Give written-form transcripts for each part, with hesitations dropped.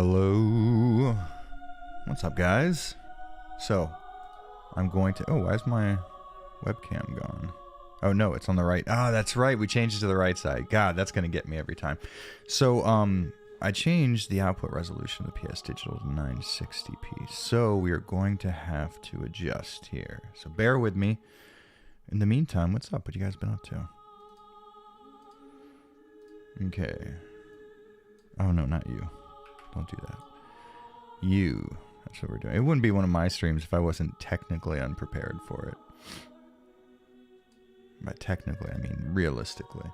Hello. What's up, guys? So, I'm going to... Oh, why is my webcam gone? Oh, no, it's on the right. Oh, that's right. We changed it to the right side. God, that's going to get me every time. So, I changed the output resolution of the PS Digital to 960p. So, we are going to have to adjust here. So, bear with me. In the meantime, what's up? What you guys been up to? Okay. Oh, no, not you. Don't do that. You. That's what we're doing. It wouldn't be one of my streams if I wasn't technically unprepared for it. By technically, I mean realistically.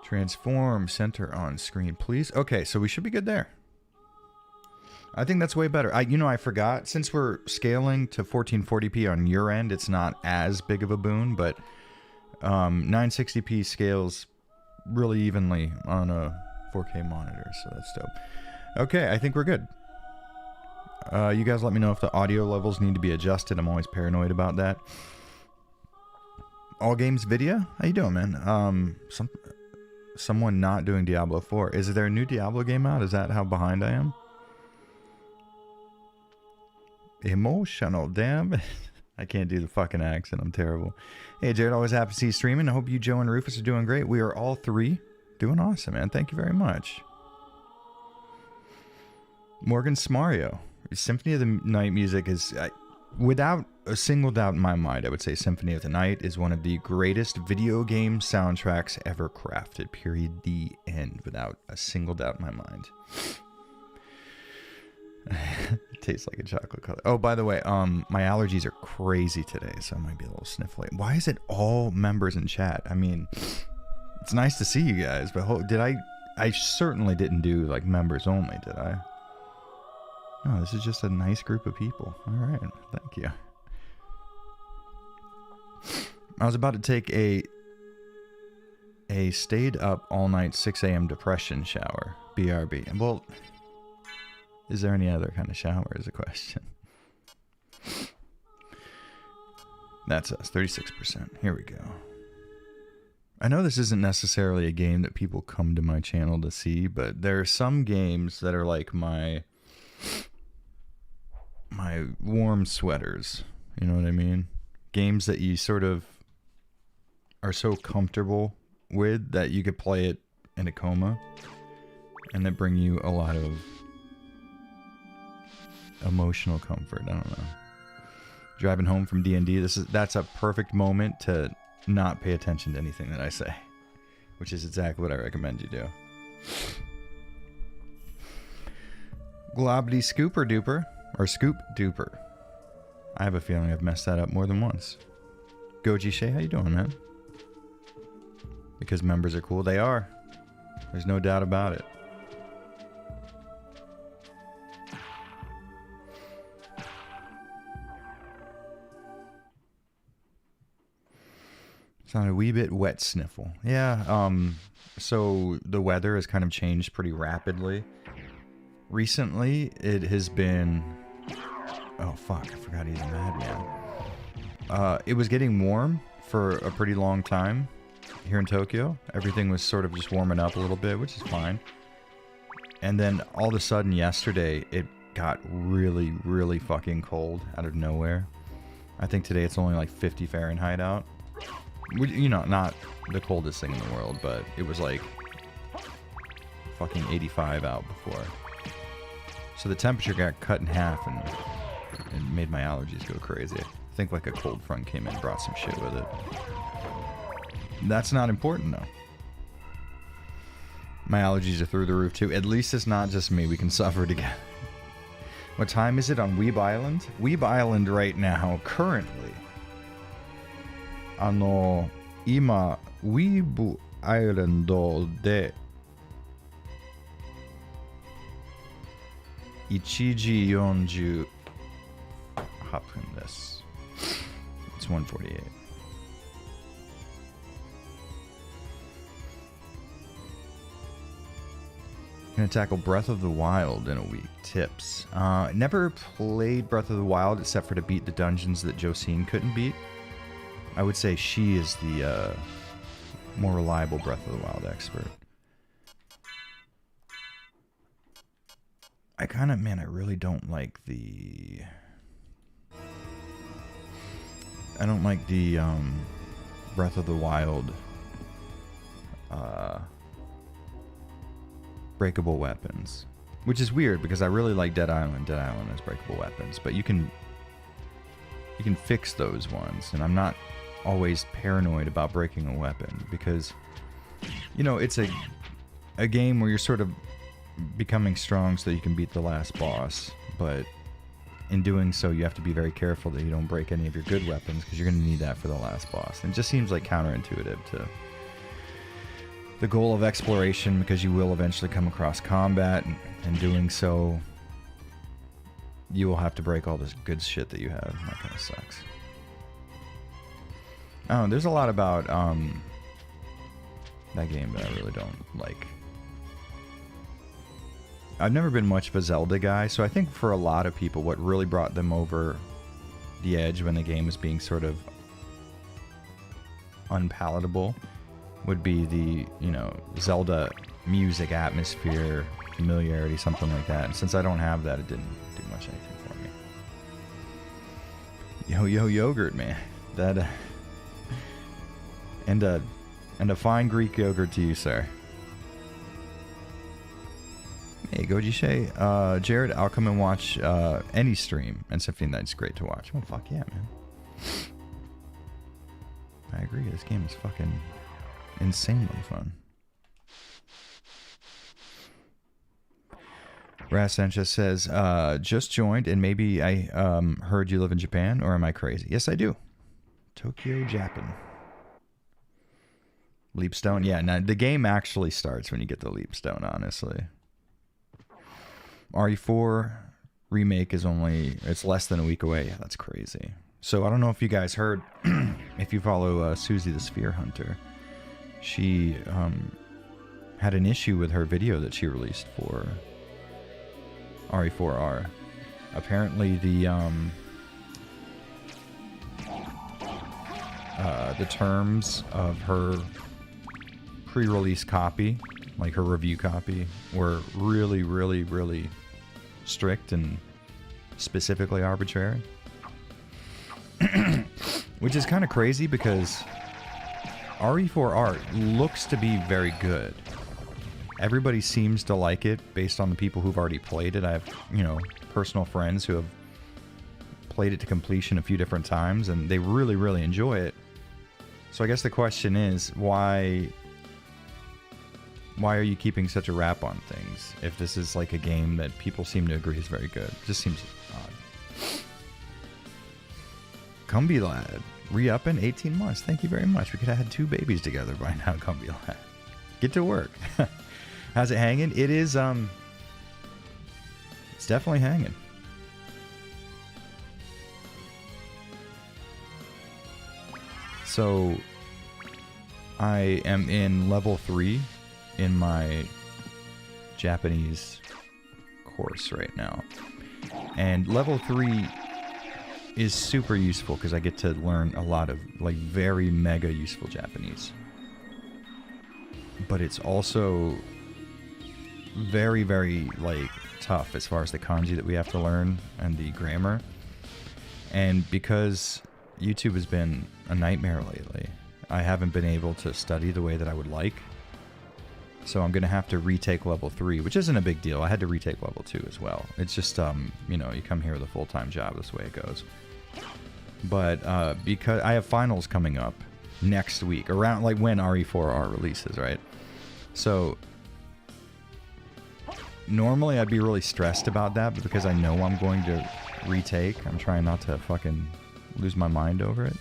Transform center on screen, please. Okay, so we should be good there. I think that's way better. I forgot. Since we're scaling to 1440p on your end, it's not as big of a boon, but 960p scales really evenly on a 4K monitor, so that's dope. Okay, I think we're good. You guys let me know if the audio levels need to be adjusted. I'm always paranoid about that. All Games Video? How you doing, man? Someone not doing Diablo 4. Is there a new Diablo game out? Is that how behind I am? Emotional, damn. I can't do the fucking accent. I'm terrible. Hey, Jared, always happy to see you streaming. I hope you, Joe, and Rufus are doing great. We are all three doing awesome, man. Thank you very much. Morgan Smario. Symphony of the Night music is, without a single doubt in my mind, I would say Symphony of the Night is one of the greatest video game soundtracks ever crafted. Period. The end. Without a single doubt in my mind. It tastes like a chocolate color. Oh, by the way, my allergies are crazy today, so I might be a little sniffly. Why is it all members in chat? I mean, it's nice to see you guys, but did I certainly didn't do like members only, did I? No, this is just a nice group of people. All right, thank you. I was about to take a stayed up all night 6 a.m. depression shower. BRB. Well, is there any other kind of shower is a question. That's us, 36%. Here we go. I know this isn't necessarily a game that people come to my channel to see, but there are some games that are like my warm sweaters. You know what I mean? Games that you sort of are so comfortable with that you could play it in a coma and that bring you a lot of emotional comfort. I don't know. Driving home from D&D, that's a perfect moment to not pay attention to anything that I say, which is exactly what I recommend you do. Globby Scooper Duper, or Scoop Duper. I have a feeling I've messed that up more than once. Goji Shay, how you doing, man? Because members are cool. They are. There's no doubt about it. Sounded a wee bit wet sniffle. Yeah, so the weather has kind of changed pretty rapidly. Recently, it has been... Oh, fuck. I forgot he's a madman. It was getting warm for a pretty long time here in Tokyo. Everything was sort of just warming up a little bit, which is fine. And then all of a sudden yesterday, it got really, really fucking cold out of nowhere. I think today it's only like 50 Fahrenheit out. You know, not the coldest thing in the world, but it was like fucking 85 out before. So the temperature got cut in half and it made my allergies go crazy. I think like a cold front came in and brought some shit with it. That's not important though. My allergies are through the roof too. At least it's not just me. We can suffer together. What time is it on Weeb Island? Weeb Island right now, currently. 今、ウィーブアイランドで1時48分です。It's 1:48. Gonna tackle Breath of the Wild in a week. Tips. Never played Breath of the Wild except for to beat the dungeons that Josine couldn't beat. I would say she is the more reliable Breath of the Wild expert. I kind of, man, I really don't like the... I don't like the Breath of the Wild breakable weapons. Which is weird because I really like Dead Island. Dead Island has breakable weapons. But you can fix those ones. And I'm not always paranoid about breaking a weapon. Because, you know, it's a game where you're sort of becoming strong so that you can beat the last boss. But in doing so, you have to be very careful that you don't break any of your good weapons, because you're going to need that for the last boss. And it just seems like counterintuitive to the goal of exploration, because you will eventually come across combat, and doing so, you will have to break all this good shit that you have. That kind of sucks. Oh, there's a lot about that game that I really don't like. I've never been much of a Zelda guy, so I think for a lot of people, what really brought them over the edge when the game was being sort of unpalatable would be the, you know, Zelda music, atmosphere, familiarity, something like that. And since I don't have that, it didn't do much anything for me. Yo-yo yogurt, man. That, and a fine Greek yogurt to you, sir. Hey, Goji Shay. Jared, I'll come and watch any stream, and Symphony Night's great to watch. Oh, fuck yeah, man. I agree, this game is fucking insanely fun. Ras Sanchez says, just joined, and maybe I heard you live in Japan, or am I crazy? Yes, I do. Tokyo, Japan. Leapstone? Yeah, now the game actually starts when you get the Leapstone, honestly. RE4 remake is it's less than a week away. Yeah, that's crazy. So I don't know if you guys heard, if you follow Susie the Sphere Hunter, she had an issue with her video that she released for RE4R. Apparently the terms of her pre-release copy, like her review copy, were really, really, really strict and specifically arbitrary. Which is kind of crazy because RE4R looks to be very good. Everybody seems to like it based on the people who've already played it. I have, you know, personal friends who have played it to completion a few different times, and they really, really enjoy it. So I guess the question is, why are you keeping such a rap on things if this is like a game that people seem to agree is very good? It just seems odd. Cumby Lad, re-up in 18 months. Thank you very much. We could have had 2 babies together by now, Cumby Lad. Get to work. How's it hanging? It is, it's definitely hanging. So, I am in level 3 in my Japanese course right now. And level 3 is super useful because I get to learn a lot of, like, very mega useful Japanese. But it's also very, very, like, tough as far as the kanji that we have to learn and the grammar. And because YouTube has been a nightmare lately, I haven't been able to study the way that I would like. So I'm going to have to retake level 3, which isn't a big deal. I had to retake level 2 as well. It's just, you know, you come here with a full-time job, this way it goes. But because I have finals coming up next week, around, like, when RE4R releases, right? So normally I'd be really stressed about that, but because I know I'm going to retake, I'm trying not to fucking lose my mind over it.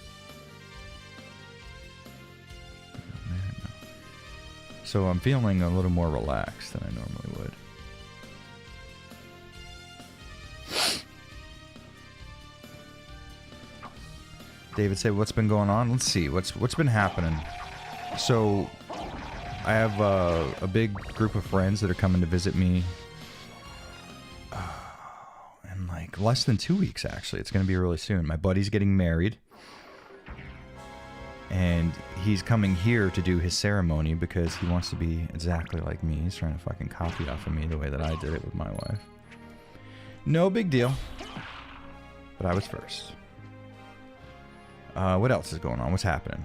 So I'm feeling a little more relaxed than I normally would. David said, what's been going on? Let's see. What's been happening? So I have a big group of friends that are coming to visit me in like less than 2 weeks, actually. It's going to be really soon. My buddy's getting married. And he's coming here to do his ceremony because he wants to be exactly like me. He's trying to fucking copy off of me the way that I did it with my wife. No big deal. But I was first. What else is going on? What's happening?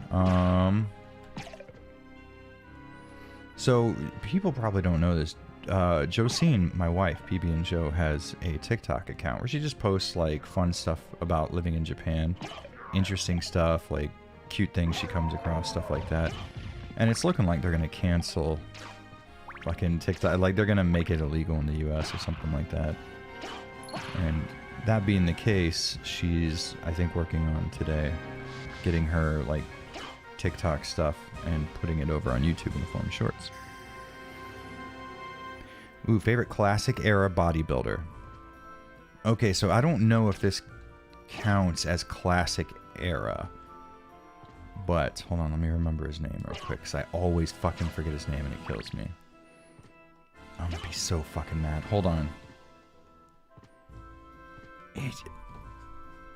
So, people probably don't know this. Josine, my wife, PB and Joe, has a TikTok account where she just posts, like, fun stuff about living in Japan. Interesting stuff, like, cute things she comes across, stuff like that. And it's looking like they're going to cancel fucking TikTok. Like, they're going to make it illegal in the U.S. or something like that. And that being the case, she's, I think, working on today getting her, like, TikTok stuff and putting it over on YouTube in the form of shorts. Ooh, favorite classic era bodybuilder. Okay, so I don't know if this counts as classic era. But, hold on, let me remember his name real quick, because I always fucking forget his name and it kills me. I'm gonna be so fucking mad. Hold on.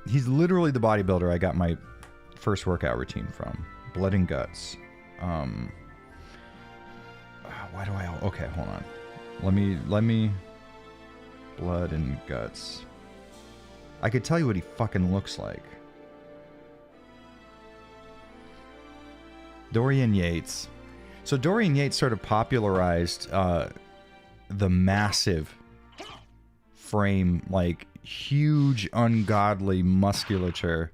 He's literally the bodybuilder I got my first workout routine from. Blood and Guts. Why do I... Okay, hold on. Let me... Blood and Guts. I could tell you what he fucking looks like. Dorian Yates. So Dorian Yates sort of popularized the massive frame, like huge, ungodly musculature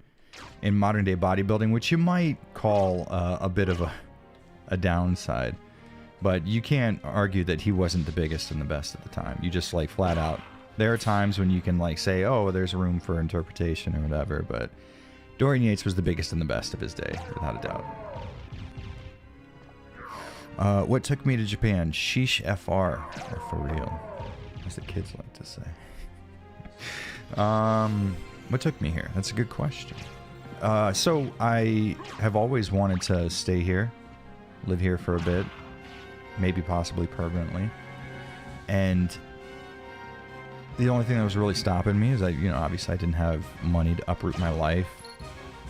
in modern day bodybuilding, which you might call a bit of a downside. But you can't argue that he wasn't the biggest and the best at the time. You just, like, flat out. There are times when you can, like, say, oh, there's room for interpretation or whatever, but Dorian Yates was the biggest and the best of his day, without a doubt. What took me to Japan? Sheesh FR. Or for real, as the kids like to say. What took me here? That's a good question. So I have always wanted to stay here, live here for a bit, maybe possibly permanently. And the only thing that was really stopping me is obviously I didn't have money to uproot my life.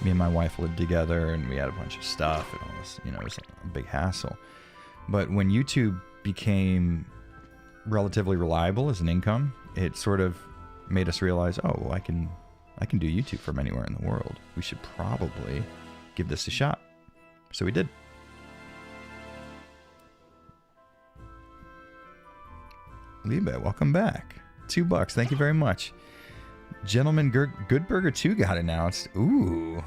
Me and my wife lived together and we had a bunch of stuff and all this, it was a big hassle. But when YouTube became relatively reliable as an income, it sort of made us realize, oh, well, I can do YouTube from anywhere in the world. We should probably give this a shot. So we did. Liebe, welcome back. $2. Thank you very much. Gentleman Good Burger 2 got announced. Ooh.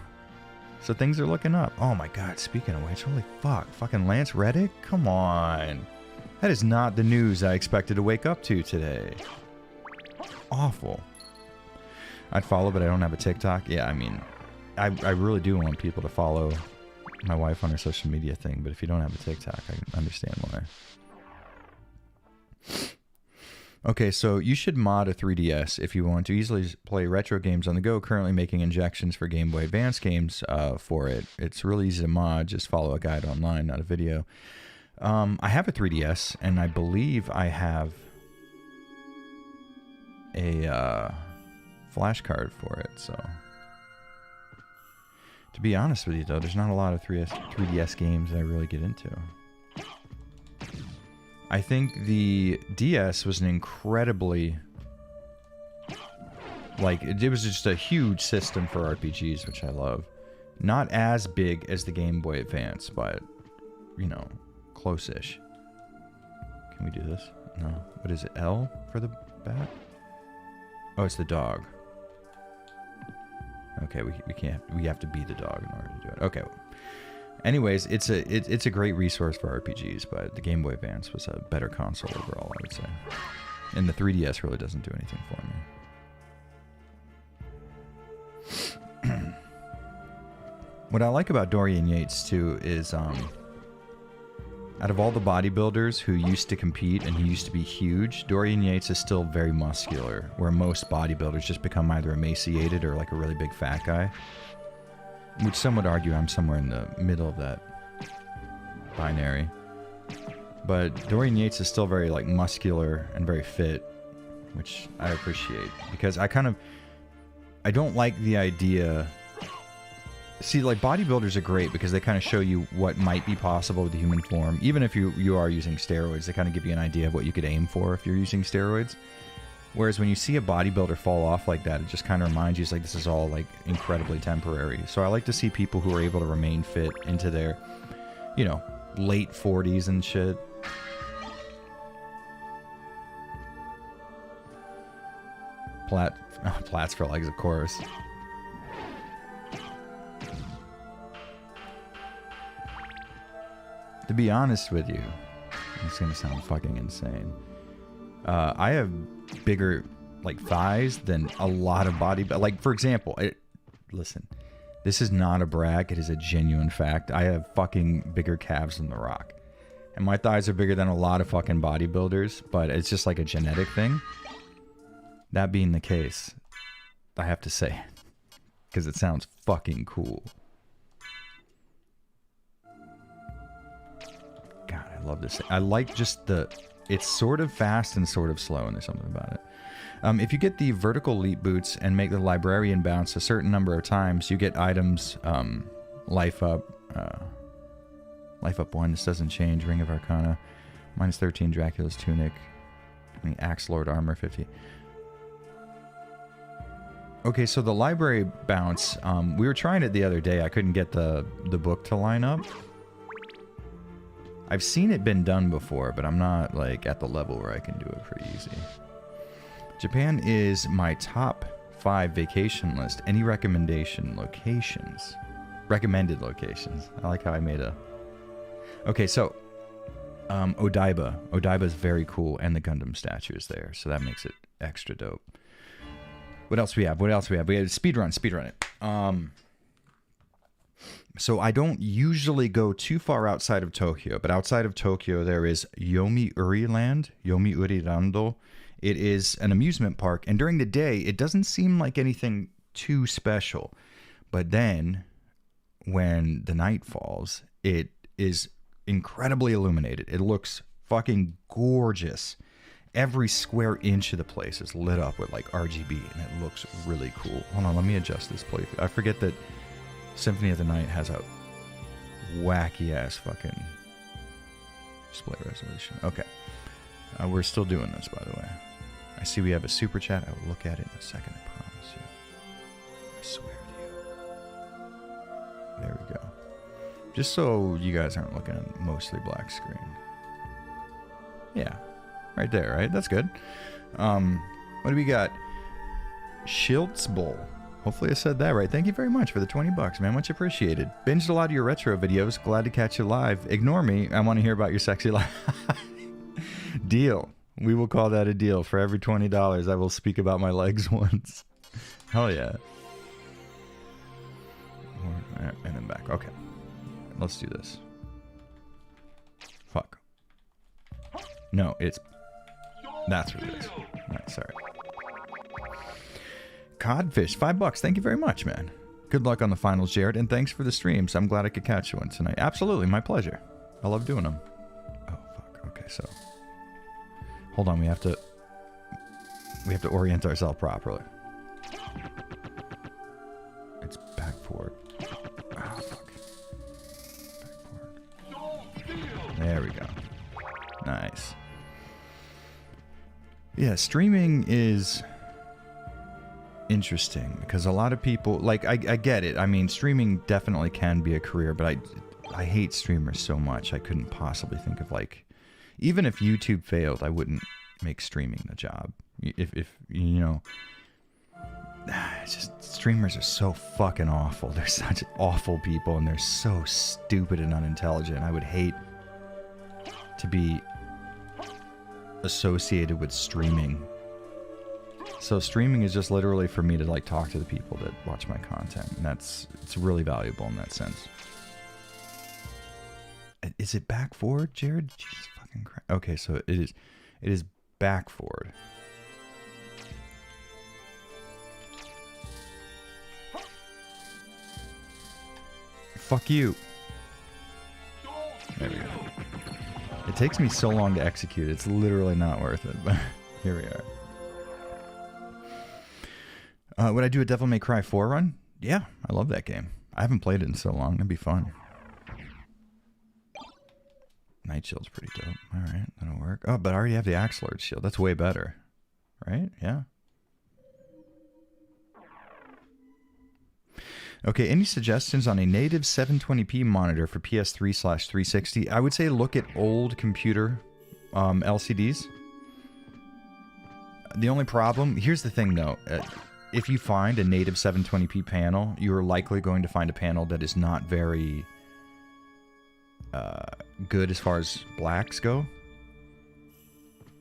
So things are looking up. Oh my god, speaking of which, holy fuck. Fucking Lance Reddick? Come on. That is not the news I expected to wake up to today. Awful. I'd follow, but I don't have a TikTok. Yeah, I mean, I really do want people to follow my wife on her social media thing, but if you don't have a TikTok, I understand why. Okay, so you should mod a 3DS if you want to easily play retro games on the go. Currently making injections for Game Boy Advance games for it. It's really easy to mod. Just follow a guide online, not a video. I have a 3DS, and I believe I have a flash card for it. So, to be honest with you, though, there's not a lot of 3DS games that I really get into. I think the DS was an incredibly, like, it was just a huge system for RPGs, which I love. Not as big as the Game Boy Advance, but, close-ish. Can we do this? No. What is it? L for the bat? Oh, it's the dog. Okay, we can't. We have to be the dog in order to do it. Okay. Anyways, it's a great resource for RPGs, but the Game Boy Advance was a better console overall, I would say. And the 3DS really doesn't do anything for me. What I like about Dorian Yates, too, is out of all the bodybuilders who used to compete and who used to be huge, Dorian Yates is still very muscular, where most bodybuilders just become either emaciated or like a really big fat guy. Which some would argue I'm somewhere in the middle of that binary. But Dorian Yates is still very, like, muscular and very fit, which I appreciate. Because I don't like the idea... See, like, bodybuilders are great because they kind of show you what might be possible with the human form. Even if you are using steroids, they kind of give you an idea of what you could aim for if you're using steroids. Whereas when you see a bodybuilder fall off like that, it just kind of reminds you, it's like, this is all, like, incredibly temporary. So I like to see people who are able to remain fit into their, you know, late 40s and shit. Plats for legs, of course. To be honest with you, it's gonna sound fucking insane. I have bigger, like, thighs than a lot of body. Like, for example, listen, this is not a brag. It is a genuine fact. I have fucking bigger calves than The Rock. And my thighs are bigger than a lot of fucking bodybuilders, but it's just like a genetic thing. That being the case, I have to say, because it sounds fucking cool. God, I love this. I like just the... It's sort of fast and sort of slow, and there's something about it. If you get the vertical leap boots and make the librarian bounce a certain number of times, you get items, life up 1, this doesn't change, Ring of Arcana, minus 13, Dracula's Tunic, Axe Lord Armor 50. Okay, so the library bounce, we were trying it the other day. I couldn't get the book to line up. I've seen it been done before, but I'm not, like, at the level where I can do it pretty easy. Japan is my top 5 vacation list. Any recommendation locations? Recommended locations. I like how I made a... Okay, so, Odaiba. Odaiba is very cool, and the Gundam statue is there, so that makes it extra dope. What else we have? We have speedrun it. So I don't usually go too far outside of Tokyo, but outside of Tokyo there is Yomiuri Land, Yomiuri Rando. It is an amusement park, and during the day it doesn't seem like anything too special. But then when the night falls, it is incredibly illuminated. It looks fucking gorgeous. Every square inch of the place is lit up with, like, RGB, and it looks really cool. Hold on, let me adjust this playthrough. I forget that Symphony of the Night has a wacky-ass fucking display resolution. Okay. We're still doing this, by the way. I see we have a super chat. I will look at it in a second, I promise you. I swear to you. There we go. Just so you guys aren't looking at mostly black screen. Yeah. Right there, right? That's good. What do we got? Schiltz Bowl. Hopefully I said that right. Thank you very much for the 20 bucks, man. Much appreciated. Binged a lot of your retro videos. Glad to catch you live. Ignore me. I want to hear about your sexy life. Deal. We will call that a deal. For every $20, I will speak about my legs once. Hell yeah. And then back. Okay. Let's do this. Fuck. No, it's... That's what it is. Alright, sorry. Codfish, $5. Thank you very much, man. Good luck on the finals, Jared, and thanks for the streams. I'm glad I could catch you one tonight. Absolutely, my pleasure. I love doing them. Oh, fuck. Okay, so... Hold on, we have to orient ourselves properly. It's back forward. Oh, fuck. Back forward. There we go. Nice. Yeah, streaming is interesting because a lot of people, like, I get it. I mean, streaming definitely can be a career, but I hate streamers so much. I couldn't possibly think of, like, even if YouTube failed, I wouldn't make streaming the job. If you know, it's just, streamers are so fucking awful. They're such awful people, and they're so stupid and unintelligent. I would hate to be associated with streaming. So streaming is just literally for me to, like, talk to the people that watch my content, and it's really valuable in that sense. Is it back forward, Jared? Jesus fucking Christ. Okay, so it is back forward. Fuck you. There we go. It takes me so long to execute. It's literally not worth it, but here we are. Would I do a Devil May Cry 4 run? Yeah, I love that game. I haven't played it in so long. It'd be fun. Night Shield's pretty dope. Alright, that'll work. Oh, but I already have the Axe Lord shield. That's way better. right? Yeah. Okay, any suggestions on a native 720p monitor for PS3/360? I would say look at old computer LCDs. The only problem, here's the thing though, if you find a native 720p panel, you're likely going to find a panel that is not very good as far as blacks go.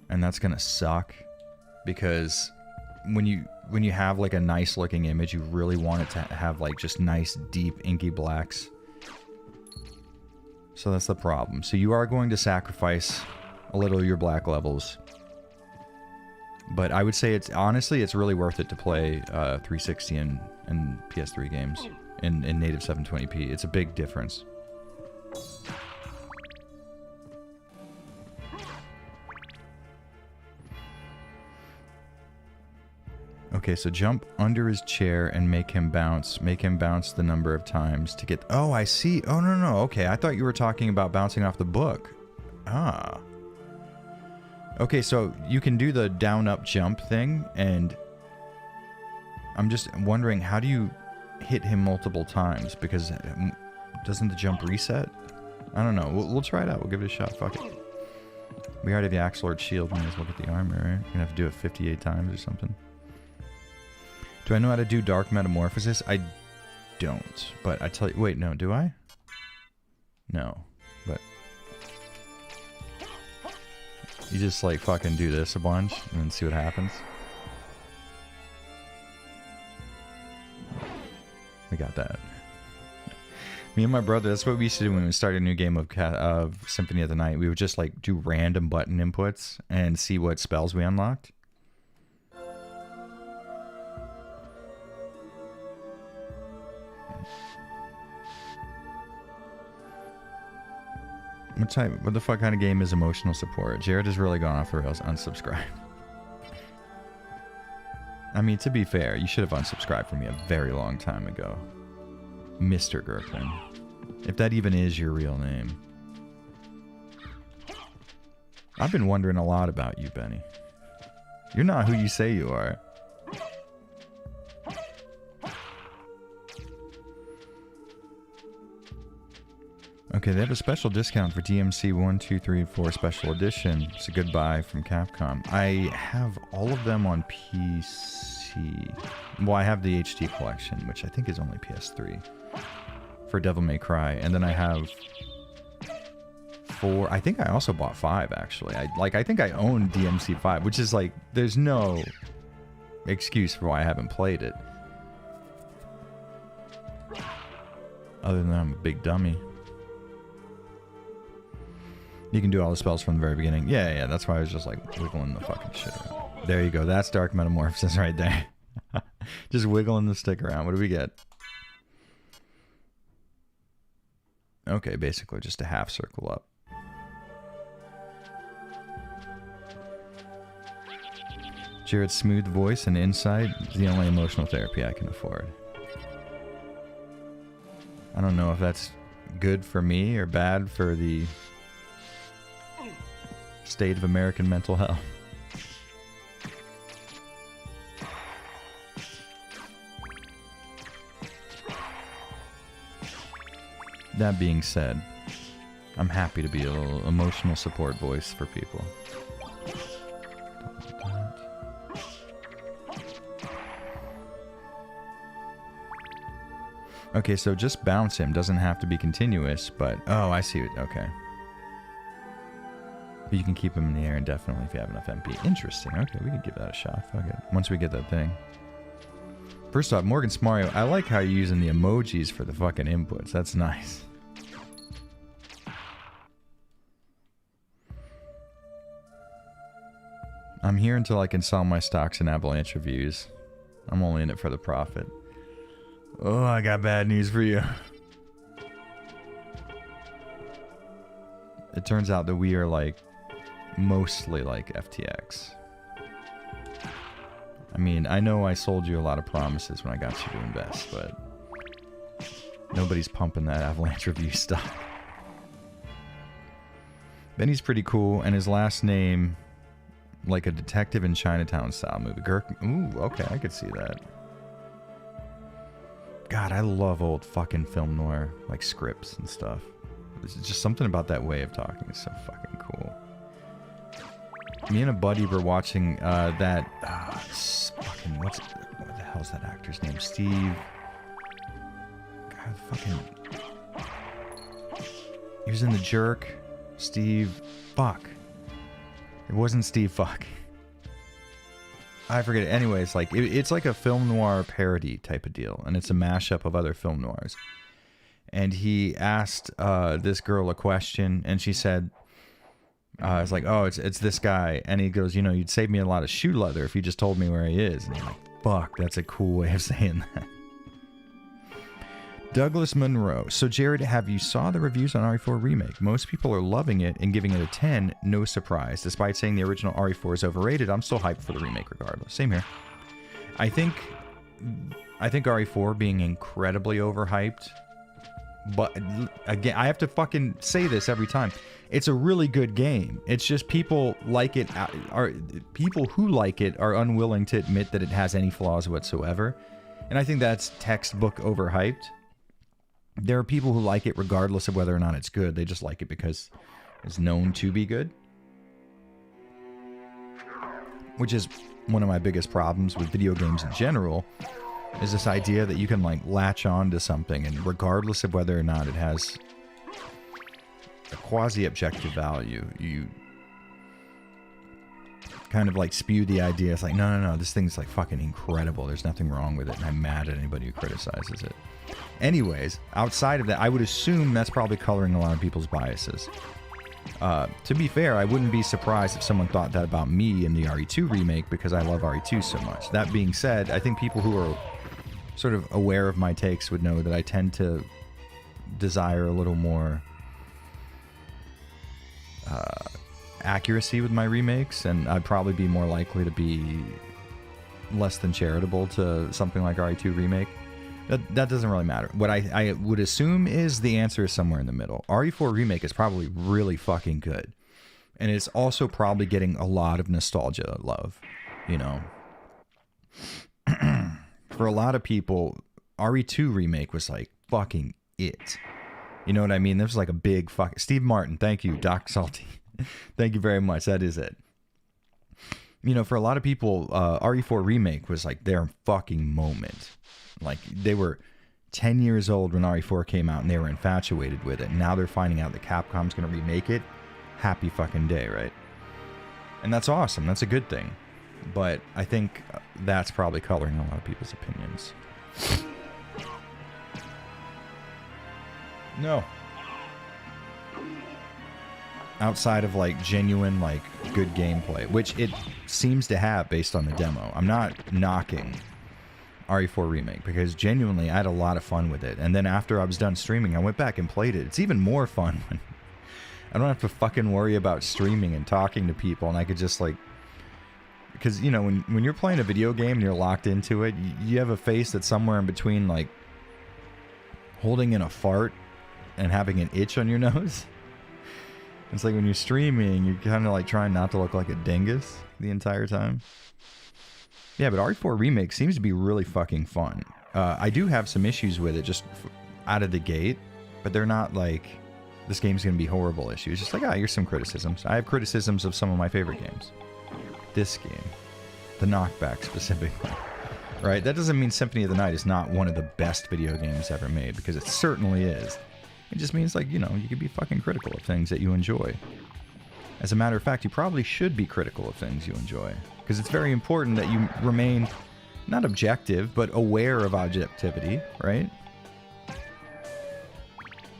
And that's gonna suck, because when you have like a nice looking image, you really want it to have like just nice deep inky blacks. So that's the problem. So you are going to sacrifice a little of your black levels. But I would say it's honestly really worth it to play 360 and PS3 games in native 720p. It's a big difference. Okay, so jump under his chair and make him bounce. Make him bounce the number of times to get... Oh, I see. Oh, no. Okay, I thought you were talking about bouncing off the book. Ah. Okay, so you can do the down-up jump thing, and... I'm just wondering, how do you hit him multiple times? Because doesn't the jump reset? I don't know. We'll try it out. We'll give it a shot. Fuck it. We already have the Axe Lord shield. We may as well get the armor, right? We're gonna have to do it 58 times or something. Do I know how to do Dark Metamorphosis? I don't. But I tell you... Wait, no. Do I? No. But... You just, like, fucking do this a bunch and then see what happens. We got that. Me and my brother, that's what we used to do when we started a new game of Symphony of the Night. We would just, like, do random button inputs and see what spells we unlocked. What the fuck kind of game is emotional support? Jared has really gone off the rails. Unsubscribe. I mean, to be fair, you should have unsubscribed from me a very long time ago. Mr. Gherkin. If that even is your real name. I've been wondering a lot about you, Benny. You're not who you say you are. Okay, they have a special discount for DMC 1, 2, 3, 4 Special Edition. It's a good buy from Capcom. I have all of them on PC. Well, I have the HD collection, which I think is only PS3. For Devil May Cry. And then I have 4. I think I also bought 5, actually. I think I own DMC 5, which is like, there's no excuse for why I haven't played it. Other than I'm a big dummy. You can do all the spells from the very beginning. Yeah, that's why I was just like wiggling the fucking shit around. There you go. That's Dark Metamorphosis right there. Just wiggling the stick around. What do we get? Okay, basically just a half circle up. Jared's smooth voice and insight is the only emotional therapy I can afford. I don't know if that's good for me or bad for the state of American mental health. That being said, I'm happy to be a little emotional support voice for people. Okay, so just bounce him. Doesn't have to be continuous, but... Oh, I see it. Okay. But you can keep him in the air indefinitely if you have enough MP. Interesting. Okay, we could give that a shot. Fuck it. Once we get that thing. First off, Morgan Smario, I like how you're using the emojis for the fucking inputs. That's nice. I'm here until I can sell my stocks in Avalanche reviews. I'm only in it for the profit. Oh, I got bad news for you. It turns out that we are like mostly like FTX. I mean, I know I sold you a lot of promises when I got you to invest, but nobody's pumping that Avalanche review stock. Benny's pretty cool, and his last name like a Detective in Chinatown style movie. Ooh, okay, I could see that. God, I love old fucking film noir, like scripts and stuff. There's just something about that way of talking. It's so fucking cool. Me and a buddy were watching that fucking what the hell's that actor's name? Steve. God, fucking. He was in The Jerk. Steve. Fuck. It wasn't Steve. Fuck. I forget it. Anyways, like it's like a film noir parody type of deal, and it's a mashup of other film noirs. And he asked this girl a question, and she said, "It's like, oh, it's this guy." And he goes, "You know, you'd save me a lot of shoe leather if you just told me where he is." And I'm like, "Fuck, that's a cool way of saying that." Douglas Monroe. So, Jared, have you saw the reviews on RE4 Remake? Most people are loving it and giving it a 10. No surprise. Despite saying the original RE4 is overrated, I'm still hyped for the remake regardless. Same here. I think RE4 being incredibly overhyped. But, again, I have to fucking say this every time. It's a really good game. It's just people like it. People who like it are unwilling to admit that it has any flaws whatsoever. And I think that's textbook overhyped. There are people who like it regardless of whether or not it's good. They just like it because it's known to be good. Which is one of my biggest problems with video games in general, is this idea that you can like latch on to something and regardless of whether or not it has a quasi-objective value, you kind of like spew the idea. It's like, no, this thing's like fucking incredible. There's nothing wrong with it, and I'm mad at anybody who criticizes it. Anyways, outside of that, I would assume that's probably coloring a lot of people's biases. To be fair, I wouldn't be surprised if someone thought that about me in the RE2 remake because I love RE2 so much. That being said, I think people who are sort of aware of my takes would know that I tend to desire a little more accuracy with my remakes, and I'd probably be more likely to be less than charitable to something like RE2 Remake. That doesn't really matter. What I would assume is the answer is somewhere in the middle. RE4 Remake is probably really fucking good. And it's also probably getting a lot of nostalgia love, you know. For a lot of people, RE2 Remake was like fucking it. You know what I mean? This was like a big fucking... Steve Martin, thank you. Doc Salty. Thank you very much. That is it. You know, for a lot of people, RE4 Remake was like their fucking moment. Like, they were 10 years old when RE4 came out, and they were infatuated with it. And now they're finding out that Capcom's going to remake it. Happy fucking day, right? And that's awesome. That's a good thing. But I think that's probably coloring a lot of people's opinions. No. Outside of, like, genuine, like, good gameplay, which it seems to have based on the demo. I'm not knocking RE4 Remake, because genuinely I had a lot of fun with it. And then after I was done streaming, I went back and played it. It's even more fun when I don't have to fucking worry about streaming and talking to people, and I could just like... Because, you know, when you're playing a video game and you're locked into it, you have a face that's somewhere in between, like, holding in a fart and having an itch on your nose. It's like when you're streaming, you're kind of like trying not to look like a dingus the entire time. Yeah, but RE4 Remake seems to be really fucking fun. I do have some issues with it just out of the gate, but they're not like, this game's going to be horrible issues. Just like, here's some criticisms. I have criticisms of some of my favorite games. This game. The Knockback specifically. Right? That doesn't mean Symphony of the Night is not one of the best video games ever made, because it certainly is. It just means, like, you know, you can be fucking critical of things that you enjoy. As a matter of fact, you probably should be critical of things you enjoy. Because it's very important that you remain, not objective, but aware of objectivity, right?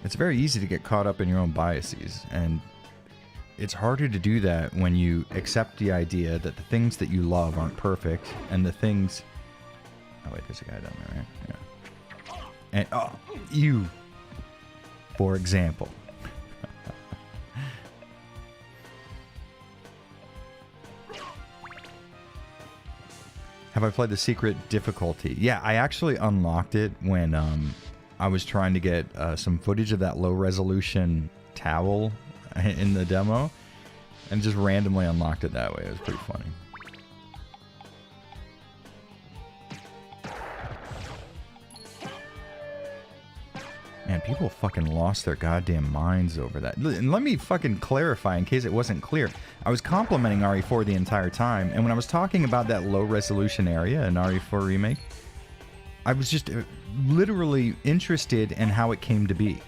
It's very easy to get caught up in your own biases, and it's harder to do that when you accept the idea that the things that you love aren't perfect, and the things... Oh wait, there's a guy down there, right? Yeah. And, oh, you... For example. Have I played the secret difficulty? Yeah, I actually unlocked it when I was trying to get some footage of that low resolution towel in the demo. And just randomly unlocked it that way. It was pretty funny. Man, people fucking lost their goddamn minds over that. And let me fucking clarify in case it wasn't clear. I was complimenting RE4 the entire time, and when I was talking about that low-resolution area in RE4 Remake, I was just literally interested in how it came to be.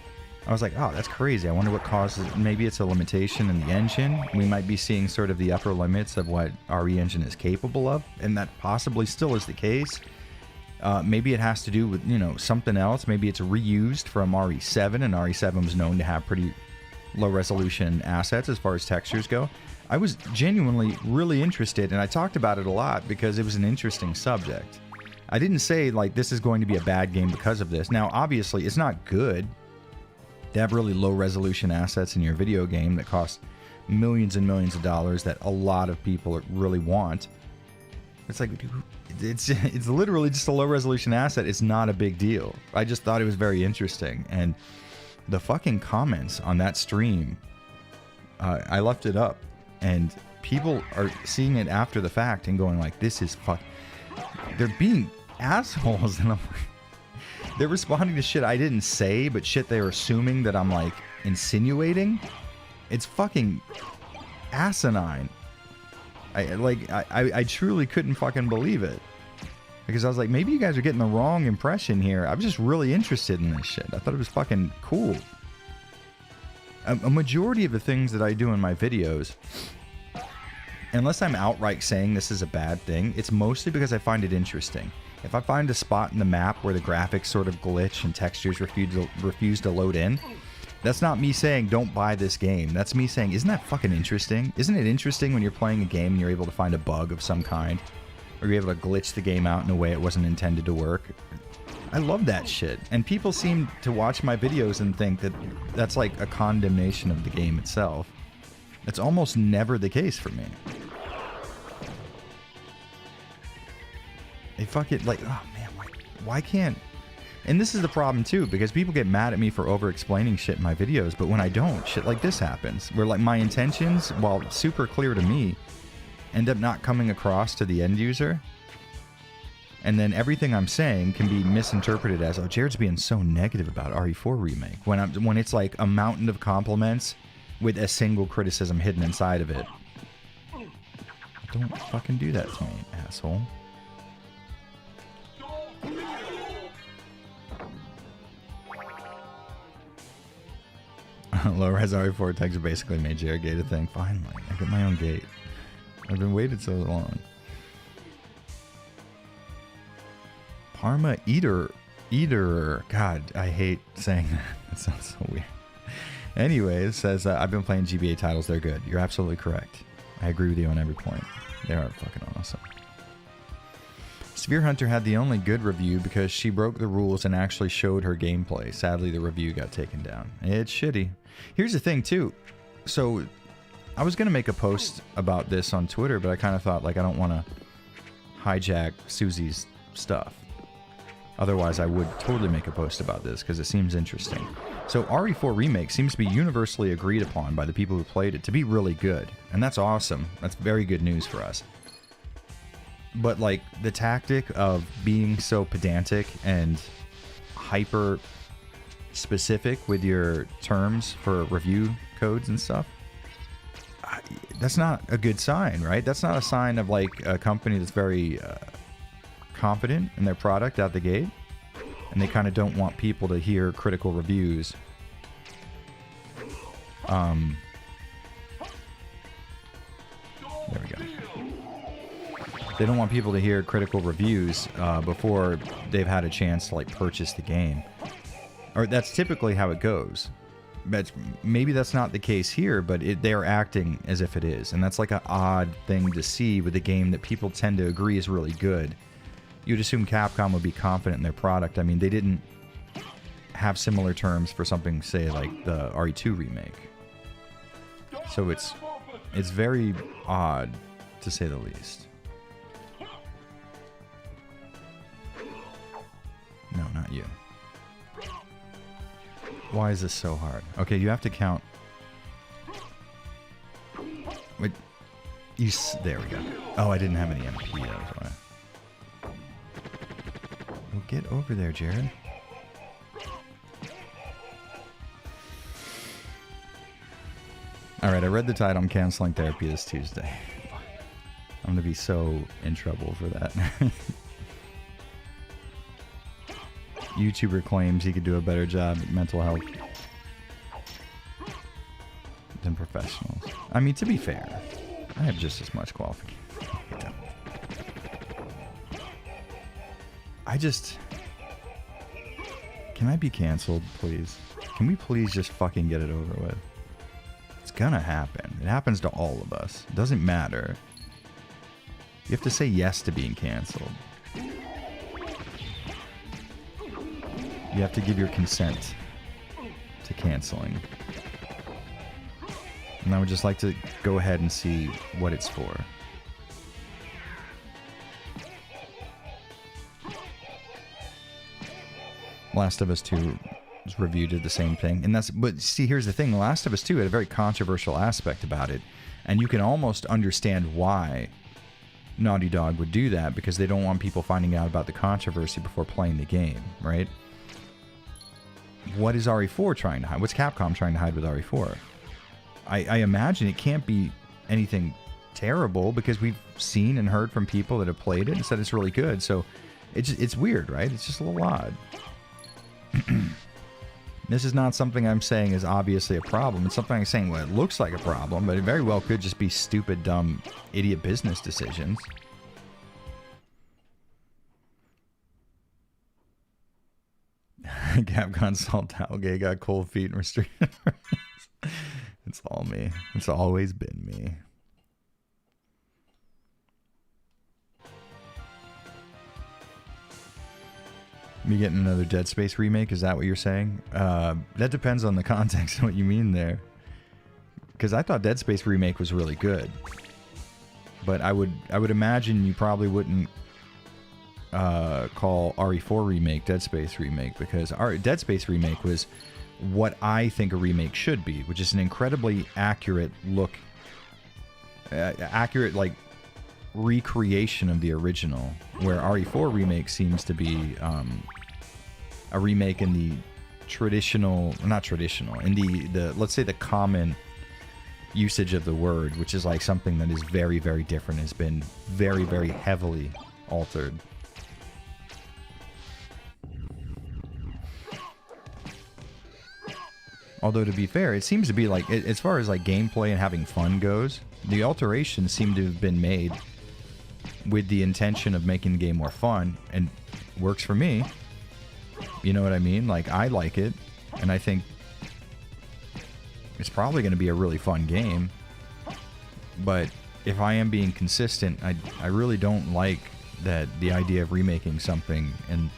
I was like, oh, that's crazy. I wonder what causes it. Maybe it's a limitation in the engine. We might be seeing sort of the upper limits of what RE Engine is capable of, and that possibly still is the case. Maybe it has to do with, you know, something else. Maybe it's reused from RE7, and RE7 was known to have pretty low-resolution assets as far as textures go. I was genuinely really interested, and I talked about it a lot because it was an interesting subject. I didn't say, like, this is going to be a bad game because of this. Now, obviously, it's not good to have really low-resolution assets in your video game that cost millions and millions of dollars that a lot of people really want. It's like, it's literally just a low-resolution asset. It's not a big deal. I just thought it was very interesting. And the fucking comments on that stream, I left it up, and people are seeing it after the fact and going like, this is fuck. They're being assholes, and I'm like, they're responding to shit I didn't say, but shit they're assuming that I'm like insinuating. It's fucking asinine. I truly couldn't fucking believe it, because I was like, maybe you guys are getting the wrong impression here. I was just really interested in this shit. I thought it was fucking cool. A majority of the things that I do in my videos, unless I'm outright saying this is a bad thing, it's mostly because I find it interesting. If I find a spot in the map where the graphics sort of glitch and textures refuse to load in, that's not me saying don't buy this game. That's me saying, isn't that fucking interesting? Isn't it interesting when you're playing a game and you're able to find a bug of some kind? Or you're able to glitch the game out in a way it wasn't intended to work? I love that shit. And people seem to watch my videos and think that that's like a condemnation of the game itself. It's almost never the case for me. They fucking like, oh man, why can't... And this is the problem too, because people get mad at me for over-explaining shit in my videos, but when I don't, shit like this happens. Where like my intentions, while super clear to me, end up not coming across to the end user. And then everything I'm saying can be misinterpreted as, oh, Jared's being so negative about RE4 Remake. When it's like a mountain of compliments with a single criticism hidden inside of it. Don't fucking do that to me, asshole. Low-res RE4 texture basically made Jared gate a thing. Finally, I get my own gate. I've been waiting so long. Parma Eater. God, I hate saying that. That sounds so weird. Anyways, says, I've been playing GBA titles. They're good. You're absolutely correct. I agree with you on every point. They are fucking awesome. Sphere Hunter had the only good review because she broke the rules and actually showed her gameplay. Sadly, the review got taken down. It's shitty. Here's the thing, too. So, I was going to make a post about this on Twitter, but I kind of thought, like, I don't want to hijack Susie's stuff. Otherwise, I would totally make a post about this because it seems interesting. So, RE4 Remake seems to be universally agreed upon by the people who played it to be really good. And that's awesome. That's very good news for us. But, like, the tactic of being so pedantic and hyper specific with your terms for review codes and stuff, that's not a good sign, right? That's not a sign of, like, a company that's very confident in their product out the gate. And they kind of don't want people to hear critical reviews. There we go. They don't want people to hear critical reviews before they've had a chance to like purchase the game, or that's typically how it goes. But maybe that's not the case here, but they're acting as if it is, and that's like an odd thing to see with a game that people tend to agree is really good. You'd assume Capcom would be confident in their product. I mean, they didn't have similar terms for something, say, like the RE2 remake. So it's very odd, to say the least. No, not you. Why is this so hard? Okay, you have to count. Wait, there we go. Oh, I didn't have any MP. That was why. Well, get over there, Jared. Alright, I read the title. I'm canceling therapy this Tuesday. I'm gonna be so in trouble for that. YouTuber claims he could do a better job at mental health than professionals. I mean, to be fair, I have just as much qualification. Can I be canceled, please? Can we please just fucking get it over with? It's gonna happen. It happens to all of us. It doesn't matter. You have to say yes to being canceled. You have to give your consent to canceling. And I would just like to go ahead and see what it's for. Last of Us 2 review did the same thing. But see, here's the thing. The Last of Us 2 had a very controversial aspect about it. And you can almost understand why Naughty Dog would do that, because they don't want people finding out about the controversy before playing the game, right? What is RE4 trying to hide? What's Capcom trying to hide with RE4? I imagine it can't be anything terrible, because we've seen and heard from people that have played it and said it's really good. So it's weird, right? It's just a little odd. This is not something I'm saying is obviously a problem. It's something I'm saying, well, it looks like a problem, but it very well could just be stupid, dumb, idiot business decisions. Capcom Salt Algay got cold feet and restricted. It's all me. It's always been me. Me getting another Dead Space remake? Is that what you're saying? That depends on the context of what you mean there. Because I thought Dead Space remake was really good, but I would imagine you probably wouldn't call RE4 remake Dead Space remake, because Dead Space remake was what I think a remake should be, which is an incredibly accurate look, accurate like recreation of the original, where RE4 remake seems to be a remake in the traditional, not traditional, in the let's say the common usage of the word, which is like something that is very, very different, has been very, very heavily altered. Although, to be fair, it seems to be like, as far as like gameplay and having fun goes, the alterations seem to have been made with the intention of making the game more fun, and works for me. You know what I mean? Like, I like it, and I think it's probably going to be a really fun game. But if I am being consistent, I really don't like that the idea of remaking something in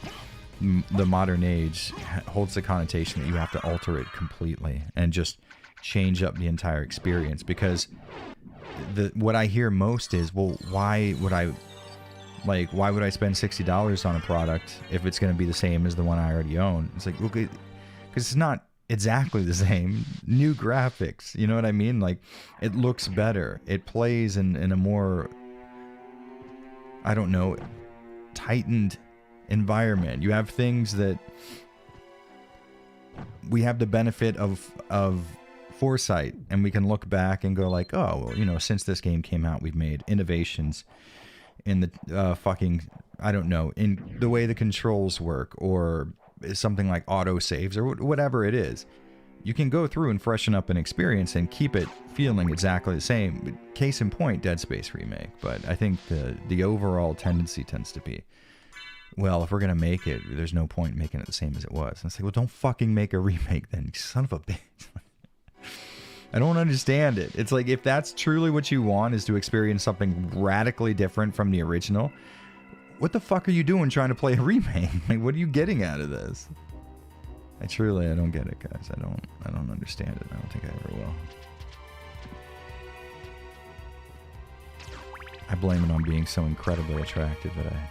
the modern age holds the connotation that you have to alter it completely and just change up the entire experience. Because what I hear most is, well, why would I spend $60 on a product if it's going to be the same as the one I already own? It's like, look, because it's not exactly the same. New graphics, you know what I mean? Like, it looks better. It plays in a more, I don't know, tightened environment. You have things that we have the benefit of foresight, and we can look back and go like, oh, well, you know, since this game came out, we've made innovations in the I don't know, in the way the controls work, or something like auto saves, or whatever it is. You can go through and freshen up an experience and keep it feeling exactly the same. Case in point, Dead Space remake. But I think the overall tendency tends to be, well, if we're gonna make it, there's no point in making it the same as it was. And it's like, well, don't fucking make a remake then, you son of a bitch. I don't understand it. It's like, if that's truly what you want, is to experience something radically different from the original, what the fuck are you doing trying to play a remake? Like, what are you getting out of this? I don't get it, guys. I don't understand it. I don't think I ever will. I blame it on being so incredibly attractive that I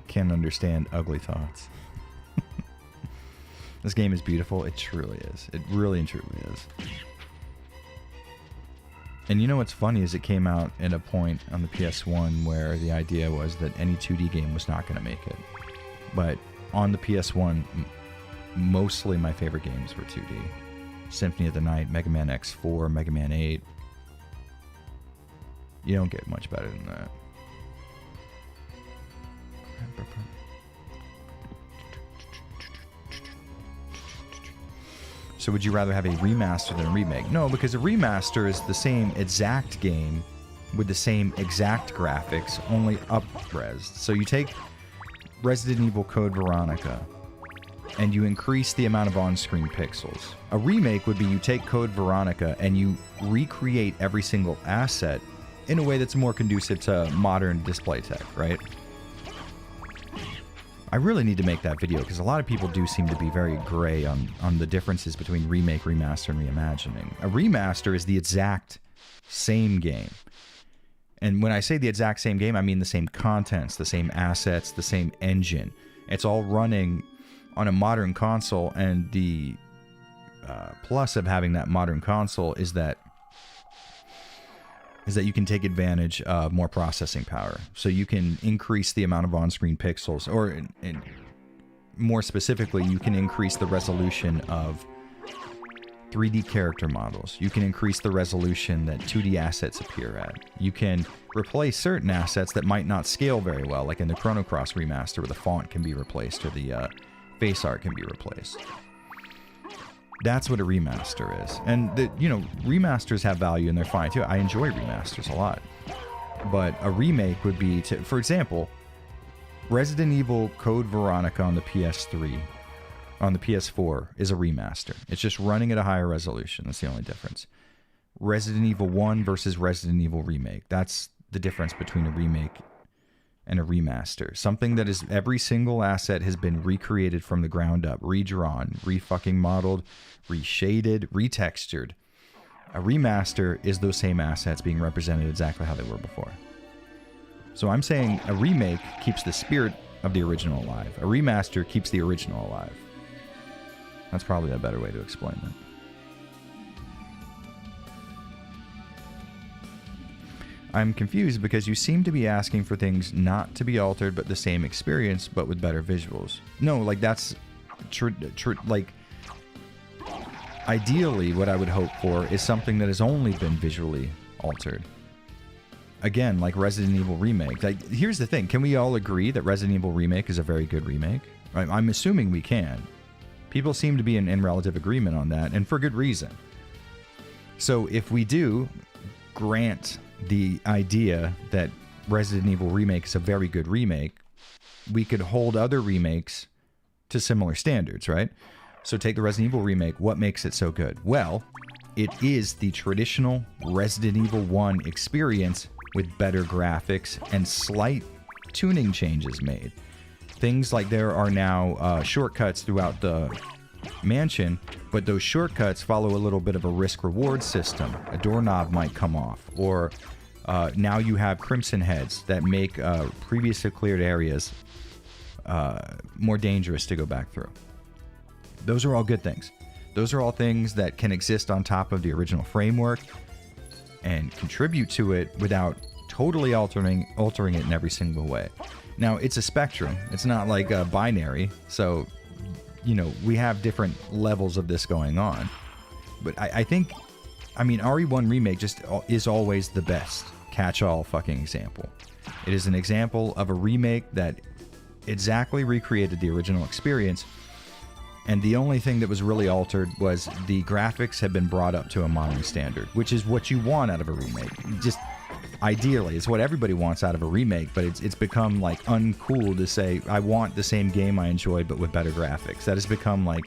can't understand ugly thoughts. This game is beautiful. It truly is. It really and truly is. And you know what's funny is it came out at a point on the PS1 where the idea was that any 2D game was not going to make it. But on the PS1, mostly my favorite games were 2D. Symphony of the Night, Mega Man X4, Mega Man 8. You don't get much better than that. So would you rather have a remaster than a remake? No, because a remaster is the same exact game with the same exact graphics, only up-resed. So you take Resident Evil Code Veronica and you increase the amount of on-screen pixels. A remake would be you take Code Veronica and you recreate every single asset in a way that's more conducive to modern display tech, right? I really need to make that video because a lot of people do seem to be very gray on the differences between remake, remaster, and reimagining. A remaster is the exact same game. And when I say the exact same game, I mean the same contents, the same assets, the same engine. It's all running on a modern console, and the plus of having that modern console is that you can take advantage of more processing power. So you can increase the amount of on-screen pixels, or more specifically, you can increase the resolution of 3D character models. You can increase the resolution that 2D assets appear at. You can replace certain assets that might not scale very well, like in the Chrono Cross remaster, where the font can be replaced or the face art can be replaced. That's what a remaster is. And, remasters have value and they're fine too. I enjoy remasters a lot. But a remake would be, for example, Resident Evil Code Veronica on the PS3, on the PS4 is a remaster. It's just running at a higher resolution. That's the only difference. Resident Evil 1 versus Resident Evil Remake. That's the difference between a remake and a remaster. Something that is every single asset has been recreated from the ground up, redrawn, re-fucking modeled, reshaded, retextured. A remaster is those same assets being represented exactly how they were before. So I'm saying a remake keeps the spirit of the original alive. A remaster keeps the original alive. That's probably a better way to explain it. I'm confused because you seem to be asking for things not to be altered but the same experience but with better visuals. No, like that's like ideally what I would hope for is something that has only been visually altered. Again, like Resident Evil Remake. Like, here's the thing, can we all agree that Resident Evil Remake is a very good remake? I'm assuming we can. People seem to be in relative agreement on that, and for good reason. So if we do grant the idea that Resident Evil Remake is a very good remake, we could hold other remakes to similar standards, right? So take the Resident Evil Remake. What makes it so good? Well, it is the traditional Resident Evil 1 experience with better graphics and slight tuning changes made. Things like there are now shortcuts throughout the mansion, but those shortcuts follow a little bit of a risk-reward system. A doorknob might come off, or now you have crimson heads that make previously cleared areas more dangerous to go back through. Those are all good things. Those are all things that can exist on top of the original framework and contribute to it without totally altering it in every single way. Now, it's a spectrum. It's not like a binary, so we have different levels of this going on. But I think, RE1 Remake just is always the best catch-all fucking example. It is an example of a remake that exactly recreated the original experience, and the only thing that was really altered was the graphics had been brought up to a modern standard, which is what you want out of a remake. Just ideally, it's what everybody wants out of a remake, but it's become like uncool to say, I want the same game I enjoyed, but with better graphics. That has become like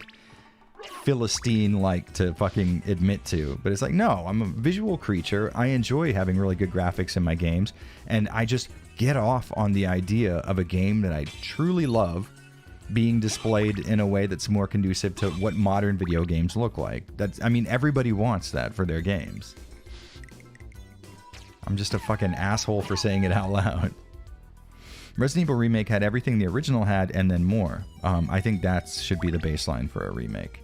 Philistine-like to fucking admit to. But it's like, no, I'm a visual creature. I enjoy having really good graphics in my games, and I just get off on the idea of a game that I truly love being displayed in a way that's more conducive to what modern video games look like. Everybody wants that for their games. I'm just a fucking asshole for saying it out loud. Resident Evil Remake had everything the original had and then more. I think that should be the baseline for a remake.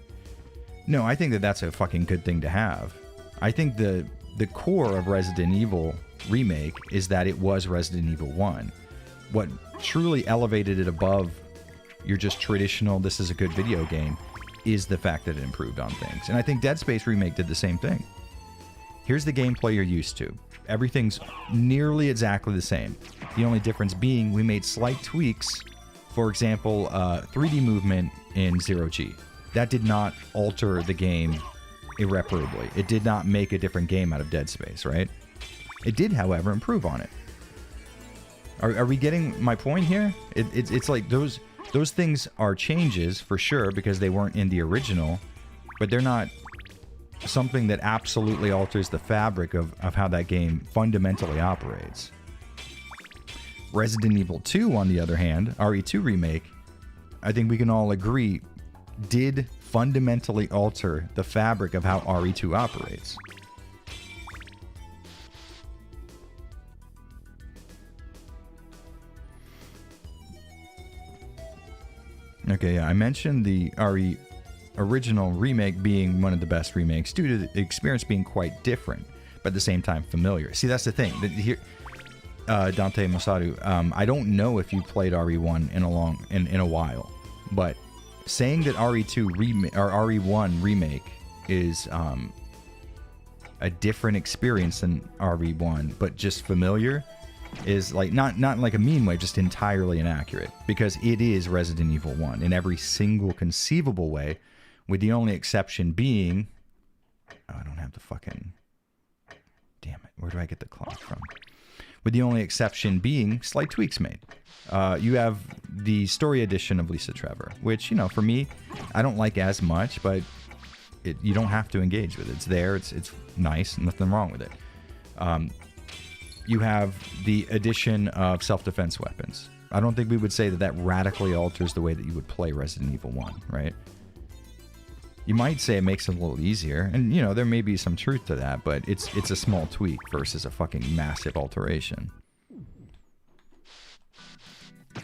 No, I think that that's a fucking good thing to have. I think the the core of Resident Evil Remake is that it was Resident Evil 1. What truly elevated it above your just traditional, this is a good video game, is the fact that it improved on things. And I think Dead Space Remake did the same thing. Here's the gameplay you're used to. Everything's nearly exactly the same. The only difference being we made slight tweaks. For example, 3D movement in Zero G. That did not alter the game irreparably. It did not make a different game out of Dead Space, right? It did, however, improve on it. Are we getting my point here? It's like those things are changes for sure because they weren't in the original, but they're not something that absolutely alters the fabric of how that game fundamentally operates. Resident Evil 2, on the other hand, RE2 Remake, I think we can all agree, did fundamentally alter the fabric of how RE2 operates. Okay, yeah, I mentioned the RE original remake being one of the best remakes due to the experience being quite different, but at the same time familiar. See, that's the thing. Here, Dante Masaru, I don't know if you played RE1 in a while, but saying that RE2 remake or RE1 remake is a different experience than RE1, but just familiar, is like not like a mean way, just entirely inaccurate, because it is Resident Evil 1 in every single conceivable way, with the only exception being, oh, I don't have the fucking, damn it, where do I get the clock from? With the only exception being slight tweaks made. You have the story edition of Lisa Trevor, which, you know, for me, I don't like as much, but you don't have to engage with it. It's there, it's nice, nothing wrong with it. You have the addition of self-defense weapons. I don't think we would say that that radically alters the way that you would play Resident Evil 1, right? You might say it makes it a little easier, and, you know, there may be some truth to that, but it's a small tweak versus a fucking massive alteration.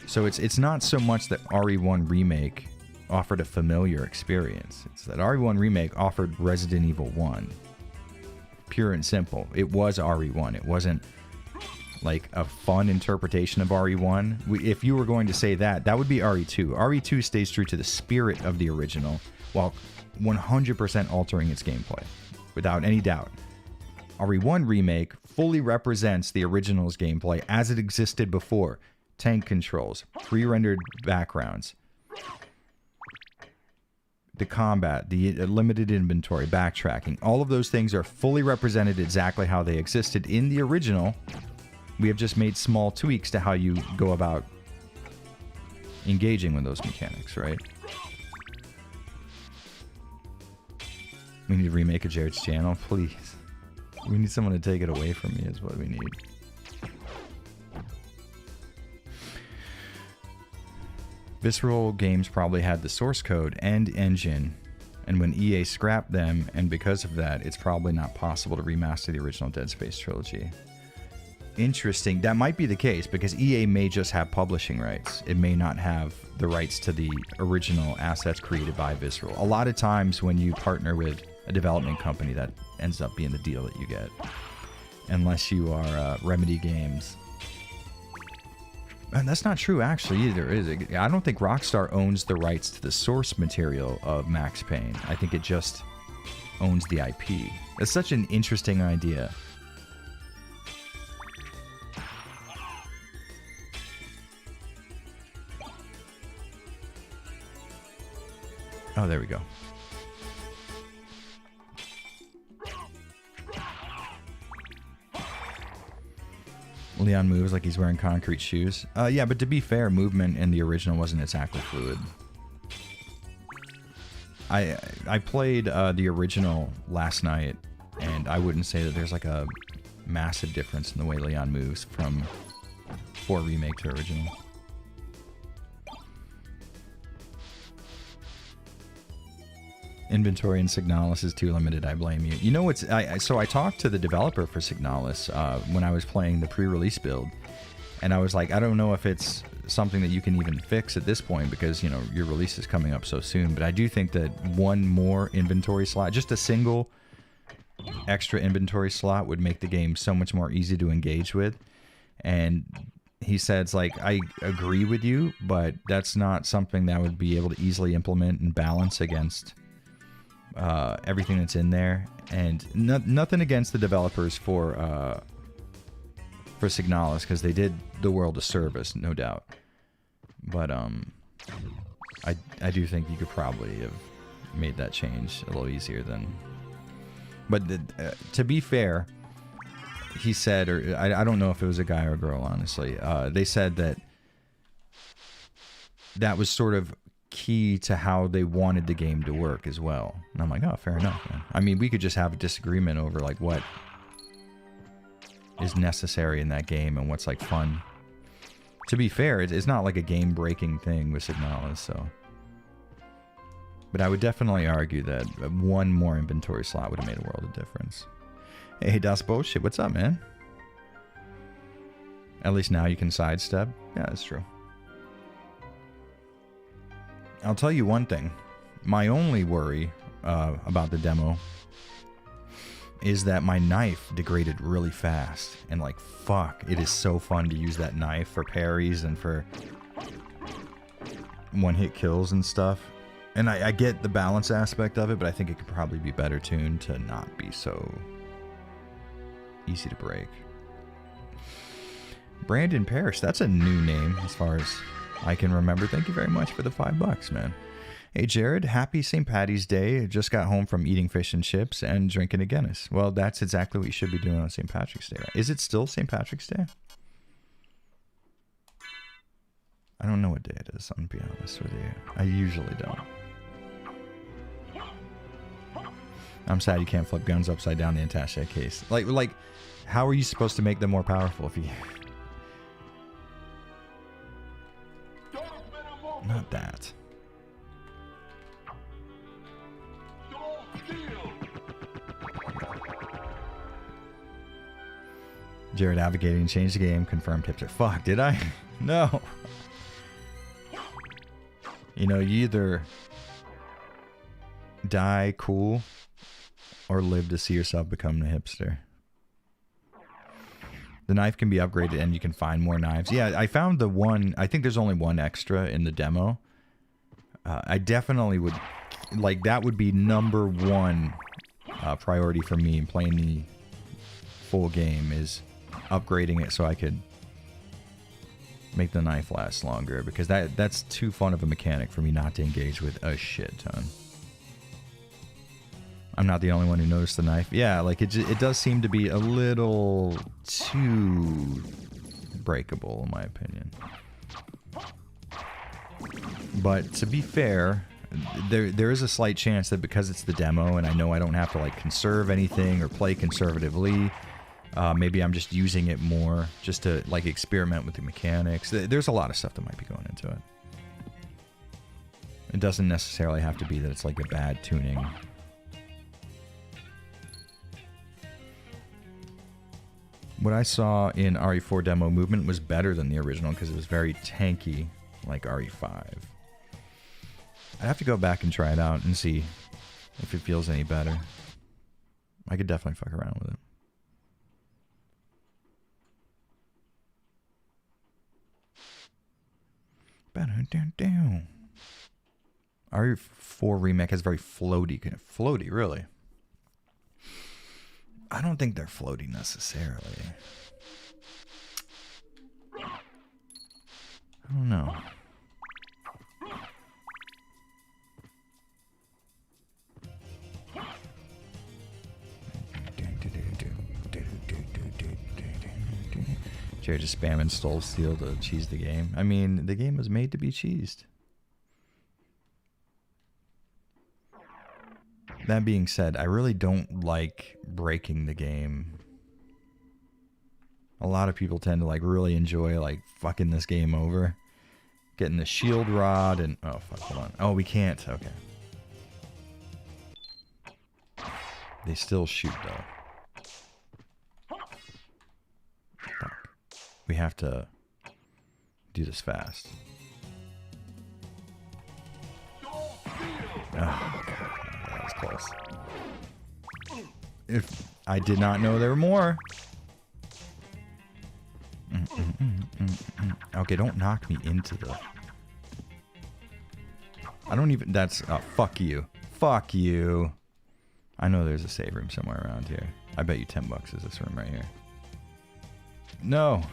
So it's not so much that RE1 Remake offered a familiar experience. It's that RE1 Remake offered Resident Evil 1. Pure and simple. It was RE1. It wasn't like a fun interpretation of RE1. If you were going to say that, that would be RE2. RE2 stays true to the spirit of the original, while 100% altering its gameplay, without any doubt. RE1 Remake fully represents the original's gameplay as it existed before. Tank controls, pre-rendered backgrounds, the combat, the limited inventory, backtracking, all of those things are fully represented exactly how they existed in the original. We have just made small tweaks to how you go about engaging with those mechanics, right? We need to remake a Jared's channel, please. We need someone to take it away from me is what we need. Visceral Games probably had the source code and engine, and when EA scrapped them, and because of that, it's probably not possible to remaster the original Dead Space trilogy. Interesting. That might be the case, because EA may just have publishing rights. It may not have the rights to the original assets created by Visceral. A lot of times when you partner with a development company, that ends up being the deal that you get. Unless you are Remedy Games. And that's not true, actually, either, is it? I don't think Rockstar owns the rights to the source material of Max Payne. I think it just owns the IP. It's such an interesting idea. Oh, there we go. Leon moves like he's wearing concrete shoes. Yeah, but to be fair, movement in the original wasn't exactly fluid. I played the original last night, and I wouldn't say that there's like a massive difference in the way Leon moves from 4 Remake to original. Inventory in Signalis is too limited, I blame you. You know what's... So I talked to the developer for Signalis when I was playing the pre-release build, and I was like, I don't know if it's something that you can even fix at this point, because, you know, your release is coming up so soon, but I do think that one more inventory slot, just a single extra inventory slot would make the game so much more easy to engage with. And he says, like, I agree with you, but that's not something that would be able to easily implement and balance against everything that's in there. And nothing against the developers for Signalis, because they did the world a service, no doubt. But I do think you could probably have made that change a little easier than. But to be fair, he said, or I don't know if it was a guy or a girl, honestly. They said that was sort of key to how they wanted the game to work as well. And I'm like, oh, fair enough, man. I mean, we could just have a disagreement over like what is necessary in that game and what's like fun. To be fair, it's not like a game-breaking thing with Signalis, so. But I would definitely argue that one more inventory slot would have made a world of difference. Hey, Das Bullshit, what's up, man? At least now you can sidestep. Yeah, that's true. I'll tell you one thing. My only worry about the demo is that my knife degraded really fast. And like, fuck, it is so fun to use that knife for parries and for one-hit kills and stuff. And I get the balance aspect of it, but I think it could probably be better tuned to not be so easy to break. Brandon Parrish, that's a new name as far as I can remember. Thank you very much for the $5, man. Hey, Jared, happy St. Paddy's Day. Just got home from eating fish and chips and drinking a Guinness. Well, that's exactly what you should be doing on St. Patrick's Day. Right? Is it still St. Patrick's Day? I don't know what day it is, I'm going to be honest with you. I usually don't. I'm sad you can't flip guns upside down the attaché case. Like, how are you supposed to make them more powerful if you... Not that. Jared advocating change the game. Confirmed hipster. Fuck, did I? No. You know, you either die cool or live to see yourself become a hipster. The knife can be upgraded and you can find more knives. Yeah, I found the one. I think there's only one extra in the demo. I definitely would, like, that would be number one priority for me in playing the full game, is upgrading it so I could make the knife last longer, because that's too fun of a mechanic for me not to engage with a shit ton. I'm not the only one who noticed the knife. Yeah, like it does seem to be a little too breakable in my opinion. But to be fair, there is a slight chance that because it's the demo and I know I don't have to like conserve anything or play conservatively, maybe I'm just using it more just to like experiment with the mechanics. There's a lot of stuff that might be going into it. It doesn't necessarily have to be that it's like a bad tuning. What I saw in RE4 demo, movement was better than the original because it was very tanky like RE5. I'd have to go back and try it out and see if it feels any better. I could definitely fuck around with it. RE4 remake has very floaty, floaty, really. I don't think they're floaty necessarily. I don't know. Jared just spam install Steel to cheese the game. I mean, the game was made to be cheesed. That being said, I really don't like breaking the game. A lot of people tend to like really enjoy like fucking this game over. Getting the shield rod and... Oh, fuck, hold on. Oh, we can't. Okay. They still shoot, though. Fuck. We have to do this fast. Oh, God. That was close. If I did not know there were more. Okay, don't knock me into the... I don't even... That's... fuck you. Fuck you. I know there's a save room somewhere around here. I bet you $10 is this room right here. No.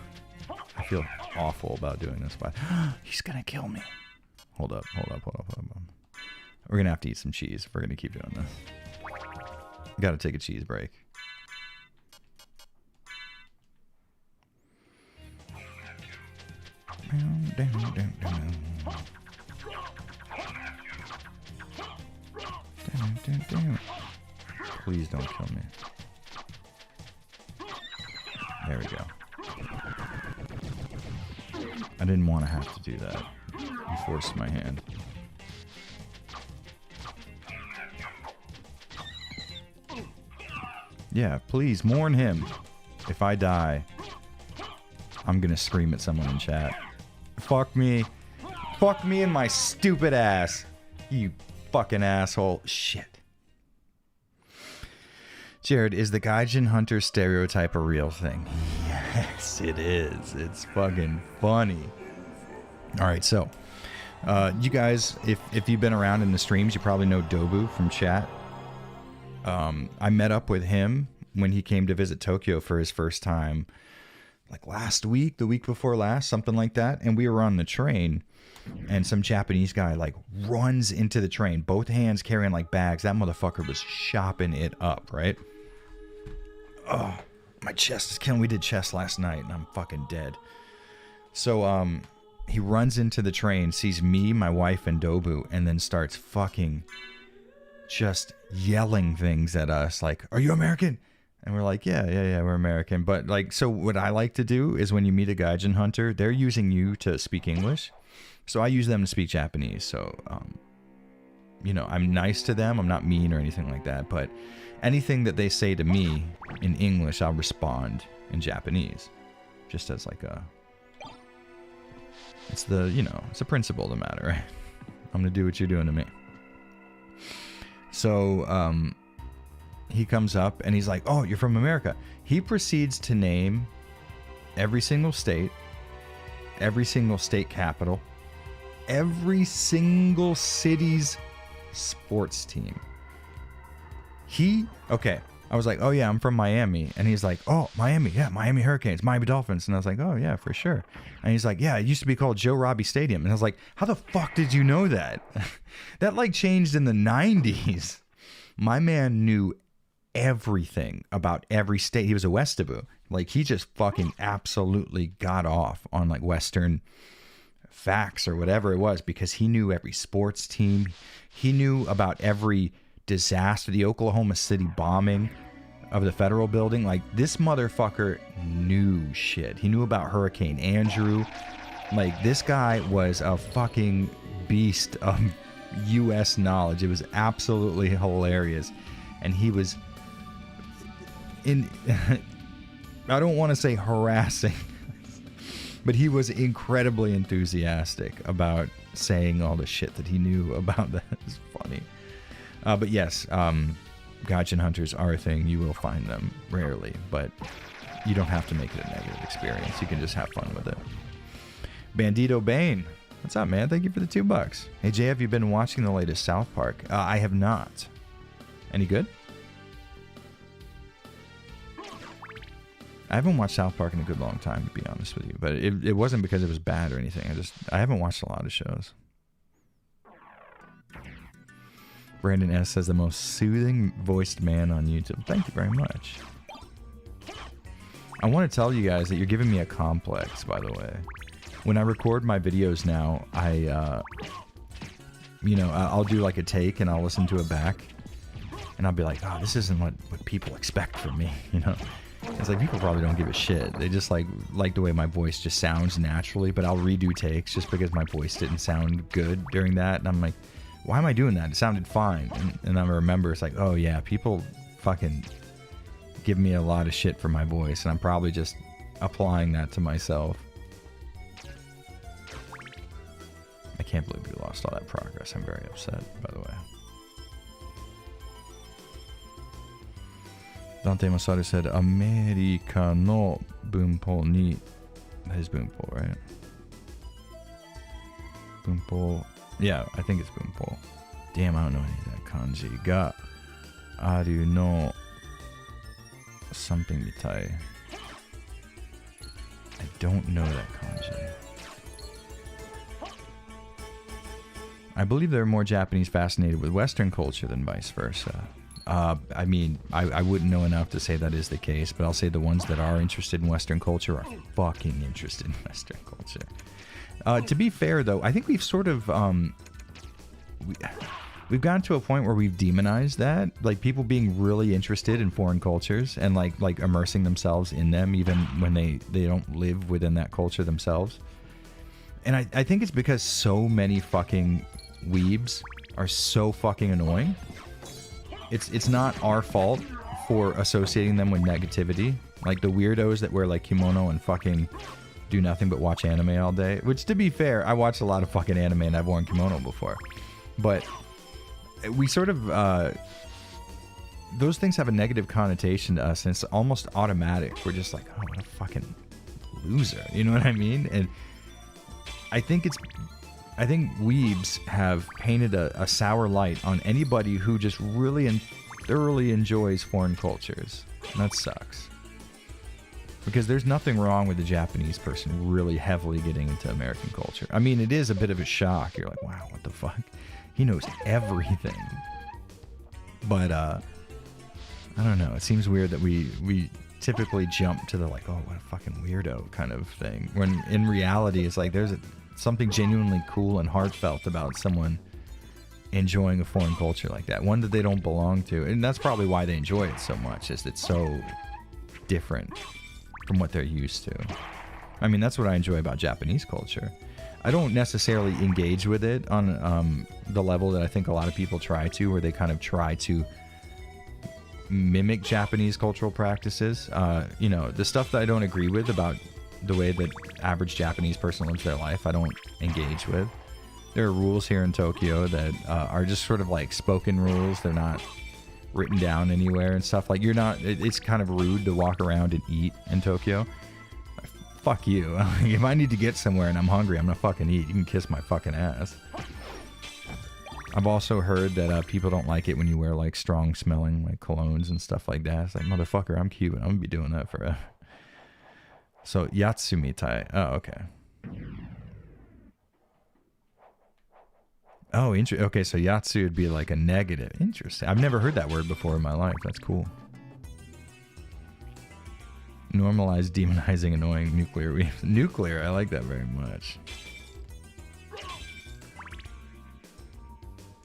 I feel awful about doing this, but he's gonna kill me. Hold up. We're gonna have to eat some cheese if we're gonna keep doing this. Gotta take a cheese break. Please don't kill me. There we go. I didn't want to have to do that. You forced my hand. Yeah, please mourn him. If I die, I'm gonna scream at someone in chat. Fuck me. Fuck me and my stupid ass. You fucking asshole. Shit. Jared, is the Gaijin Hunter stereotype a real thing? Yes, it is. It's fucking funny. Alright, so you guys, if you've been around in the streams, you probably know Dobu from chat. I met up with him when he came to visit Tokyo for his first time, like last week, the week before last, something like that. And we were on the train, and some Japanese guy like runs into the train, both hands carrying like bags. That motherfucker was chopping it up, right? Oh, my chest is killing. We did chest last night, and I'm fucking dead. So, he runs into the train, sees me, my wife, and Dobu, and then starts fucking just yelling things at us like, "Are you American?" And we're like, yeah, we're American. But like, so what I like to do is when you meet a Gaijin hunter, they're using you to speak English. So I use them to speak Japanese. So, you know, I'm nice to them. I'm not mean or anything like that. But anything that they say to me in English, I'll respond in Japanese. Just as like a... It's the, you know, it's a principle of the matter, right? I'm going to do what you're doing to me. So, he comes up and he's like, "Oh, you're from America." He proceeds to name every single state capital, every single city's sports team. Okay, I was like, "Oh yeah, I'm from Miami." And he's like, "Oh, Miami, yeah, Miami Hurricanes, Miami Dolphins." And I was like, "Oh yeah, for sure." And he's like, "Yeah, it used to be called Joe Robbie Stadium." And I was like, "How the fuck did you know that?" That like changed in the 90s. My man knew everything about every state. He was a Westabu. Like, he just fucking absolutely got off on like Western facts or whatever it was, because he knew every sports team. He knew about every disaster, the Oklahoma City bombing of the federal building. Like, this motherfucker knew shit. He knew about Hurricane Andrew. Like, this guy was a fucking beast of U.S. knowledge. It was absolutely hilarious. And he was in I don't want to say harassing, but he was incredibly enthusiastic about saying all the shit that he knew about that. It's funny. But yes, Gaijin hunters are a thing. You will find them rarely, but you don't have to make it a negative experience. You can just have fun with it. Bandito Bane, what's up, man? Thank you for the $2. Hey, Jay, have you been watching the latest South Park? I have not. Any good? I haven't watched South Park in a good long time, to be honest with you. But it wasn't because it was bad or anything. I haven't watched a lot of shows. Brandon S. says the most soothing voiced man on YouTube. Thank you very much. I want to tell you guys that you're giving me a complex, by the way. When I record my videos now, I'll do like a take and I'll listen to it back. And I'll be like, "Oh, this isn't what people expect from me," you know? It's like, people probably don't give a shit. They just like the way my voice just sounds naturally, but I'll redo takes just because my voice didn't sound good during that. And I'm like, why am I doing that? It sounded fine. And I remember it's like, oh yeah, people fucking give me a lot of shit for my voice, and I'm probably just applying that to myself. I can't believe we lost all that progress. I'm very upset, by the way. Dante Masaru said, America no bunpo ni. That is bunpo, right? Bunpo. Yeah, I think it's bunpo. Damn, I don't know any of that kanji. Ga aru no something mitai. I don't know that kanji. I believe there are more Japanese fascinated with Western culture than vice versa. I mean, I wouldn't know enough to say that is the case, but I'll say the ones that are interested in Western culture are fucking interested in Western culture. To be fair, though, I think we've sort of... we've gotten to a point where we've demonized that. Like, people being really interested in foreign cultures and, like immersing themselves in them, even when they don't live within that culture themselves. And I think it's because so many fucking weebs are so fucking annoying. It's not our fault for associating them with negativity. Like the weirdos that wear like kimono and fucking do nothing but watch anime all day. Which, to be fair, I watch a lot of fucking anime and I've worn kimono before. But we sort of... those things have a negative connotation to us and it's almost automatic. We're just like, oh, what a fucking loser. You know what I mean? And I think weebs have painted a sour light on anybody who just really and thoroughly enjoys foreign cultures. And that sucks. Because there's nothing wrong with a Japanese person really heavily getting into American culture. I mean, it is a bit of a shock. You're like, wow, what the fuck? He knows everything. But, I don't know. It seems weird that we typically jump to the like, oh, what a fucking weirdo kind of thing. When in reality, it's like there's something genuinely cool and heartfelt about someone enjoying a foreign culture like that, one that they don't belong to. And that's probably why they enjoy it so much, is it's so different from what they're used to. I mean, that's what I enjoy about Japanese culture. I don't necessarily engage with it on the level that I think a lot of people try to, where they kind of try to mimic Japanese cultural practices. You know, the stuff that I don't agree with about the way that average Japanese person lives their life, I don't engage with. There are rules here in Tokyo that are just sort of like spoken rules. They're not written down anywhere and stuff. Like, you're not... It's kind of rude to walk around and eat in Tokyo. Fuck you. If I need to get somewhere and I'm hungry, I'm gonna fucking eat. You can kiss my fucking ass. I've also heard that people don't like it when you wear like strong smelling like colognes and stuff like that. It's like, motherfucker, I'm Cuban. I'm gonna be doing that forever. So, Yatsumitai. Oh, okay. Oh, okay, so Yatsu would be like a negative. Interesting. I've never heard that word before in my life. That's cool. Normalize demonizing annoying nuclear weaves. Nuclear, I like that very much.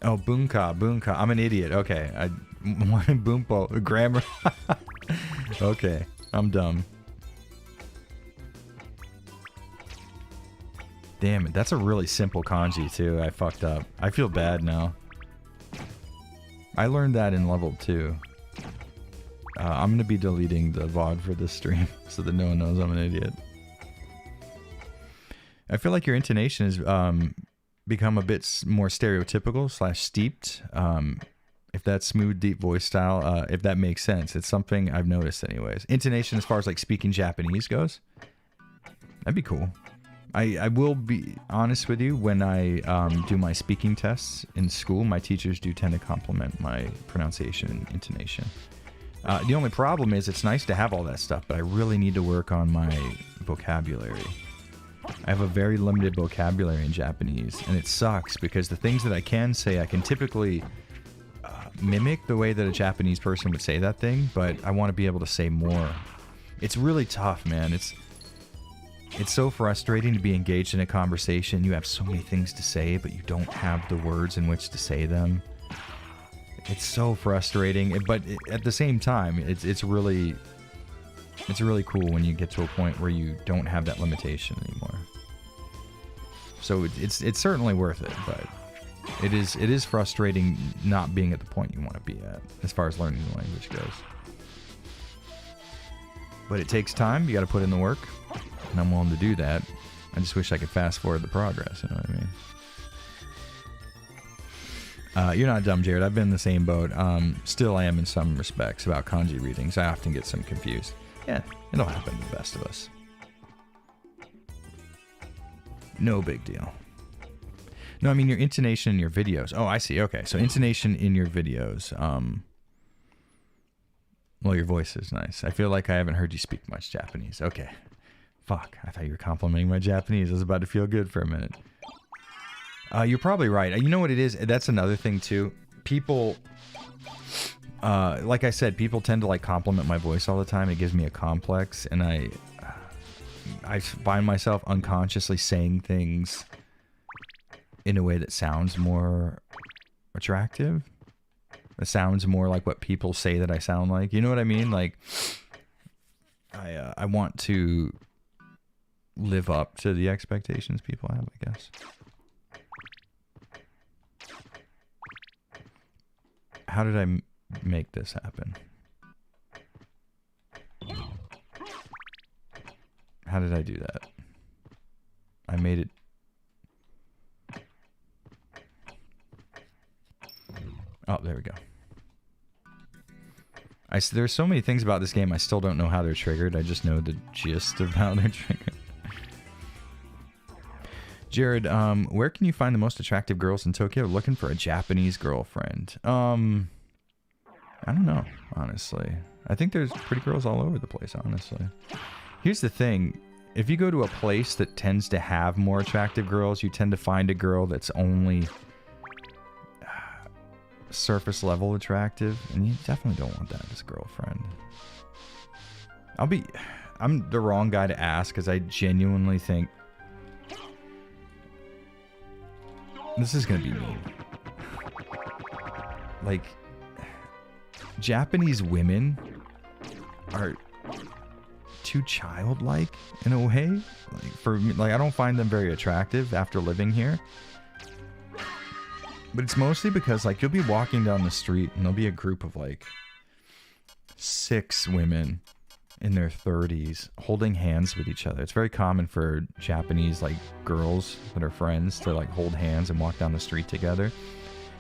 Oh, bunka. I'm an idiot. Okay. Bumpo. Grammar. Okay. I'm dumb. Damn it, that's a really simple kanji too. I fucked up. I feel bad now. I learned that in level 2. I'm gonna be deleting the VOD for this stream so that no one knows I'm an idiot. I feel like your intonation has become a bit more stereotypical / steeped. If that smooth, deep voice style, if that makes sense. It's something I've noticed anyways. Intonation as far as like speaking Japanese goes. That'd be cool. I will be honest with you, when I do my speaking tests in school, my teachers do tend to compliment my pronunciation and intonation. The only problem is it's nice to have all that stuff, but I really need to work on my vocabulary. I have a very limited vocabulary in Japanese, and it sucks because the things that I can say, I can typically mimic the way that a Japanese person would say that thing, but I want to be able to say more. It's really tough, man. It's so frustrating to be engaged in a conversation. You have so many things to say, but you don't have the words in which to say them. It's so frustrating, but at the same time, it's really cool when you get to a point where you don't have that limitation anymore. So it's certainly worth it, but it is frustrating not being at the point you want to be at as far as learning the language goes. But it takes time. You got to put in the work. And I'm willing to do that. I just wish I could fast forward the progress, you know what I mean? You're not dumb, Jared. I've been in the same boat. Still, I am in some respects about kanji readings. I often get some confused. Yeah, it'll happen to the best of us. No big deal. No, I mean your intonation in your videos. Oh, I see. Okay, so intonation in your videos. Well, your voice is nice. I feel like I haven't heard you speak much Japanese. Okay. Fuck, I thought you were complimenting my Japanese. I was about to feel good for a minute. You're probably right. You know what it is? That's another thing, too. People, like I said, people tend to, like, compliment my voice all the time. It gives me a complex, and I find myself unconsciously saying things in a way that sounds more attractive. It sounds more like what people say that I sound like. You know what I mean? Like, I want to live up to the expectations people have, I guess. How did I make this happen? How did I do that? I made it. Oh, there we go. There's so many things about this game I still don't know how they're triggered. I just know the gist of how they're triggered. Jared, where can you find the most attractive girls in Tokyo? Looking for a Japanese girlfriend. I don't know, honestly. I think there's pretty girls all over the place, honestly. Here's the thing. If you go to a place that tends to have more attractive girls, you tend to find a girl that's only surface level attractive, and you definitely don't want that as a girlfriend. I'm the wrong guy to ask, because I genuinely think this is gonna be mean. Like, Japanese women are too childlike in a way. Like, for me, like, I don't find them very attractive after living here. But it's mostly because, like, you'll be walking down the street and there'll be a group of, like, 6 women in their 30s holding hands with each other. It's very common for Japanese, like, girls that are friends to, like, hold hands and walk down the street together.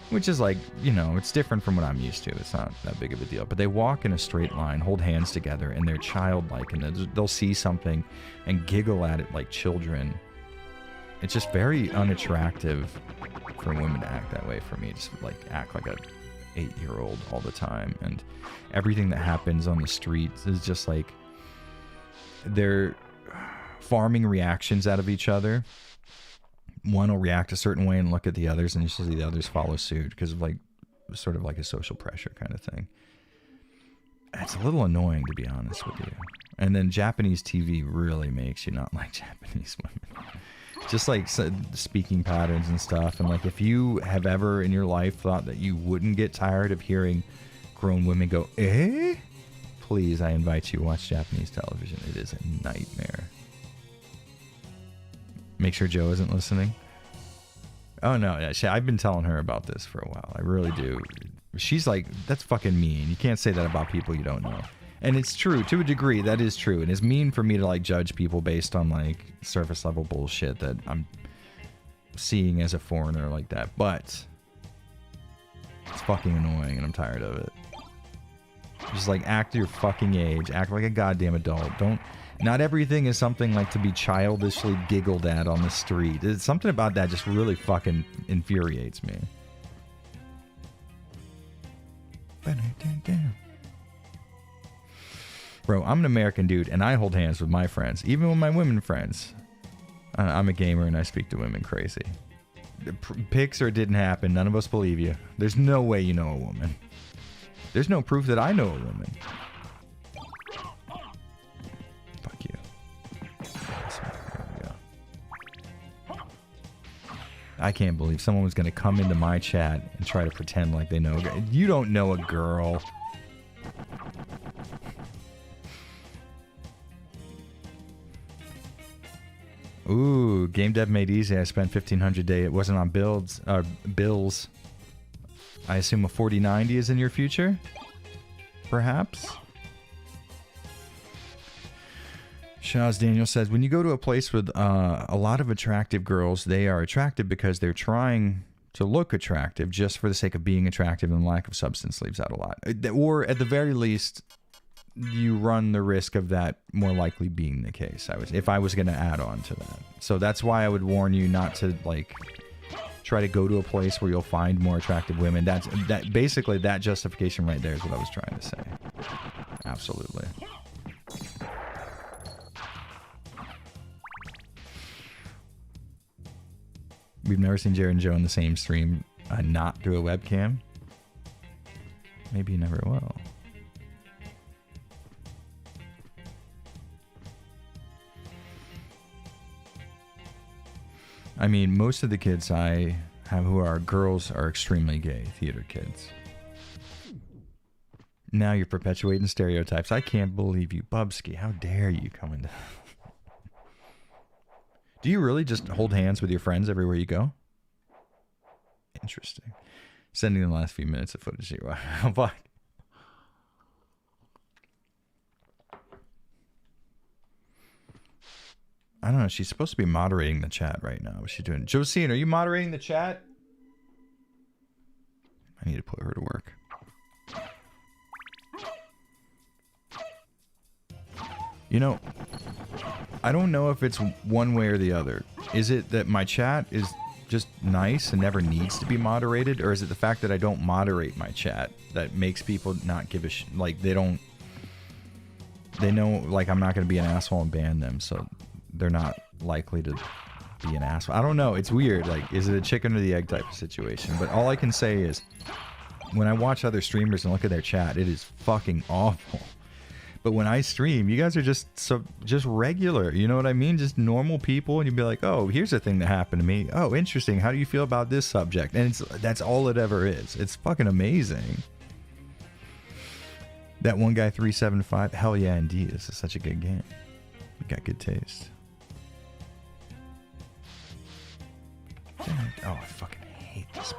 Which is, like, you know, it's different from what I'm used to. It's not that big of a deal. But they walk in a straight line, hold hands together, and they're childlike. And they'll see something and giggle at it like children. It's just very unattractive for women to act that way. For me, just like act like a 8-year-old all the time, and everything that happens on the streets is just like they're farming reactions out of each other. One will react a certain way and look at the others, and you see the others follow suit because of, like, sort of like a social pressure kind of thing. It's a little annoying, to be honest with you. And then Japanese TV really makes you not like Japanese women. Just like speaking patterns and stuff. And like, if you have ever in your life thought that you wouldn't get tired of hearing grown women go, eh? Please, I invite you to watch Japanese television. It is a nightmare. Make sure Joe isn't listening. Oh no, I've been telling her about this for a while. I really do. She's like, that's fucking mean. You can't say that about people you don't know. And it's true, to a degree, that is true. And it's mean for me to, like, judge people based on, like, surface level bullshit that I'm seeing as a foreigner like that. But it's fucking annoying and I'm tired of it. Just, like, act your fucking age. Act like a goddamn adult. Not everything is something like to be childishly giggled at on the street. It's something about that just really fucking infuriates me. Bro, I'm an American dude, and I hold hands with my friends, even with my women friends. I'm a gamer, and I speak to women crazy. Pics or it didn't happen, none of us believe you. There's no way you know a woman. There's no proof that I know a woman. Fuck you. There we go. I can't believe someone was going to come into my chat and try to pretend like they know. You don't know a girl. Ooh, game dev made easy. I spent $1,500 a day. It wasn't on bills. I assume a 4090 is in your future? Perhaps? Shaz Daniel says, when you go to a place with a lot of attractive girls, they are attractive because they're trying to look attractive just for the sake of being attractive, and lack of substance leaves out a lot. Or at the very least, you run the risk of that more likely being the case. If I was going to add on to that. So that's why I would warn you not to like try to go to a place where you'll find more attractive women. Basically that justification right there is what I was trying to say. Absolutely. We've never seen Jared and Joe in the same stream, not through a webcam. Maybe you never will. I mean, most of the kids I have who are girls are extremely gay, theater kids. Now you're perpetuating stereotypes. I can't believe you, Bubsky. How dare you come into... Do you really just hold hands with your friends everywhere you go? Interesting. Sending the last few minutes of footage here. Wow. Fuck. I don't know. She's supposed to be moderating the chat right now. What's she doing? Josine, are you moderating the chat? I need to put her to work. You know, I don't know if it's one way or the other. Is it that my chat is just nice and never needs to be moderated? Or is it the fact that I don't moderate my chat that makes people not give a like, they know, like, I'm not going to be an asshole and ban them, so they're not likely to be an asshole. I don't know. It's weird. Like, is it a chicken or the egg type of situation? But all I can say is, when I watch other streamers and look at their chat, it is fucking awful. But when I stream, you guys are just regular. You know what I mean? Just normal people, and you'd be like, "Oh, here's a thing that happened to me. Oh, interesting. How do you feel about this subject?" And that's all it ever is. It's fucking amazing. That one guy 375. Hell yeah, indeed. This is such a good game. You got good taste. Oh, I fucking hate this.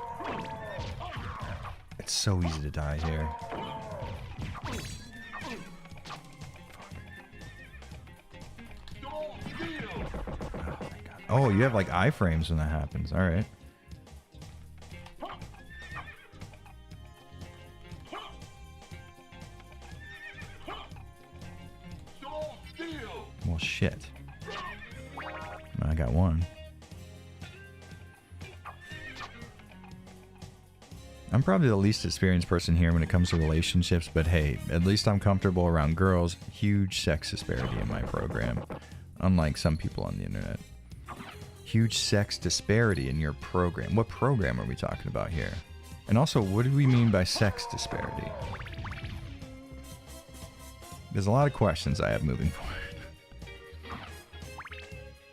It's so easy to die here. Oh, you have like iframes when that happens. All right. Well, shit. I got one. I'm probably the least experienced person here when it comes to relationships, but hey, at least I'm comfortable around girls. Huge sex disparity in my program, unlike some people on the internet. Huge sex disparity in your program. What program are we talking about here? And also, what do we mean by sex disparity? There's a lot of questions I have moving forward.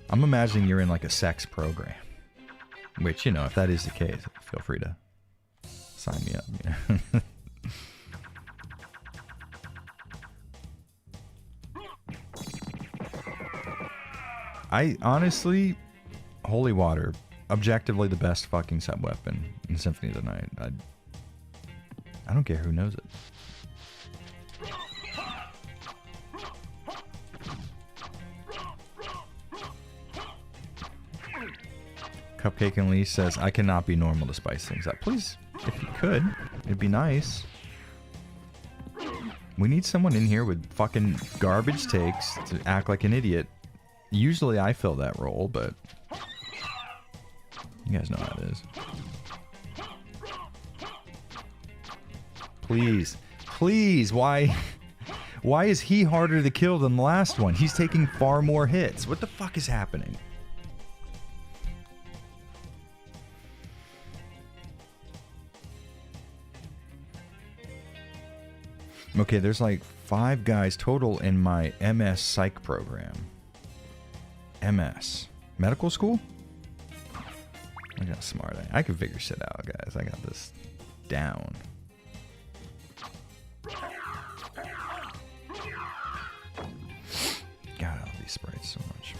I'm imagining you're in like a sex program. Which, you know, if that is the case, feel free to sign me up. Yeah. I honestly, Holy Water, objectively the best fucking sub-weapon in Symphony of the Night. I don't care who knows it. Cupcake and Lee says, I cannot be normal to spice things up. Please, if you could, it'd be nice. We need someone in here with fucking garbage takes to act like an idiot. Usually I fill that role, but you guys know how it is. Please, please, why is he harder to kill than the last one? He's taking far more hits. What the fuck is happening? Okay, there's like 5 guys total in my MS Psych program. MS. Medical school? Look how smart I can figure shit out, guys. I got this down. God, I love these sprites so much.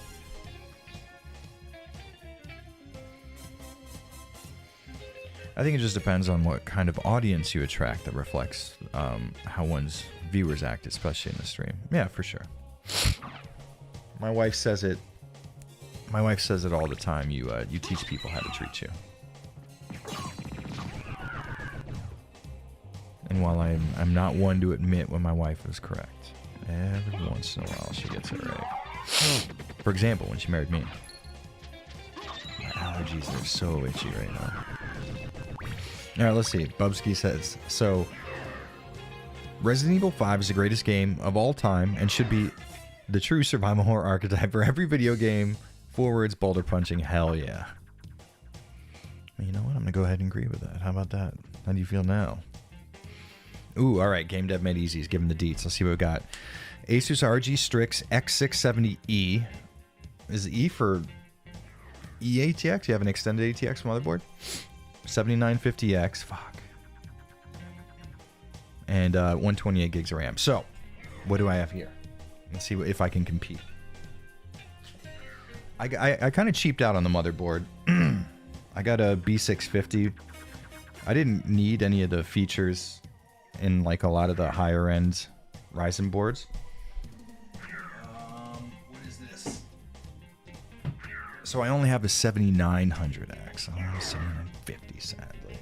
I think it just depends on what kind of audience you attract that reflects how one's viewers act, especially in the stream. Yeah, for sure. My wife says it. My wife says it all the time. You teach people how to treat you. And while I'm not one to admit when my wife is correct, every once in a while she gets it right. For example, when she married me. My allergies, they're so itchy right now. Alright, let's see. Bubsky says, so, Resident Evil 5 is the greatest game of all time and should be the true survival horror archetype for every video game. Forwards, boulder punching, hell yeah. You know what? I'm going to go ahead and agree with that. How about that? How do you feel now? Ooh, alright. Game Dev Made Easy is giving the deets. Let's see what we got. Asus RG Strix X670E. Is E for eATX? You have an extended ATX motherboard? 7950X. Fuck. And 128 gigs of RAM. So, what do I have here? Let's see if I can compete. I kind of cheaped out on the motherboard. I got a B650. I didn't need any of the features in like a lot of the higher end Ryzen boards. What is this? So I only have a 7900X. I don't have a 7950 sadly.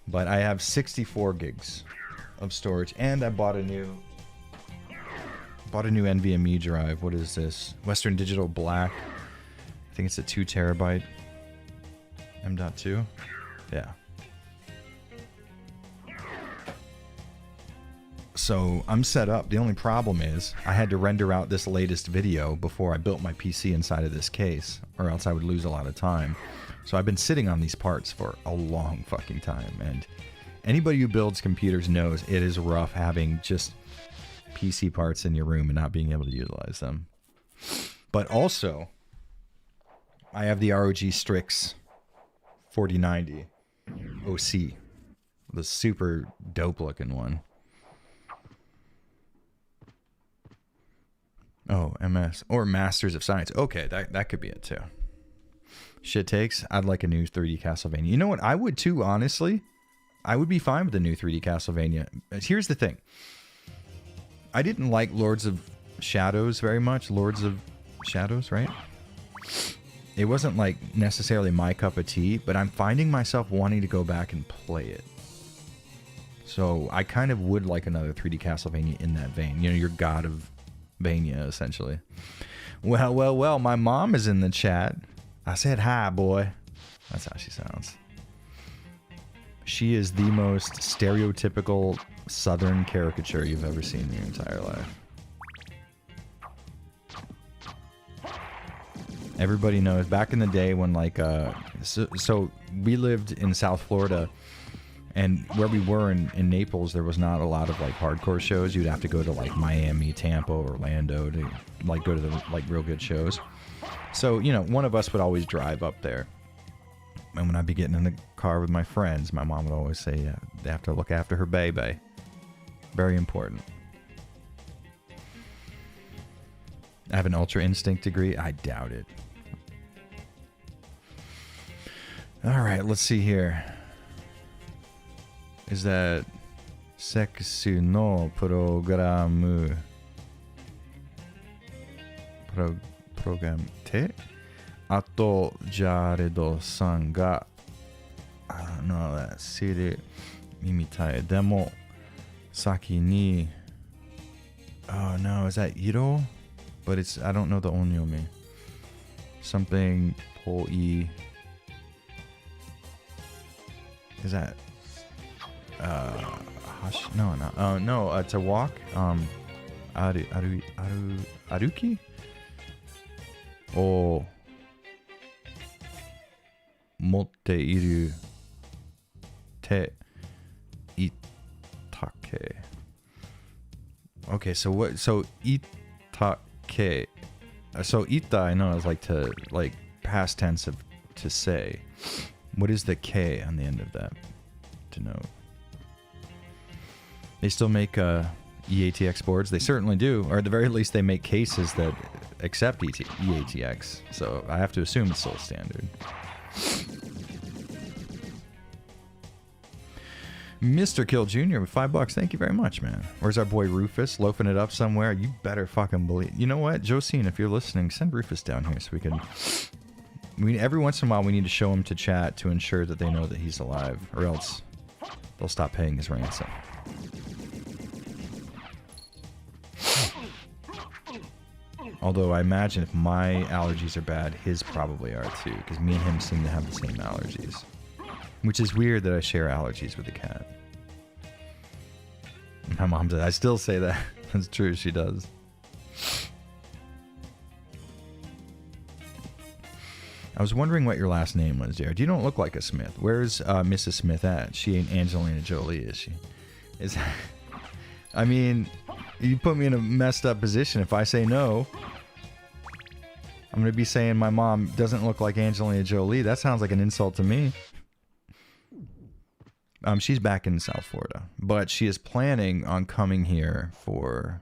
But I have 64 gigs of storage, and I bought a new NVMe drive. What is this? Western Digital Black. I think it's a 2 terabyte M.2. Yeah. So I'm set up. The only problem is I had to render out this latest video before I built my PC inside of this case, or else I would lose a lot of time. So I've been sitting on these parts for a long fucking time, and anybody who builds computers knows it is rough having just PC parts in your room and not being able to utilize them. But also, I have the ROG Strix 4090 OC, the super dope looking one. Oh, MS or Masters of Science. Okay, that could be it too. Shit takes. I'd like a new 3D Castlevania. You know what? I would too, honestly. I would be fine with the new 3D Castlevania. Here's the thing. I didn't like Lords of Shadows very much. Lords of Shadows, right? It wasn't like necessarily my cup of tea, but I'm finding myself wanting to go back and play it. So I kind of would like another 3D Castlevania in that vein. You know, your God of Vania, essentially. Well, my mom is in the chat. I said hi, boy. That's how she sounds. She is the most stereotypical Southern caricature you've ever seen in your entire life. Everybody knows back in the day when like so we lived in South Florida, and where we were in Naples, there was not a lot of like hardcore shows. You'd have to go to like Miami, Tampa, Orlando to like go to the like real good shows. So, you know, one of us would always drive up there. And when I'd be getting in the car with my friends, my mom would always say, yeah, they have to look after her baby. Very important. I have an Ultra Instinct degree. I doubt it. All right, let's see here. Is that Sexy no Programu Program Te? Ato Jaredo san ga I don't know that Siri Mimitai Demo Saki ni Oh no, is that Iro? But it's I don't know the onyomi. Something Poi. Is that Hush? No, no. No, to walk. Aruki? O Motte iru te itake. Okay, so what? So itake. So ita, I know is like to like past tense of to say. What is the K on the end of that? To note. They still make eATX boards. They certainly do, or at the very least, they make cases that accept eATX. So I have to assume it's still standard. Mr. Kill Jr. with $5. Thank you very much, man. Where's our boy Rufus? Loafing it up somewhere? You better fucking believe. You know what, Josine, if you're listening, send Rufus down here so we can. Every once in a while, we need to show him to chat to ensure that they know that he's alive, or else they'll stop paying his ransom. Although I imagine if my allergies are bad, his probably are too, because me and him seem to have the same allergies. Which is weird that I share allergies with a cat. My mom does. I still say that. That's true, she does. I was wondering what your last name was, Jared. You don't look like a Smith. Where's Mrs. Smith at? She ain't Angelina Jolie, is she? I mean, you put me in a messed up position. If I say no, I'm going to be saying my mom doesn't look like Angelina Jolie. That sounds like an insult to me. She's back in South Florida, but she is planning on coming here for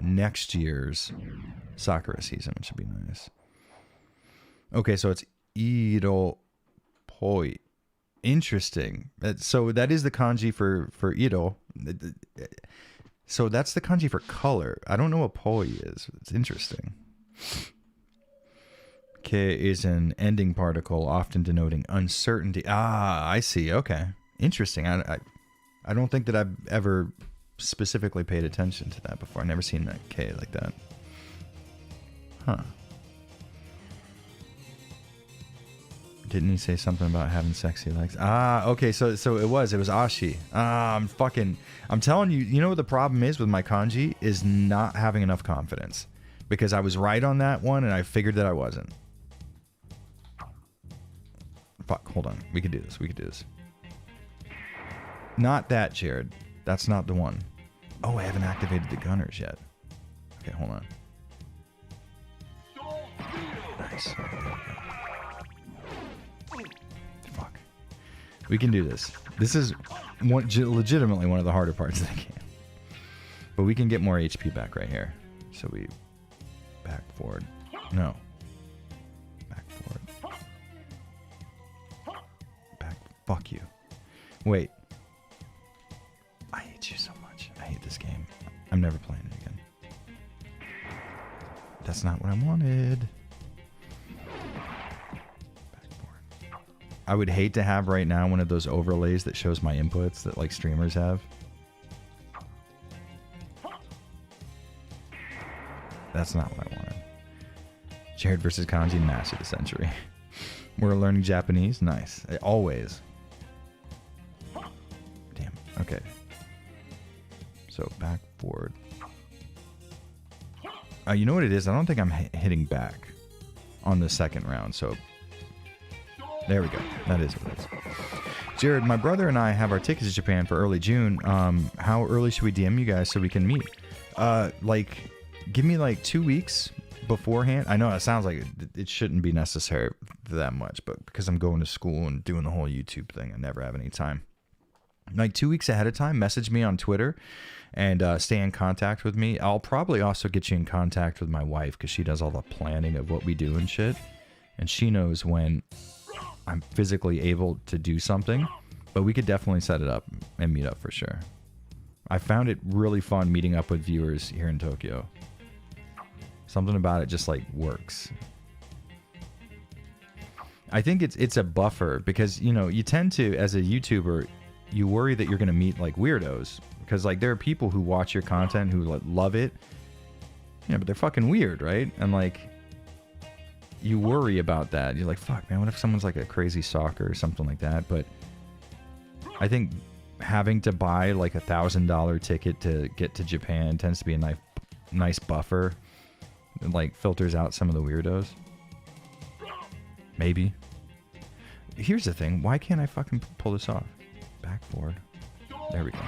next year's Sakura season, which would be nice. Okay, so it's Iro Poi. Interesting. So that is the kanji for Iro. So that's the kanji for color. I don't know what Poi is. It's interesting. Ke is an ending particle, often denoting uncertainty. Ah, I see. Okay. Interesting. I don't think that I've ever specifically paid attention to that before. I've never seen that K like that. Huh. Didn't he say something about having sexy legs? Ah, okay, so it was Ashi. Ah, I'm telling you, you know what the problem is with my kanji is not having enough confidence. Because I was right on that one and I figured that I wasn't. Fuck, hold on. We could do this. Not that, Jared. That's not the one. Oh, I haven't activated the gunners yet. Okay, hold on. Nice. Fuck. We can do this. This is legitimately one of the harder parts of the game. But we can get more HP back right here. So we back forward. No. Back forward. Back. Fuck you. Wait. I hate you so much. I hate this game. I'm never playing it again. That's not what I wanted. Back forward. I would hate to have right now one of those overlays that shows my inputs that like streamers have. That's not what I wanted. Jared versus Kanji, match of the century. We're learning Japanese? Nice. Always. Damn. Okay. So back forward. You know what it is? I don't think I'm hitting back on the second round. So there we go. That is what it is. Jared, my brother and I have our tickets to Japan for early June. How early should we DM you guys so we can meet? Give me like 2 weeks beforehand. I know it sounds like it shouldn't be necessary that much, but because I'm going to school and doing the whole YouTube thing, I never have any time. Like 2 weeks ahead of time, message me on Twitter and stay in contact with me. I'll probably also get you in contact with my wife because she does all the planning of what we do and shit. And she knows when I'm physically able to do something, but we could definitely set it up and meet up for sure. I found it really fun meeting up with viewers here in Tokyo. Something about it just like works. I think it's a buffer because, you know, you tend to, as a YouTuber, you worry that you're going to meet like weirdos because like there are people who watch your content who like, love it. Yeah, but they're fucking weird, right? And like you worry about that. You're like, fuck, man, what if someone's like a crazy stalker or something like that? But I think having to buy like $1,000 ticket to get to Japan tends to be a nice buffer. It like filters out some of the weirdos. Maybe. Here's the thing. Why can't I fucking pull this off? Back forward. There we go.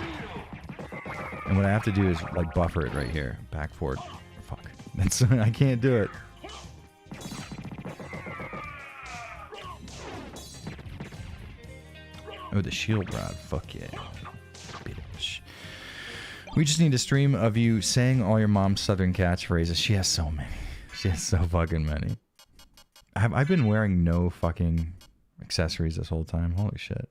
And what I have to do is like buffer it right here. Back forward. Fuck. That's I can't do it. Oh, the shield rod. Fuck yeah. Bitch. We just need a stream of you saying all your mom's southern catchphrases. She has so many. She has so fucking many. I've been wearing no fucking accessories this whole time. Holy shit.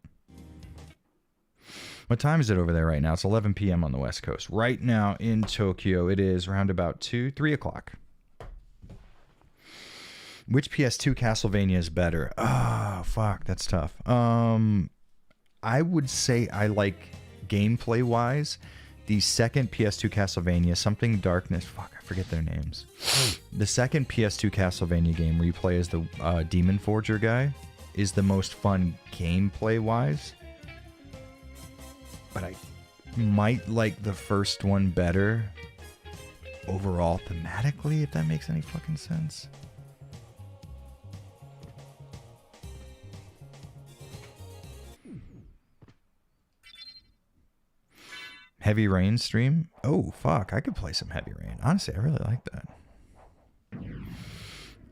What time is it over there right now? It's 11 p.m. on the West Coast. Right now in Tokyo, it is around about 3 o'clock. Which PS2 Castlevania is better? Oh, fuck. That's tough. I would say I like gameplay-wise the second PS2 Castlevania, something Darkness. Fuck, I forget their names. The second PS2 Castlevania game where you play as the Demon Forger guy is the most fun gameplay-wise. But I might like the first one better overall thematically, if that makes any fucking sense. Heavy Rain stream? Oh, fuck. I could play some Heavy Rain. Honestly, I really like that.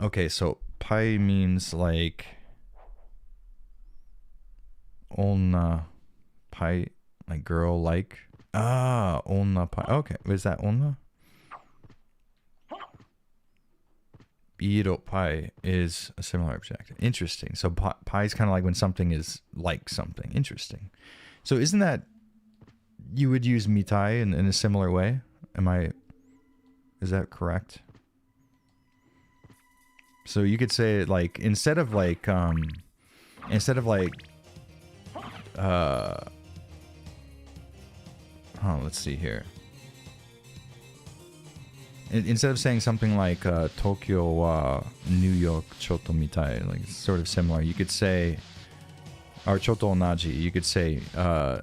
Okay, so pai means like... Onna pai, like girl like. Ah, onna pai. Okay, is that onna? Iro pai is a similar object. Interesting. So pai is kind of like when something is like something. Interesting. So isn't that... You would use mitai in a similar way? Is that correct? So you could say like, instead of like, oh, let's see here. Instead of saying something like Tokyo wa New York choto mitai, like sort of similar, you could say, or choto onaji, you could say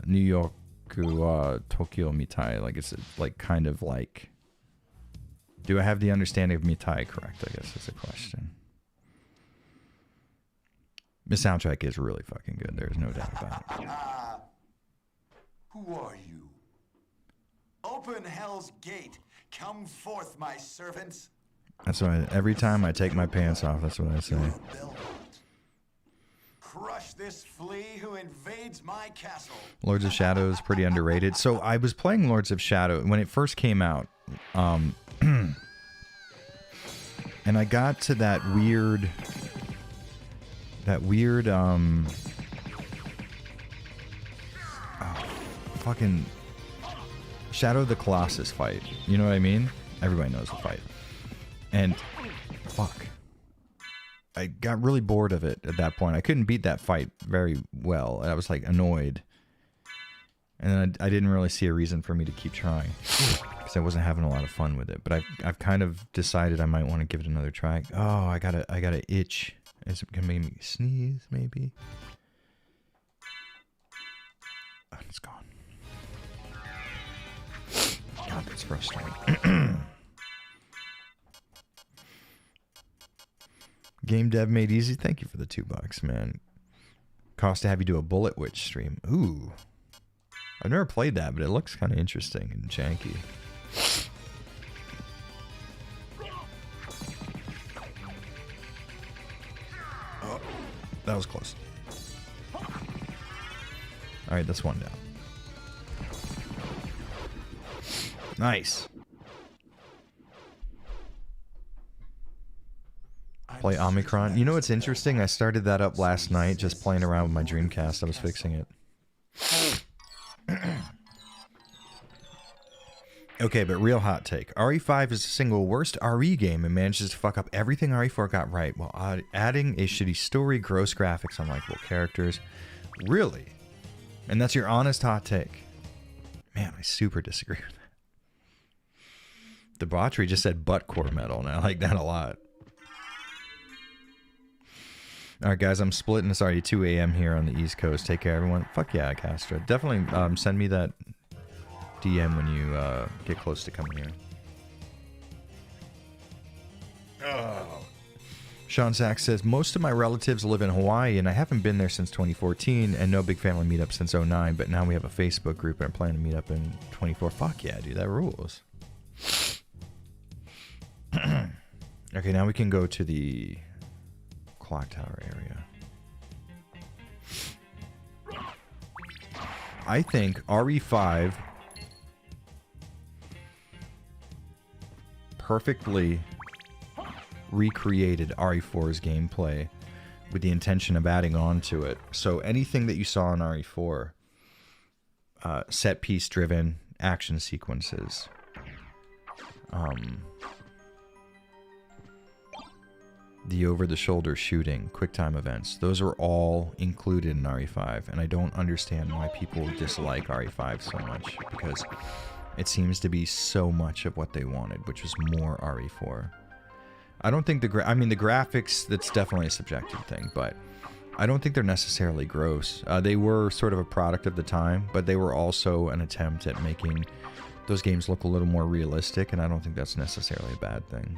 New York Tokyo mitai, like it's like kind of like. Do I have the understanding of mitai correct? I guess is the question. The soundtrack is really fucking good. There's no doubt about it. Who are you? Open hell's gate. Come forth, my servants. That's why every time I take my pants off, that's what I say. Crush this flea who invades my castle. Lords of Shadow is pretty underrated. So I was playing Lords of Shadow when it first came out. And I got to that weird fucking Shadow of the Colossus fight. You know what I mean? Everybody knows the fight. And fuck, I got really bored of it at that point. I couldn't beat that fight very well. I was like annoyed. And then I didn't really see a reason for me to keep trying. Because I wasn't having a lot of fun with it. But I've kind of decided I might want to give it another try. Oh, I gotta itch. Is it gonna make me sneeze, maybe? Oh, it's gone. God, that's frustrating. Game dev made easy. Thank you for the $2, man. Cost to have you do a Bullet Witch stream. Ooh. I've never played that, but it looks kind of interesting and janky. Oh, that was close. Alright, that's one down. Nice. Play Omicron. You know what's interesting? I started that up last night, just playing around with my Dreamcast. I was fixing it. Okay, but real hot take. RE5 is the single worst RE game and manages to fuck up everything RE4 got right while adding a shitty story, gross graphics, unlikable characters. Really? And that's your honest hot take? Man, I super disagree with that. Debauchery just said buttcore metal, and I like that a lot. Alright guys, I'm splitting. It's already 2 a.m. here on the East Coast. Take care, everyone. Fuck yeah, Castro. Definitely send me that DM when you get close to coming here. Oh. Sean Sachs says, most of my relatives live in Hawaii, and I haven't been there since 2014, and no big family meetup since 2009, but now we have a Facebook group, and I'm planning to meet up in 24. Fuck yeah, dude, that rules. Okay, now we can go to the clock tower area. I think RE5 perfectly recreated RE4's gameplay with the intention of adding on to it. So anything that you saw in RE4, set piece driven action sequences, the over-the-shoulder shooting, quick-time events, those are all included in RE5, and I don't understand why people dislike RE5 so much, because it seems to be so much of what they wanted, which was more RE4. I don't think the graphics, that's definitely a subjective thing, but I don't think they're necessarily gross. They were sort of a product of the time, but they were also an attempt at making those games look a little more realistic, and I don't think that's necessarily a bad thing.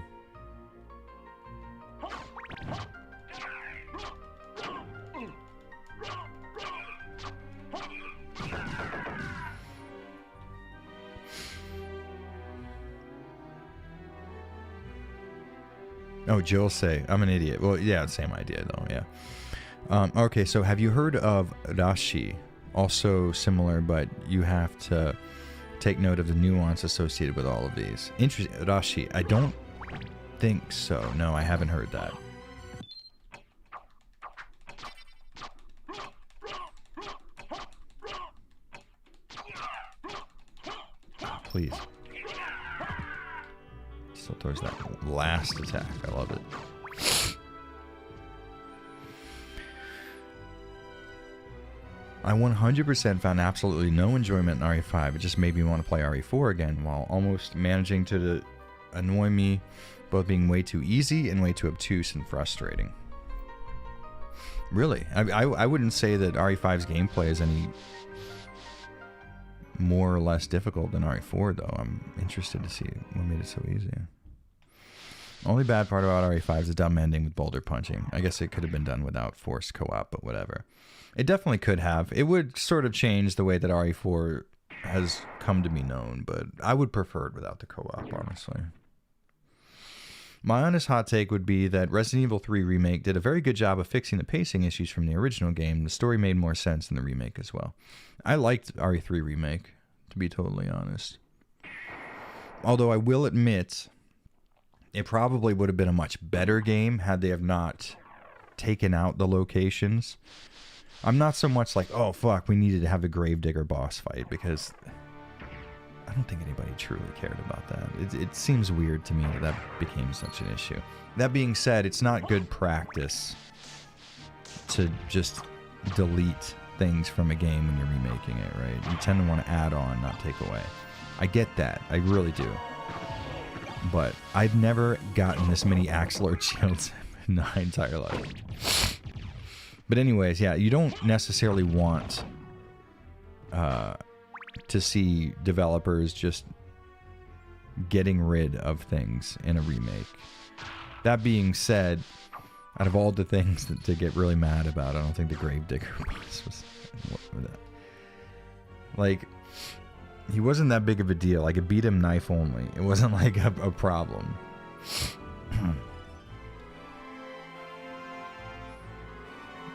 Oh, Jill say, I'm an idiot. Well, yeah, same idea though, yeah. Okay, so have you heard of Rashi? Also similar, but you have to take note of the nuance associated with all of these. Interesting. Rashi, I don't think so. No, I haven't heard that. Please. Still throws that last attack. I love it. I 100% found absolutely no enjoyment in RE5. It just made me want to play RE4 again, while almost managing to annoy me, both being way too easy and way too obtuse and frustrating. Really? I wouldn't say that RE5's gameplay is any more or less difficult than RE4, though. I'm interested to see what made it so easy. Only bad part about RE5 is the dumb ending with boulder punching. I guess it could have been done without forced co-op, but whatever. It definitely could have. It would sort of change the way that RE4 has come to be known, but I would prefer it without the co-op, honestly. My honest hot take would be that Resident Evil 3 Remake did a very good job of fixing the pacing issues from the original game. The story made more sense in the remake as well. I liked RE3 Remake, to be totally honest. Although I will admit, it probably would have been a much better game had they have not taken out the locations. I'm not so much like, oh fuck, we needed to have a Gravedigger boss fight, because I don't think anybody truly cared about that. It seems weird to me that that became such an issue. That being said, it's not good practice to just delete things from a game when you're remaking it, right? You tend to want to add on, not take away. I get that. I really do. But I've never gotten this many Axelord shields in my entire life. But anyways, yeah, you don't necessarily want to see developers just getting rid of things in a remake. That being said, out of all the things to get really mad about, I don't think the Gravedigger boss was... Like, he wasn't that big of a deal. I could beat him knife only. It wasn't like a problem.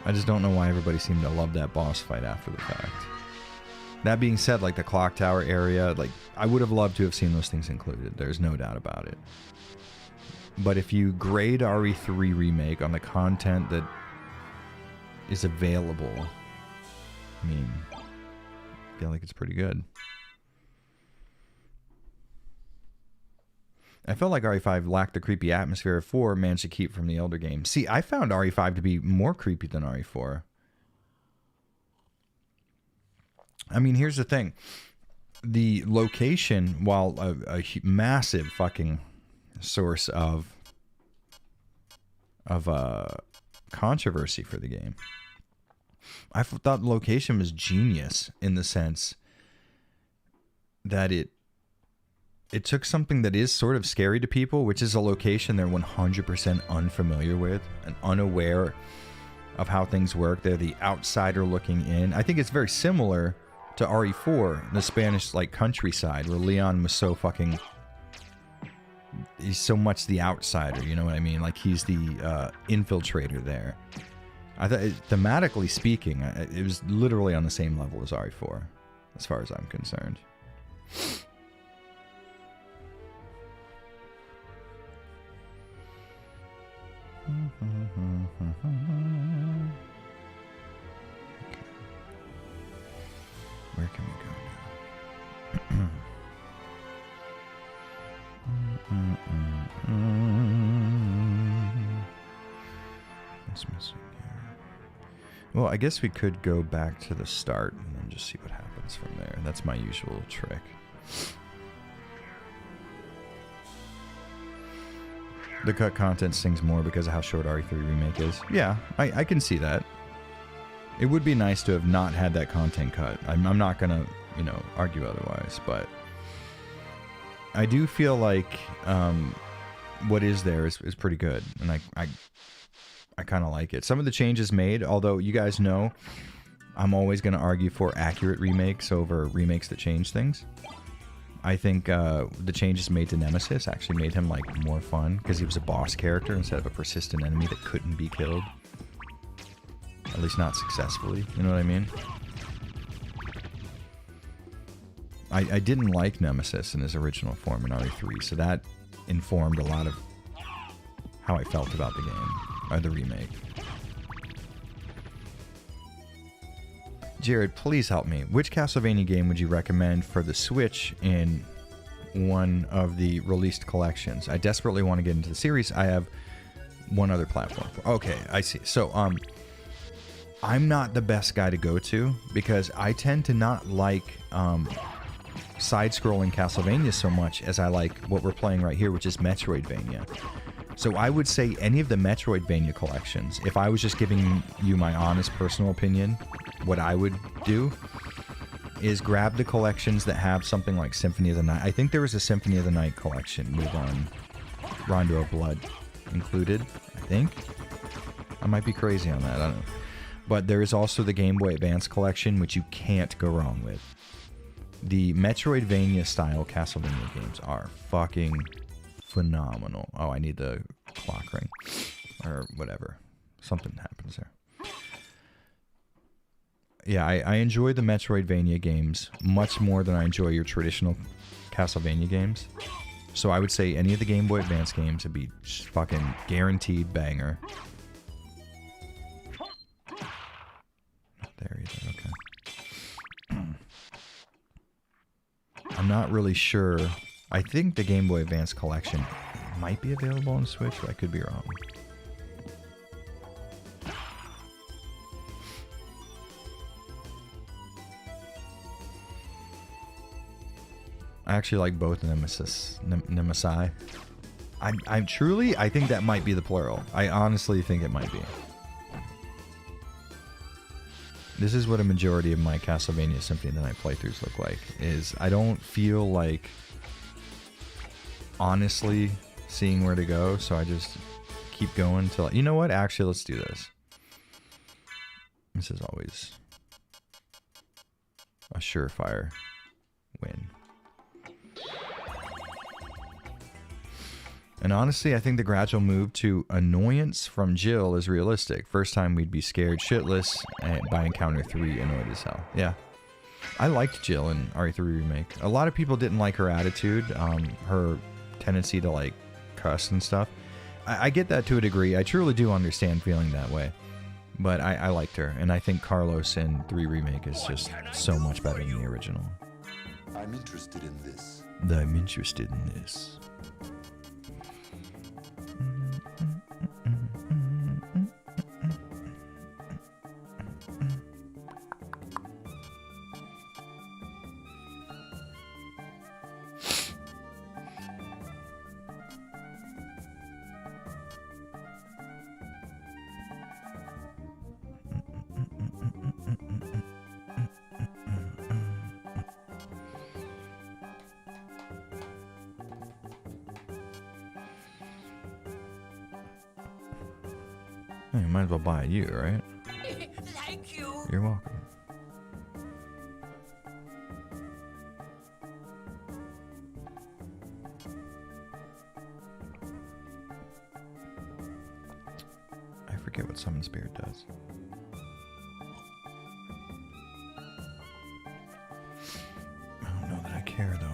I just don't know why everybody seemed to love that boss fight after the fact. That being said, like the clock tower area, like I would have loved to have seen those things included. There's no doubt about it. But if you grade RE3 Remake on the content that is available, I mean, I feel like it's pretty good. I felt like RE5 lacked the creepy atmosphere 4 managed to keep from the elder game. See, I found RE5 to be more creepy than RE4. I mean, here's the thing. The location, while a massive fucking source of controversy for the game, I thought the location was genius in the sense that it took something that is sort of scary to people, which is a location they're 100% unfamiliar with and unaware of how things work. They're the outsider looking in. I think it's very similar to RE4, the Spanish like countryside, where Leon was so fucking... He's so much the outsider, you know what I mean? Like he's the infiltrator there. I thought, thematically speaking, it was literally on the same level as RE4, as far as I'm concerned. Where can we go now? What's missing here? Well, I guess we could go back to the start and then just see what happens from there. That's my usual trick. The cut content stings more because of how short RE3 Remake is. Yeah, I can see that. It would be nice to have not had that content cut. I'm not gonna, you know, argue otherwise, but I do feel like what is there is pretty good, and I kind of like it. Some of the changes made, although you guys know I'm always going to argue for accurate remakes over remakes that change things. I think the changes made to Nemesis actually made him like more fun because he was a boss character instead of a persistent enemy that couldn't be killed. At least not successfully, you know what I mean? I didn't like Nemesis in his original form in RE3, so that informed a lot of how I felt about the game, or the remake. Jared, please help me. Which Castlevania game would you recommend for the Switch in one of the released collections? I desperately want to get into the series. I have one other platform. Okay, I see. So, I'm not the best guy to go to because I tend to not like side-scrolling Castlevania so much as I like what we're playing right here, which is Metroidvania. So I would say any of the Metroidvania collections, if I was just giving you my honest personal opinion, what I would do is grab the collections that have something like Symphony of the Night. I think there was a Symphony of the Night collection with Rondo of Blood included, I think. I might be crazy on that, I don't know. But there is also the Game Boy Advance collection, which you can't go wrong with. The Metroidvania style Castlevania games are fucking phenomenal. Oh, I need the clock ring. Or whatever. Something happens there. Yeah, I enjoy the Metroidvania games much more than I enjoy your traditional Castlevania games. So I would say any of the Game Boy Advance games would be just fucking guaranteed banger. Not there either, okay. I'm not really sure. I think the Game Boy Advance collection might be available on Switch, but I could be wrong. I actually like both Nemesi. I think that might be the plural. I honestly think it might be. This is what a majority of my Castlevania Symphony of the Night playthroughs look like, is I don't feel like honestly seeing where to go, so I just keep going till, you know what, actually let's do this. This is always a surefire win. And honestly, I think the gradual move to annoyance from Jill is realistic. First time we'd be scared shitless, and by encounter 3, annoyed as hell. Yeah. I liked Jill in RE3 Remake. A lot of people didn't like her attitude, her tendency to like cuss and stuff. I get that to a degree. I truly do understand feeling that way. But I liked her, and I think Carlos in 3 Remake is just so much better than the original. I'm interested in this. I'm interested in this. Hey, you might as well buy you, right? Thank you. You're welcome. I forget what Summon Spirit does. I don't know that I care, though.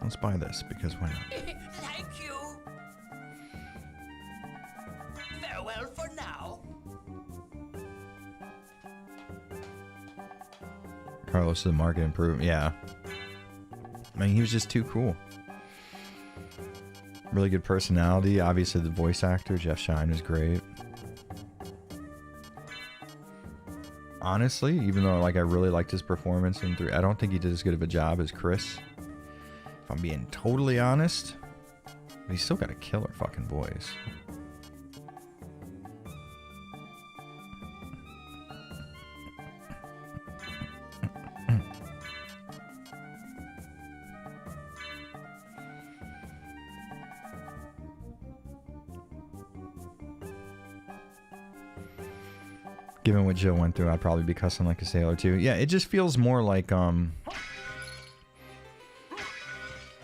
Let's buy this, because why not? Thank you. Farewell for now. Carlos the market improvement. Yeah. I mean, he was just too cool. Really good personality. Obviously, the voice actor, Jeff Shine, is great. Honestly, even though like I really liked his performance in 3, I don't think he did as good of a job as Chris. If I'm being totally honest. But he's still got a killer fucking voice. Given what Jill went through, I'd probably be cussing like a sailor too. Yeah, it just feels more like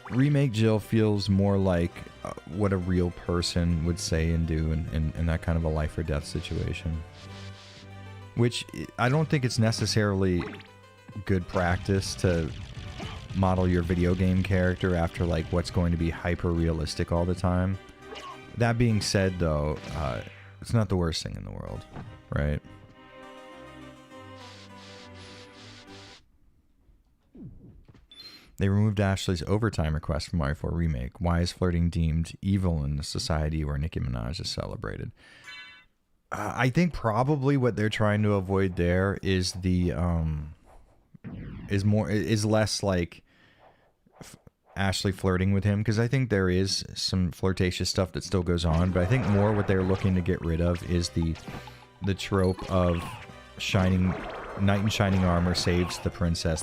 remake Jill feels more like what a real person would say and do in that kind of a life or death situation. Which I don't think it's necessarily good practice to model your video game character after like what's going to be hyper realistic all the time. That being said, though, it's not the worst thing in the world, right? They removed Ashley's overtime request from Mario 4 Remake. Why is flirting deemed evil in a society where Nicki Minaj is celebrated? I think probably what they're trying to avoid there is the is less like Ashley flirting with him, because I think there is some flirtatious stuff that still goes on, but I think more what they're looking to get rid of is the trope of knight in shining armor saves the princess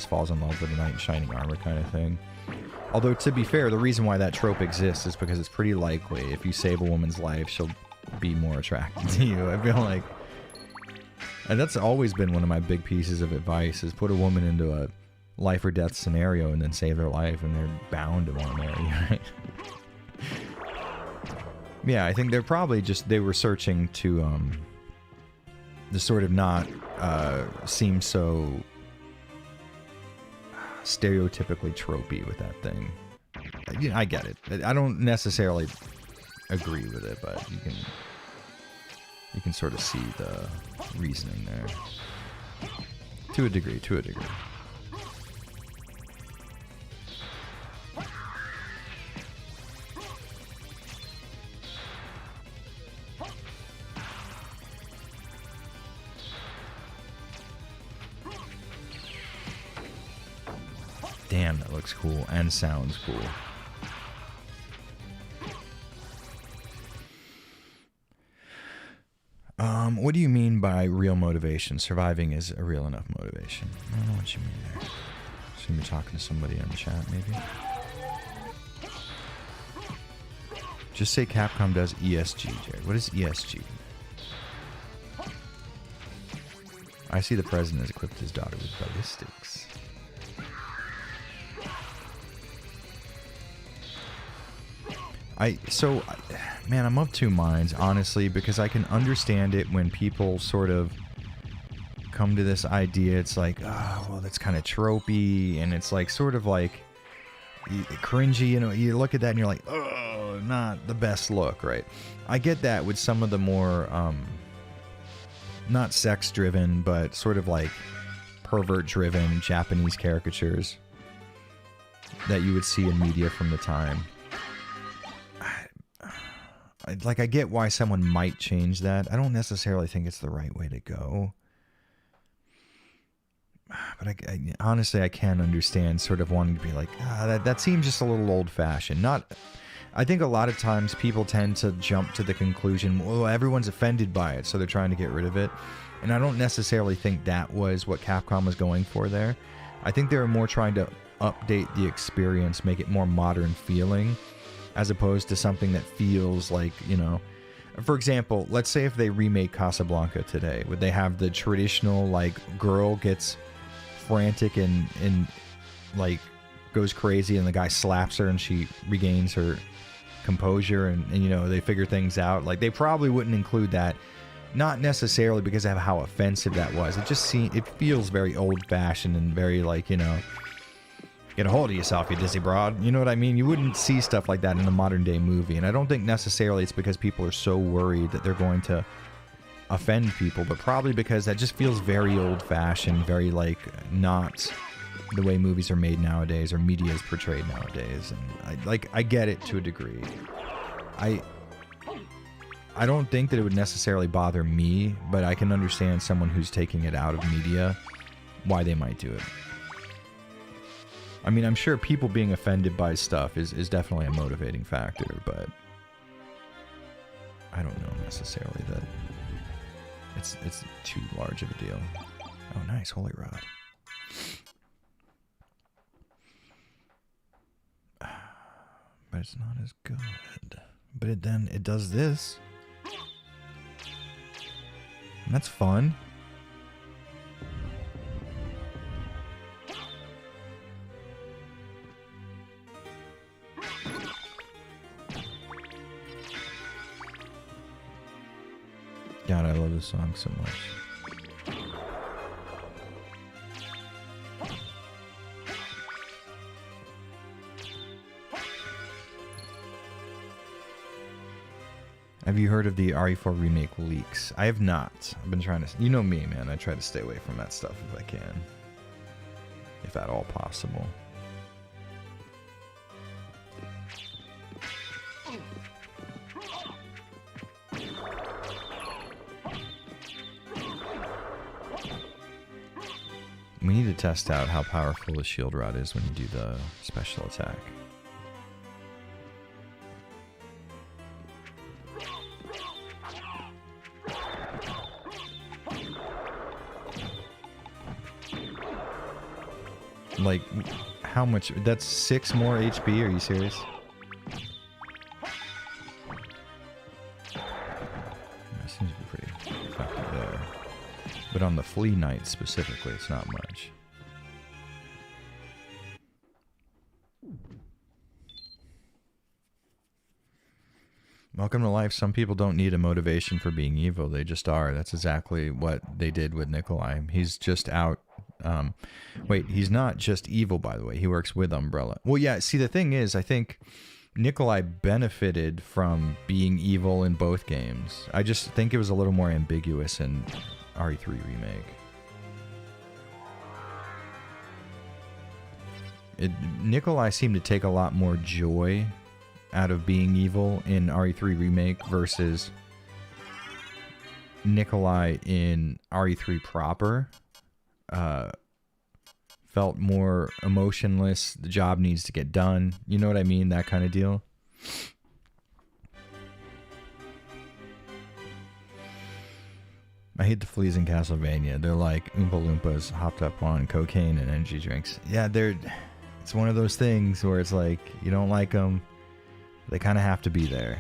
falls in love with the knight in shining armor kind of thing. Although, to be fair, the reason why that trope exists is because it's pretty likely if you save a woman's life, she'll be more attracted to you. I feel like, and that's always been one of my big pieces of advice, is put a woman into a life or death scenario and then save their life, and they're bound to want to marry you, right? Yeah, I think they're probably they were searching to sort of not seem so stereotypically tropey with that thing. I get it. I don't necessarily agree with it, but you can sort of see the reasoning there. To a degree. Damn, that looks cool and sounds cool. What do you mean by real motivation? Surviving is a real enough motivation. I don't know what you mean there. So you're talking to somebody in the chat, maybe? Just say Capcom does ESG, Jared. What is ESG? I see the president has equipped his daughter with ballistics. Man, I'm of two minds, honestly, because I can understand it when people sort of come to this idea. It's like, oh, well, that's kind of tropey, and it's like sort of like cringy, you know. You look at that and you're like, oh, not the best look, right? I get that with some of the more, not sex-driven, but sort of like pervert-driven Japanese caricatures that you would see in media from the time. I get why someone might change that. I don't necessarily think it's the right way to go. But honestly, I can understand sort of wanting to be like, that seems just a little old-fashioned. I think a lot of times people tend to jump to the conclusion, well, everyone's offended by it, so they're trying to get rid of it. And I don't necessarily think that was what Capcom was going for there. I think they were more trying to update the experience, make it more modern feeling, as opposed to something that feels like, you know... For example, let's say if they remake Casablanca today, would they have the traditional, like, girl gets frantic and like, goes crazy and the guy slaps her and she regains her composure and you know, they figure things out? Like, they probably wouldn't include that. Not necessarily because of how offensive that was. It feels very old-fashioned and very, like, you know... Get a hold of yourself, you dizzy broad. You know what I mean? You wouldn't see stuff like that in a modern-day movie. And I don't think necessarily it's because people are so worried that they're going to offend people, but probably because that just feels very old-fashioned, very, like, not the way movies are made nowadays or media is portrayed nowadays. And I get it to a degree. I don't think that it would necessarily bother me, but I can understand someone who's taking it out of media, why they might do it. I mean, I'm sure people being offended by stuff is definitely a motivating factor, but I don't know necessarily that it's too large of a deal. Oh, nice. Holy Rod. But it's not as good. But it does this. And that's fun. God, I love this song so much. Have you heard of the RE4 remake leaks? I have not. I've been trying to... You know me, man. I try to stay away from that stuff if I can. If at all possible. We need to test out how powerful the shield rod is when you do the special attack. Like, how much? That's 6 more HP? Are you serious? That seems to be pretty effective there. But on the Flea Knight specifically, it's not much. Welcome to life. Some people don't need a motivation for being evil. They just are. That's exactly what they did with Nikolai. He's just out. Wait, he's not just evil, by the way. He works with Umbrella. Well, yeah, see, the thing is, I think Nikolai benefited from being evil in both games. I just think it was a little more ambiguous in RE3 Remake. Nikolai seemed to take a lot more joy out of being evil in RE3 Remake versus Nikolai in RE3 proper. Felt more emotionless. The job needs to get done. You know what I mean? That kind of deal. I hate the fleas in Castlevania. They're like Oompa Loompas hopped up on cocaine and energy drinks. Yeah, it's one of those things where it's like, you don't like them. They kind of have to be there.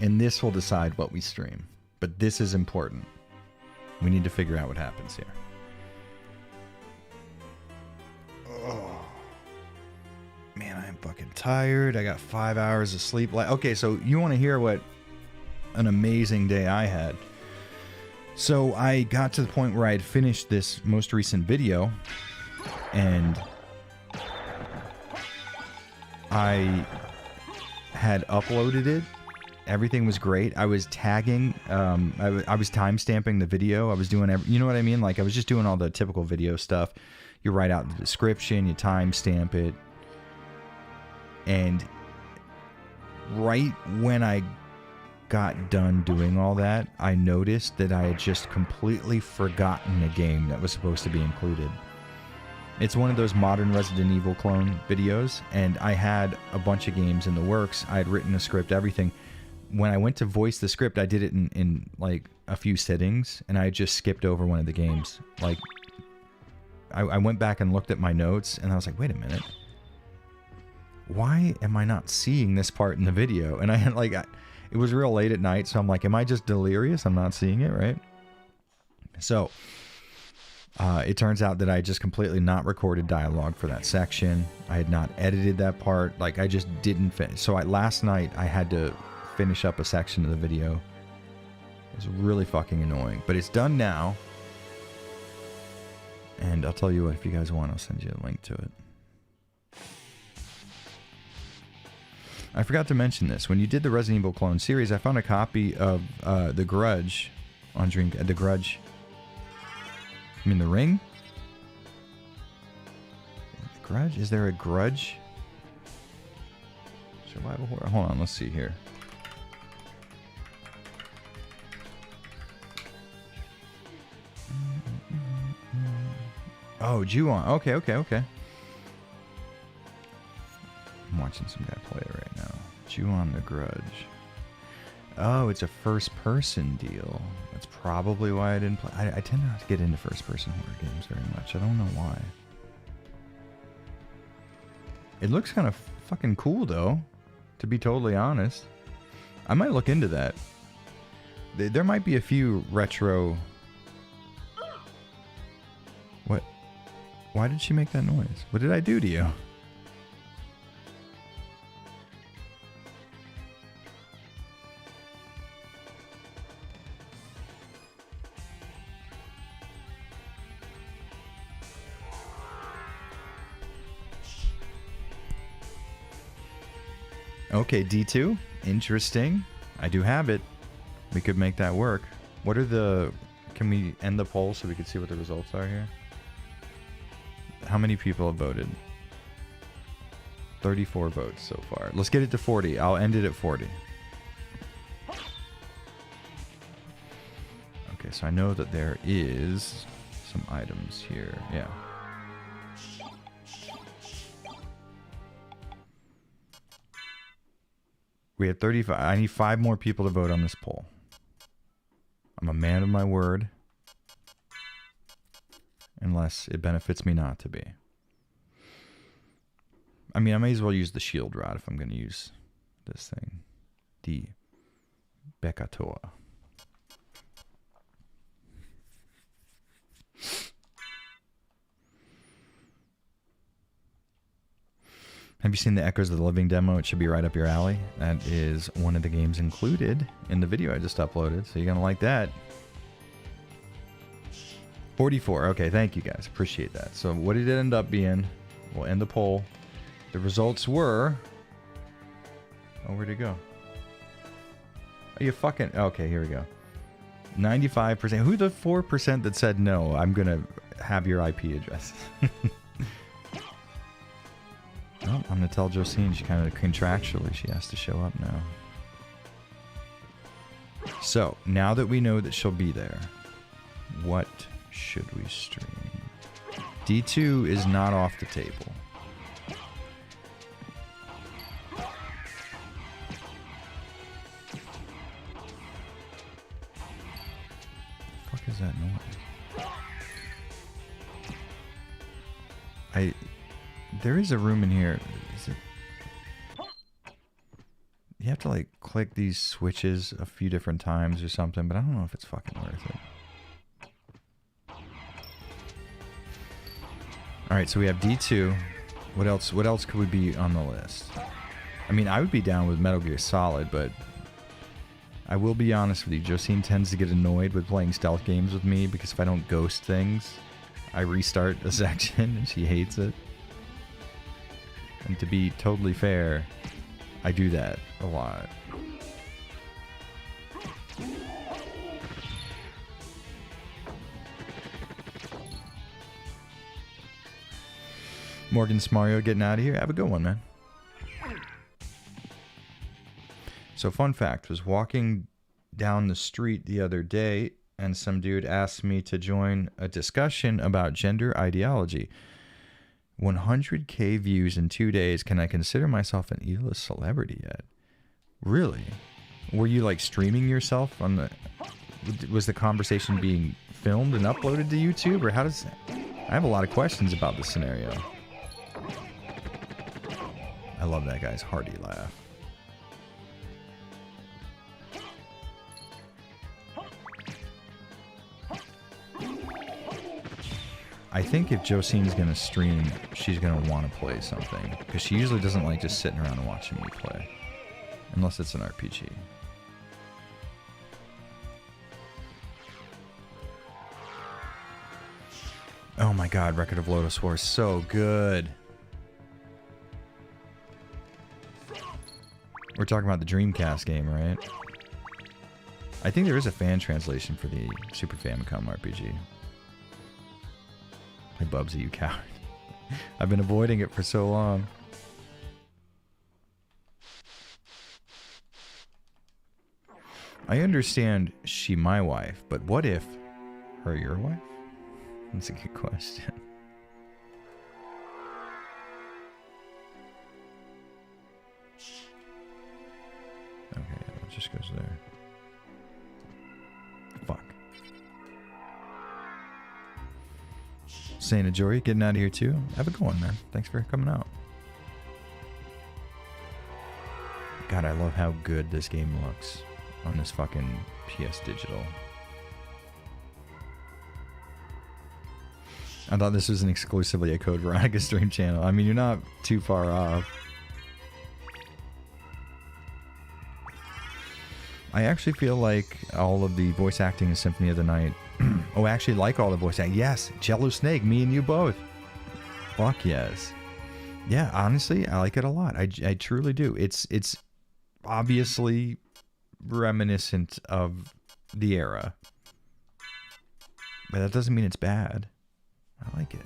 And this will decide what we stream. But this is important. We need to figure out what happens here. fucking tired. I got 5 hours of sleep. Like, okay, so you want to hear what an amazing day I had. So I got to the point where I had finished this most recent video, and I had uploaded it. Everything was great. I was tagging, I was timestamping the video. I was doing, you know what I mean? Like, I was just doing all the typical video stuff. You write out the description, you timestamp it. And right when I got done doing all that, I noticed that I had just completely forgotten a game that was supposed to be included. It's one of those modern Resident Evil clone videos, and I had a bunch of games in the works. I had written a script, everything. When I went to voice the script, I did it in like a few sittings, and I just skipped over one of the games. Like, I went back and looked at my notes, and I was like, wait a minute. Why am I not seeing this part in the video? And I had like, it was real late at night, so I'm like, am I just delirious? I'm not seeing it, right? So, it turns out that I just completely not recorded dialogue for that section. I had not edited that part. Like, I just didn't finish. So last night, I had to finish up a section of the video. It was really fucking annoying. But it's done now. And I'll tell you what, if you guys want, I'll send you a link to it. I forgot to mention this. When you did the Resident Evil clone series, I found a copy of The Grudge on Dream... The Grudge... I mean, The Ring? The Grudge? Is there a Grudge? Survival horror? Hold on, let's see here. Oh, Ju-on. Okay. I'm watching some guy play it right now. Ju-on The Grudge. Oh, it's a first-person deal. That's probably why I didn't play. I tend not to get into first-person horror games very much. I don't know why. It looks kind of fucking cool, though, to be totally honest. I might look into that. There might be a few retro... What? Why did she make that noise? What did I do to you? Okay, D2. Interesting. I do have it. We could make that work. What are the... Can we end the poll so we can see what the results are here? How many people have voted? 34 votes so far. Let's get it to 40. I'll end it at 40. Okay, so I know that there is some items here. Yeah. We have 35. I need 5 more people to vote on this poll. I'm a man of my word. Unless it benefits me not to be. I mean, I may as well use the shield rod if I'm going to use this thing. The Becatoa. Have you seen the Echoes of the Living demo? It should be right up your alley. That is one of the games included in the video I just uploaded, so you're going to like that. 44. Okay, thank you guys. Appreciate that. So what did it end up being? We'll end the poll. The results were... Oh, where'd it go? Are you fucking... Okay, here we go. 95%. Who the 4% that said no? I'm going to have your IP address. Well, I'm going to tell Josine she kind of contractually she has to show up now. So, now that we know that she'll be there, what should we stream? D2 is not off the table. The fuck is that noise? There is a room in here. Is it? You have to like click these switches a few different times or something, but I don't know if it's fucking worth it. Alright, so we have D2. What else? What else could we be on the list? I mean, I would be down with Metal Gear Solid, but I will be honest with you. Josine tends to get annoyed with playing stealth games with me because if I don't ghost things, I restart a section and she hates it. And to be totally fair, I do that a lot. Morgan Smario getting out of here. Have a good one, man. So fun fact, was walking down the street the other day and some dude asked me to join a discussion about gender ideology. 100K views in 2 days. Can I consider myself an E-list celebrity yet? Really? Were you like streaming yourself on the... Was the conversation being filmed and uploaded to YouTube? Or how does... I have a lot of questions about this scenario. I love that guy's hearty laugh. I think if Josine's gonna stream, she's gonna want to play something. Because she usually doesn't like just sitting around and watching me play. Unless it's an RPG. Oh my god, Record of Lodoss War is so good. We're talking about the Dreamcast game, right? I think there is a fan translation for the Super Famicom RPG. Hey, Bubsy, you coward. I've been avoiding it for so long. I understand she my wife, but what if her your wife? That's a good question. Okay, it just goes there. Fuck. Santa Jory getting out of here too. Have a good one, man. Thanks for coming out. God, I love how good this game looks on this fucking PS Digital. I thought this was an exclusively a Code Veronica stream channel. I mean, you're not too far off. I actually feel like all of the voice acting in Symphony of the Night... oh, I actually like all the voice acting. Yes, Jello Snake, me and you both. Fuck yes. Yeah, honestly, I like it a lot. I truly do. It's obviously reminiscent of the era. But that doesn't mean it's bad. I like it.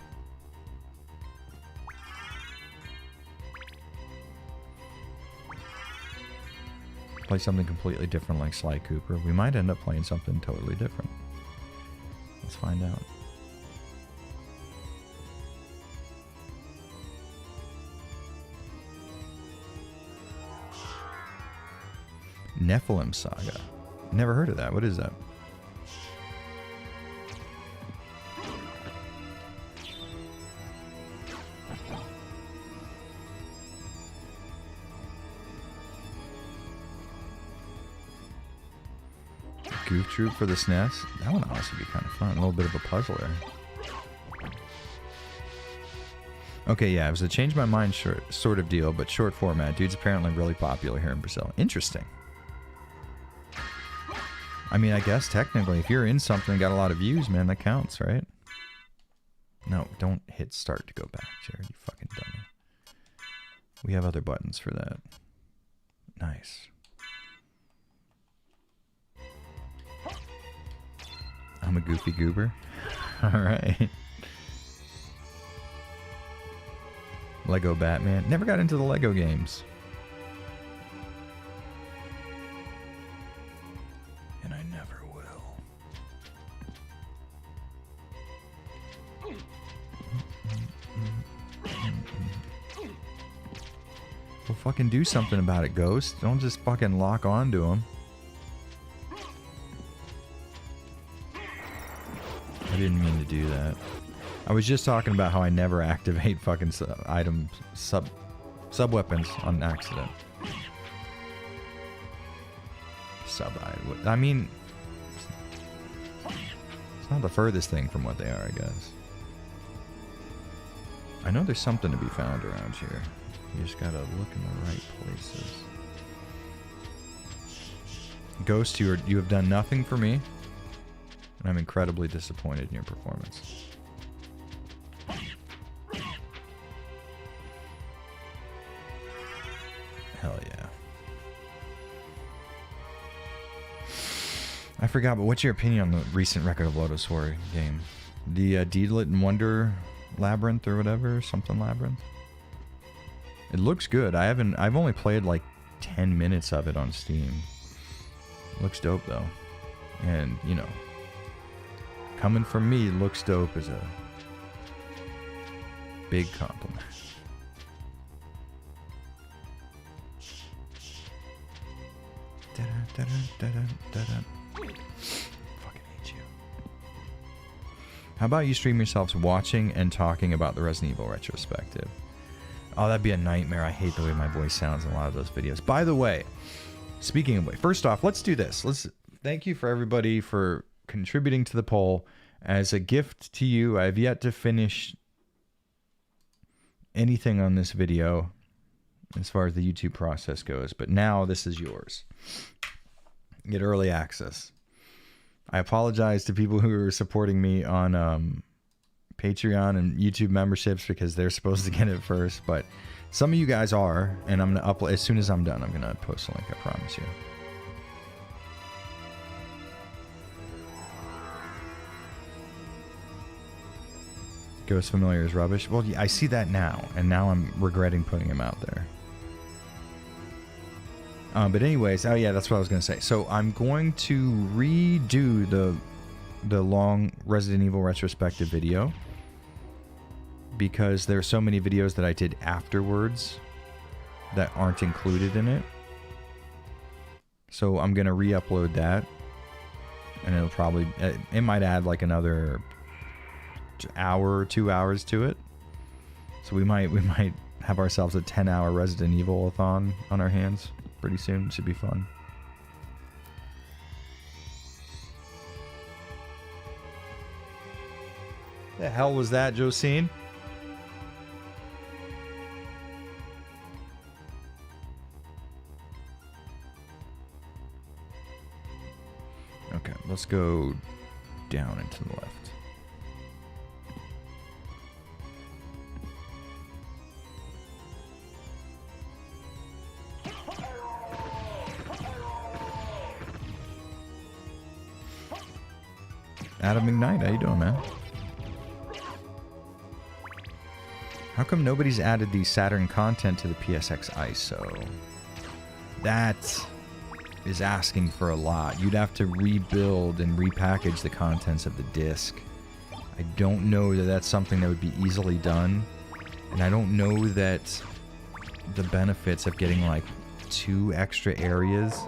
Play something completely different like Sly Cooper. We might end up playing something totally different. Let's find out. Nephilim Saga. Never heard of that. What is that? Goof Troop for the SNES? That would honestly be kind of fun. A little bit of a puzzler. Okay, yeah, it was a change my mind sort of deal, but short format. Dude's apparently really popular here in Brazil. Interesting. I mean, I guess technically, if you're in something and got a lot of views, man, that counts, right? No, don't hit start to go back, Jared, you fucking dummy. We have other buttons for that. Nice. I'm a goofy goober. Alright. Lego Batman. Never got into the Lego games. And I never will. Well, fucking do something about it, Ghost. Don't just fucking lock on to him. I didn't mean to do that. I was just talking about how I never activate fucking sub-weapons on accident. I mean, it's not the furthest thing from what they are, I guess. I know there's something to be found around here. You just gotta look in the right places. Ghost, you have done nothing for me, and I'm incredibly disappointed in your performance. Hell yeah. I forgot, but what's your opinion on the recent Record of Lodoss War game? The Deedlit and Wonder Labyrinth or whatever, something Labyrinth? It looks good. I've only played like 10 minutes of it on Steam. Looks dope though. And, you know, coming from me, looks dope is a big compliment. Fucking hate you. How about you stream yourselves watching and talking about the Resident Evil retrospective? Oh, that'd be a nightmare. I hate the way my voice sounds in a lot of those videos. By the way, speaking of, first off, let's do this. Thank you for everybody for contributing to the poll. As a gift to you, I've yet to finish anything on this video as far as the YouTube process goes, but now this is yours. Get early access. I apologize to people who are supporting me on Patreon and YouTube memberships because they're supposed to get it first, but some of you guys are, and I'm gonna upload as soon as I'm done. I'm gonna post a link, I promise you. Ghost Familiar is rubbish. Well, yeah, I see that now, and now I'm regretting putting him out there. But anyways, oh yeah, that's what I was gonna say. So I'm going to redo the long Resident Evil retrospective video because there's so many videos that I did afterwards that aren't included in it. So I'm gonna re-upload that, and it'll probably it might add like another hour or 2 hours to it. So we might have ourselves a 10-hour Resident Evil-a-thon on our hands pretty soon. Should be fun. The hell was that, Josine? Okay, let's go down and to the left. Adam McKnight, how you doing, man? How come nobody's added the Saturn content to the PSX ISO? That is asking for a lot. You'd have to rebuild and repackage the contents of the disc. I don't know that that's something that would be easily done. And I don't know that the benefits of getting like 2 extra areas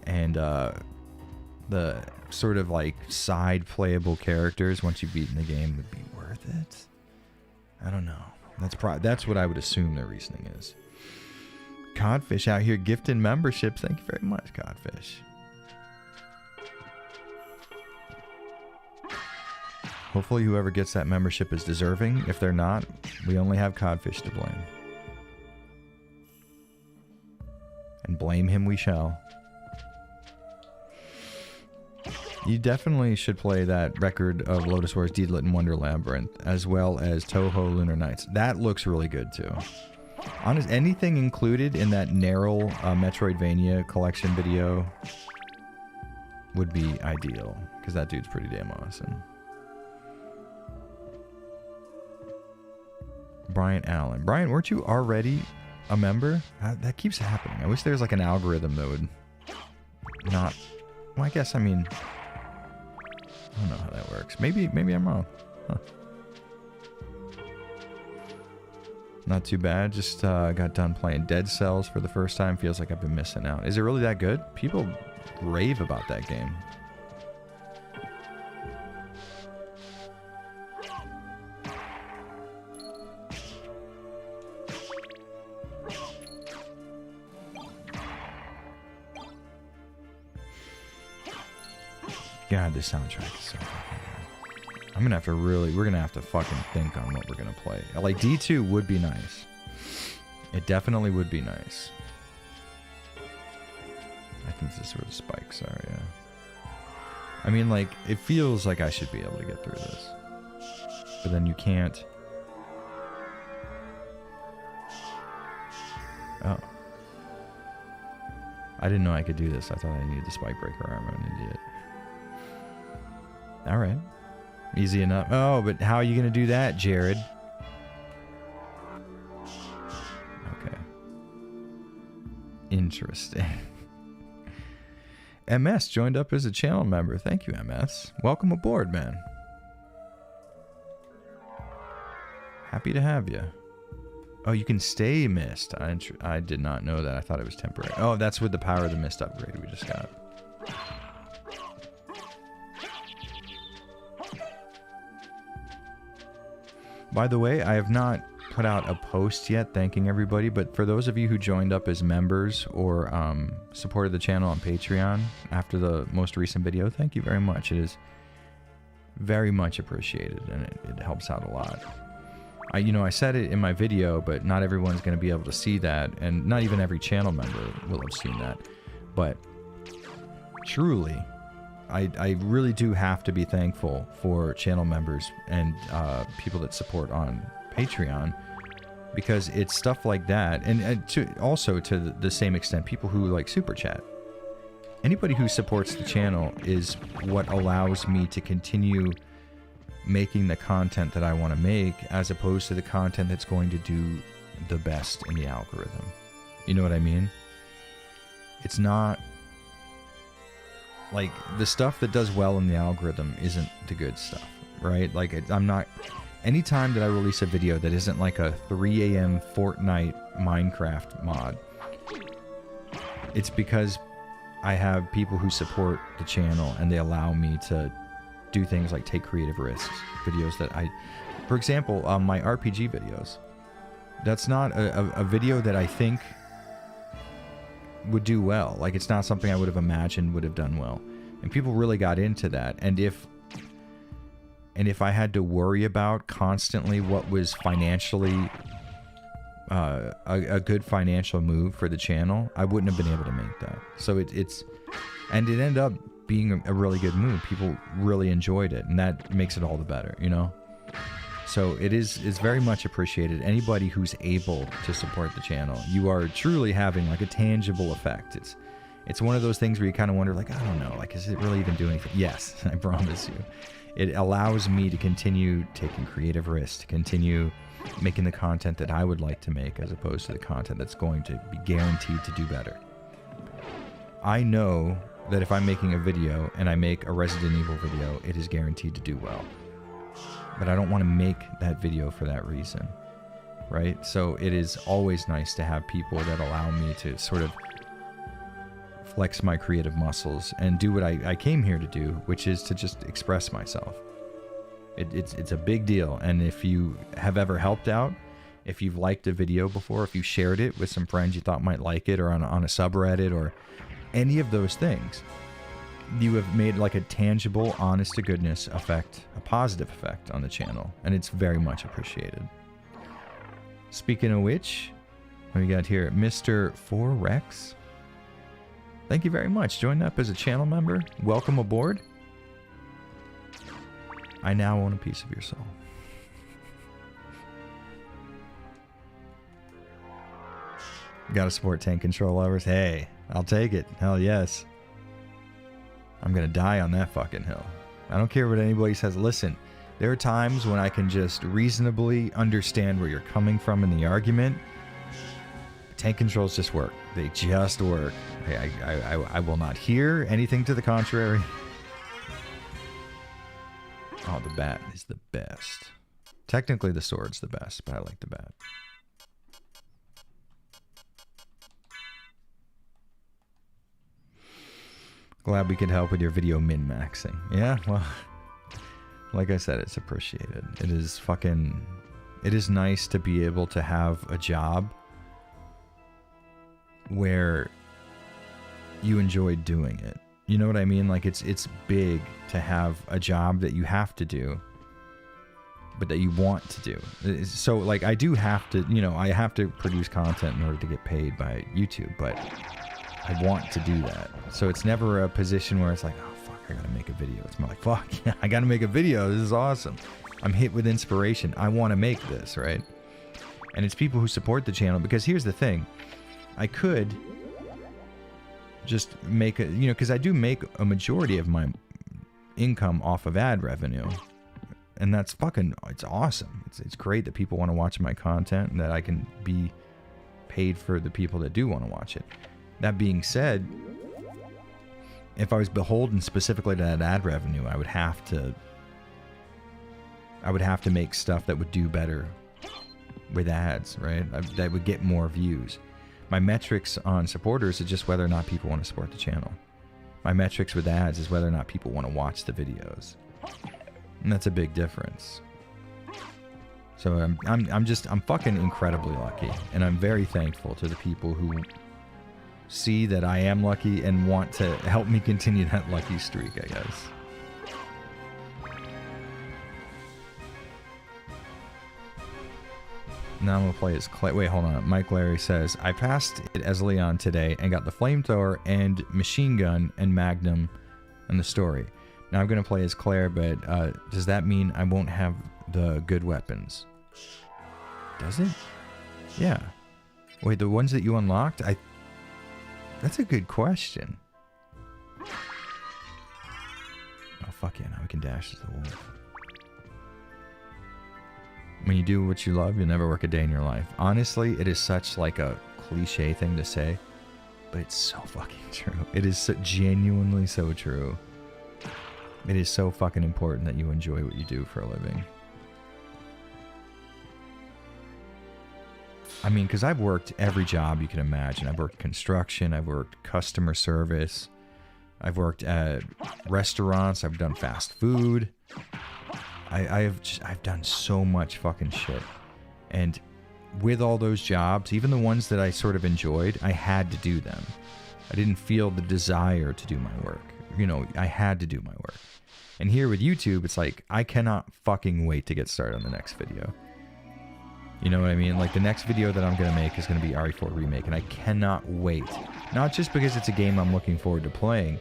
and the sort of like side playable characters once you've beaten the game would be worth it. I don't know. That's what I would assume their reasoning is. Codfish out here gifting memberships. Thank you very much, Codfish. Hopefully whoever gets that membership is deserving. If they're not, we only have Codfish to blame. And blame him we shall. You definitely should play that Record of Lodoss War's Deedlit and Wonder Labyrinth, as well as Toho Lunar Nights. That looks really good too. Honest, anything included in that narrow Metroidvania collection video would be ideal, because that dude's pretty damn awesome. Brian Allen. Brian, weren't you already a member? That keeps happening. I wish there was like an algorithm that would not... Well, I guess, I mean... I don't know how that works. Maybe I'm wrong. Huh. Not too bad. Just got done playing Dead Cells for the first time. Feels like I've been missing out. Is it really that good? People rave about that game. God, this soundtrack is so fucking good. I'm gonna have to we're gonna have to fucking think on what we're gonna play. Like, D2 would be nice. It definitely would be nice. I think this is where the spikes are, yeah. I mean, like, it feels like I should be able to get through this. But then you can't. Oh. I didn't know I could do this. I thought I needed the spike breaker armor. I'm an idiot. Alright. Easy enough. Oh, but how are you going to do that, Jared? Okay. Interesting. MS joined up as a channel member. Thank you, MS. Welcome aboard, man. Happy to have you. Oh, you can stay mist. I did not know that. I thought it was temporary. Oh, that's with the power of the mist upgrade we just got. By the way, I have not put out a post yet thanking everybody, but for those of you who joined up as members or supported the channel on Patreon after the most recent video, thank you very much. It is very much appreciated, and it helps out a lot. I said it in my video, but not everyone's going to be able to see that, and not even every channel member will have seen that. But truly, I really do have to be thankful for channel members and people that support on Patreon, because it's stuff like that, and also to the same extent, people who like Super Chat. Anybody who supports the channel is what allows me to continue making the content that I want to make, as opposed to the content that's going to do the best in the algorithm. You know what I mean? It's not like the stuff that does well in the algorithm isn't the good stuff, right? Like, I'm not, anytime that I release a video that isn't like a 3 a.m. Fortnite Minecraft mod, it's because I have people who support the channel and they allow me to do things like take creative risks. Videos that for example, my RPG videos, that's not a video that I think would do well. Like, it's not something I would have imagined would have done well, and people really got into that. And if I had to worry about constantly what was financially a good financial move for the channel, I wouldn't have been able to make that. So it ended up being a really good move. People really enjoyed it, and that makes it all the better, you know? So it's very much appreciated. Anybody who's able to support the channel, you are truly having like a tangible effect. It's one of those things where you kind of wonder, like, I don't know, like, is it really even doing anything? Yes, I promise you. It allows me to continue taking creative risks, to continue making the content that I would like to make, as opposed to the content that's going to be guaranteed to do better. I know that if I'm making a video and I make a Resident Evil video, it is guaranteed to do well. But I don't want to make that video for that reason, right? So it is always nice to have people that allow me to sort of flex my creative muscles and do what I came here to do, which is to just express myself. It's a big deal, and if you have ever helped out, if you've liked a video before, if you shared it with some friends you thought might like it, or on a subreddit, or any of those things, you have made like a tangible, honest to goodness effect, a positive effect on the channel, and it's very much appreciated. Speaking of which, what we got here? Mr. 4Rex. Thank you very much. Join up as a channel member. Welcome aboard. I now own a piece of your soul. Gotta support tank control lovers. Hey, I'll take it. Hell yes. I'm gonna die on that fucking hill. I don't care what anybody says. Listen, there are times when I can just reasonably understand where you're coming from in the argument. Tank controls just work. They just work. I will not hear anything to the contrary. Oh, the bat is the best. Technically, the sword's the best, but I like the bat. Glad we could help with your video min-maxing. Yeah, well, like I said, it's appreciated. It is nice to be able to have a job where you enjoy doing it. You know what I mean? Like, it's big to have a job that you have to do but that you want to do. So like I do have to, you know, I have to produce content in order to get paid by YouTube, but I want to do that. So it's never a position where it's like, oh fuck, I gotta make a video. It's more like, fuck, yeah, I gotta make a video. This is awesome. I'm hit with inspiration. I want to make this, right? And it's people who support the channel, because here's the thing. I could just make a, you know, because I do make a majority of my income off of ad revenue. And that's fucking, it's awesome. It's great that people want to watch my content and that I can be paid for the people that do want to watch it. That being said, if I was beholden specifically to that ad revenue, I would have to make stuff that would do better with ads, right? That would get more views. My metrics on supporters is just whether or not people want to support the channel. My metrics with ads is whether or not people want to watch the videos. And that's a big difference. So I'm fucking incredibly lucky, and I'm very thankful to the people who see that I am lucky and want to help me continue that lucky streak, I guess. Now I'm going to play as Clay. Wait, hold on. Mike Larry says, I passed it as Leon today and got the flamethrower and machine gun and magnum in the story. Now I'm going to play as Claire, but does that mean I won't have the good weapons? Does it? Yeah. Wait, the ones that you unlocked? That's a good question. Oh, fuck yeah. Now we can dash as the wolf. When you do what you love, you'll never work a day in your life. Honestly, it is such like a cliche thing to say, but it's so fucking true. It is so, genuinely so true. It is so fucking important that you enjoy what you do for a living. I mean, because I've worked every job you can imagine. I've worked construction, I've worked customer service, I've worked at restaurants, I've done fast food. I've done so much fucking shit. And with all those jobs, even the ones that I sort of enjoyed, I had to do them. I didn't feel the desire to do my work. You know, I had to do my work. And here with YouTube, it's like, I cannot fucking wait to get started on the next video. You know what I mean? Like, the next video that I'm going to make is going to be RE4 Remake, and I cannot wait. Not just because it's a game I'm looking forward to playing,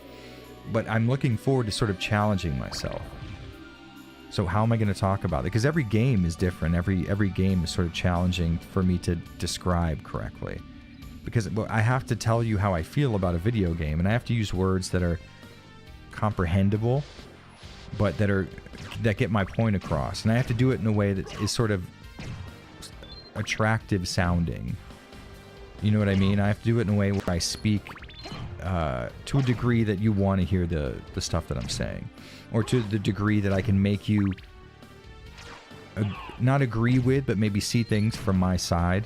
but I'm looking forward to sort of challenging myself. So how am I going to talk about it? Because every game is different. Every game is sort of challenging for me to describe correctly. Because I have to tell you how I feel about a video game, and I have to use words that are comprehensible, but that get my point across. And I have to do it in a way that is sort of attractive sounding. You know what I mean? I have to do it in a way where I speak to a degree that you want to hear the stuff that I'm saying. Or to the degree that I can make you not agree with, but maybe see things from my side.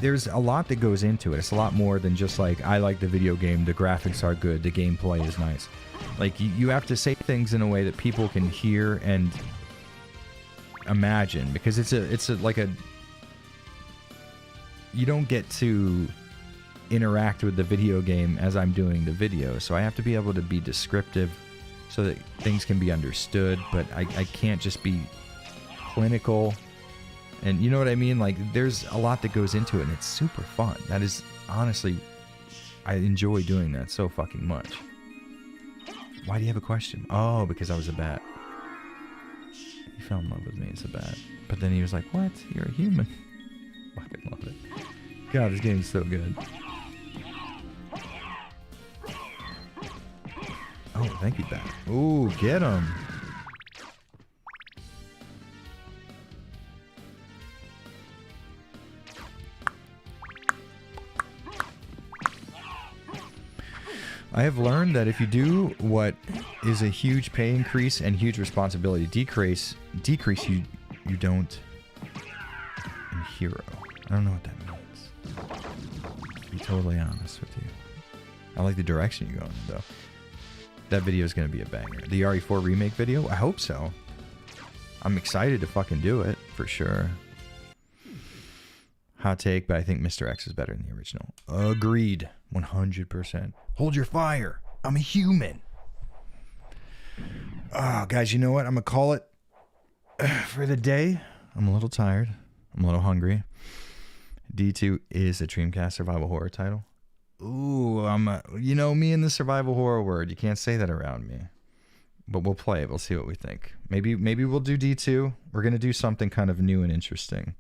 There's a lot that goes into it. It's a lot more than just like, I like the video game, the graphics are good, the gameplay is nice. Like, you have to say things in a way that people can hear and imagine, because it's like a you don't get to interact with the video game as I'm doing the video, so I have to be able to be descriptive so that things can be understood, but I can't just be clinical. And you know what I mean? Like, there's a lot that goes into it, and it's super fun. That is, honestly, I enjoy doing that so fucking much. Why do you have a question? Oh, because I was a bat. He fell in love with me as a bat. But then he was like, what? You're a human. Fucking love it. God, this game's so good. Oh, thank you, bat. Ooh, get him. I have learned that if you do what is a huge pay increase and huge responsibility decrease you don't in hero. I don't know what that means. To be totally honest with you. I like the direction you're going in, though. That video is going to be a banger. The RE4 remake video? I hope so. I'm excited to fucking do it, for sure. Hot take, but I think Mr. X is better than the original. Agreed. 100%. Hold your fire. I'm a human. Oh, guys, you know what? I'm going to call it for the day, I'm a little tired. I'm a little hungry. D2 is a Dreamcast survival horror title. Ooh, you know me and the survival horror word. You can't say that around me. But we'll play it. We'll see what we think. Maybe we'll do D2. We're going to do something kind of new and interesting.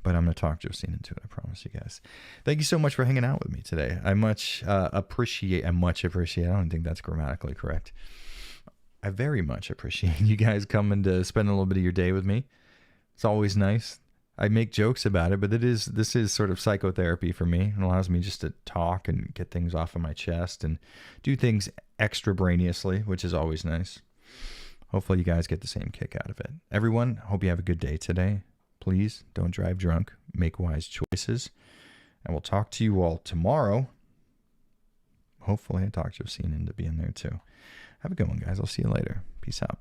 But I'm going to talk Josine into it. I promise you guys. Thank you so much for hanging out with me today. I much appreciate. I don't think that's grammatically correct. I very much appreciate you guys coming to spend a little bit of your day with me. It's always nice. I make jokes about it, but this is sort of psychotherapy for me. It allows me just to talk and get things off of my chest and do things extraneously, which is always nice. Hopefully you guys get the same kick out of it. Everyone, hope you have a good day today. Please don't drive drunk. Make wise choices. And we'll talk to you all tomorrow. Hopefully I talked Josine into being there too. Have a good one, guys. I'll see you later. Peace out.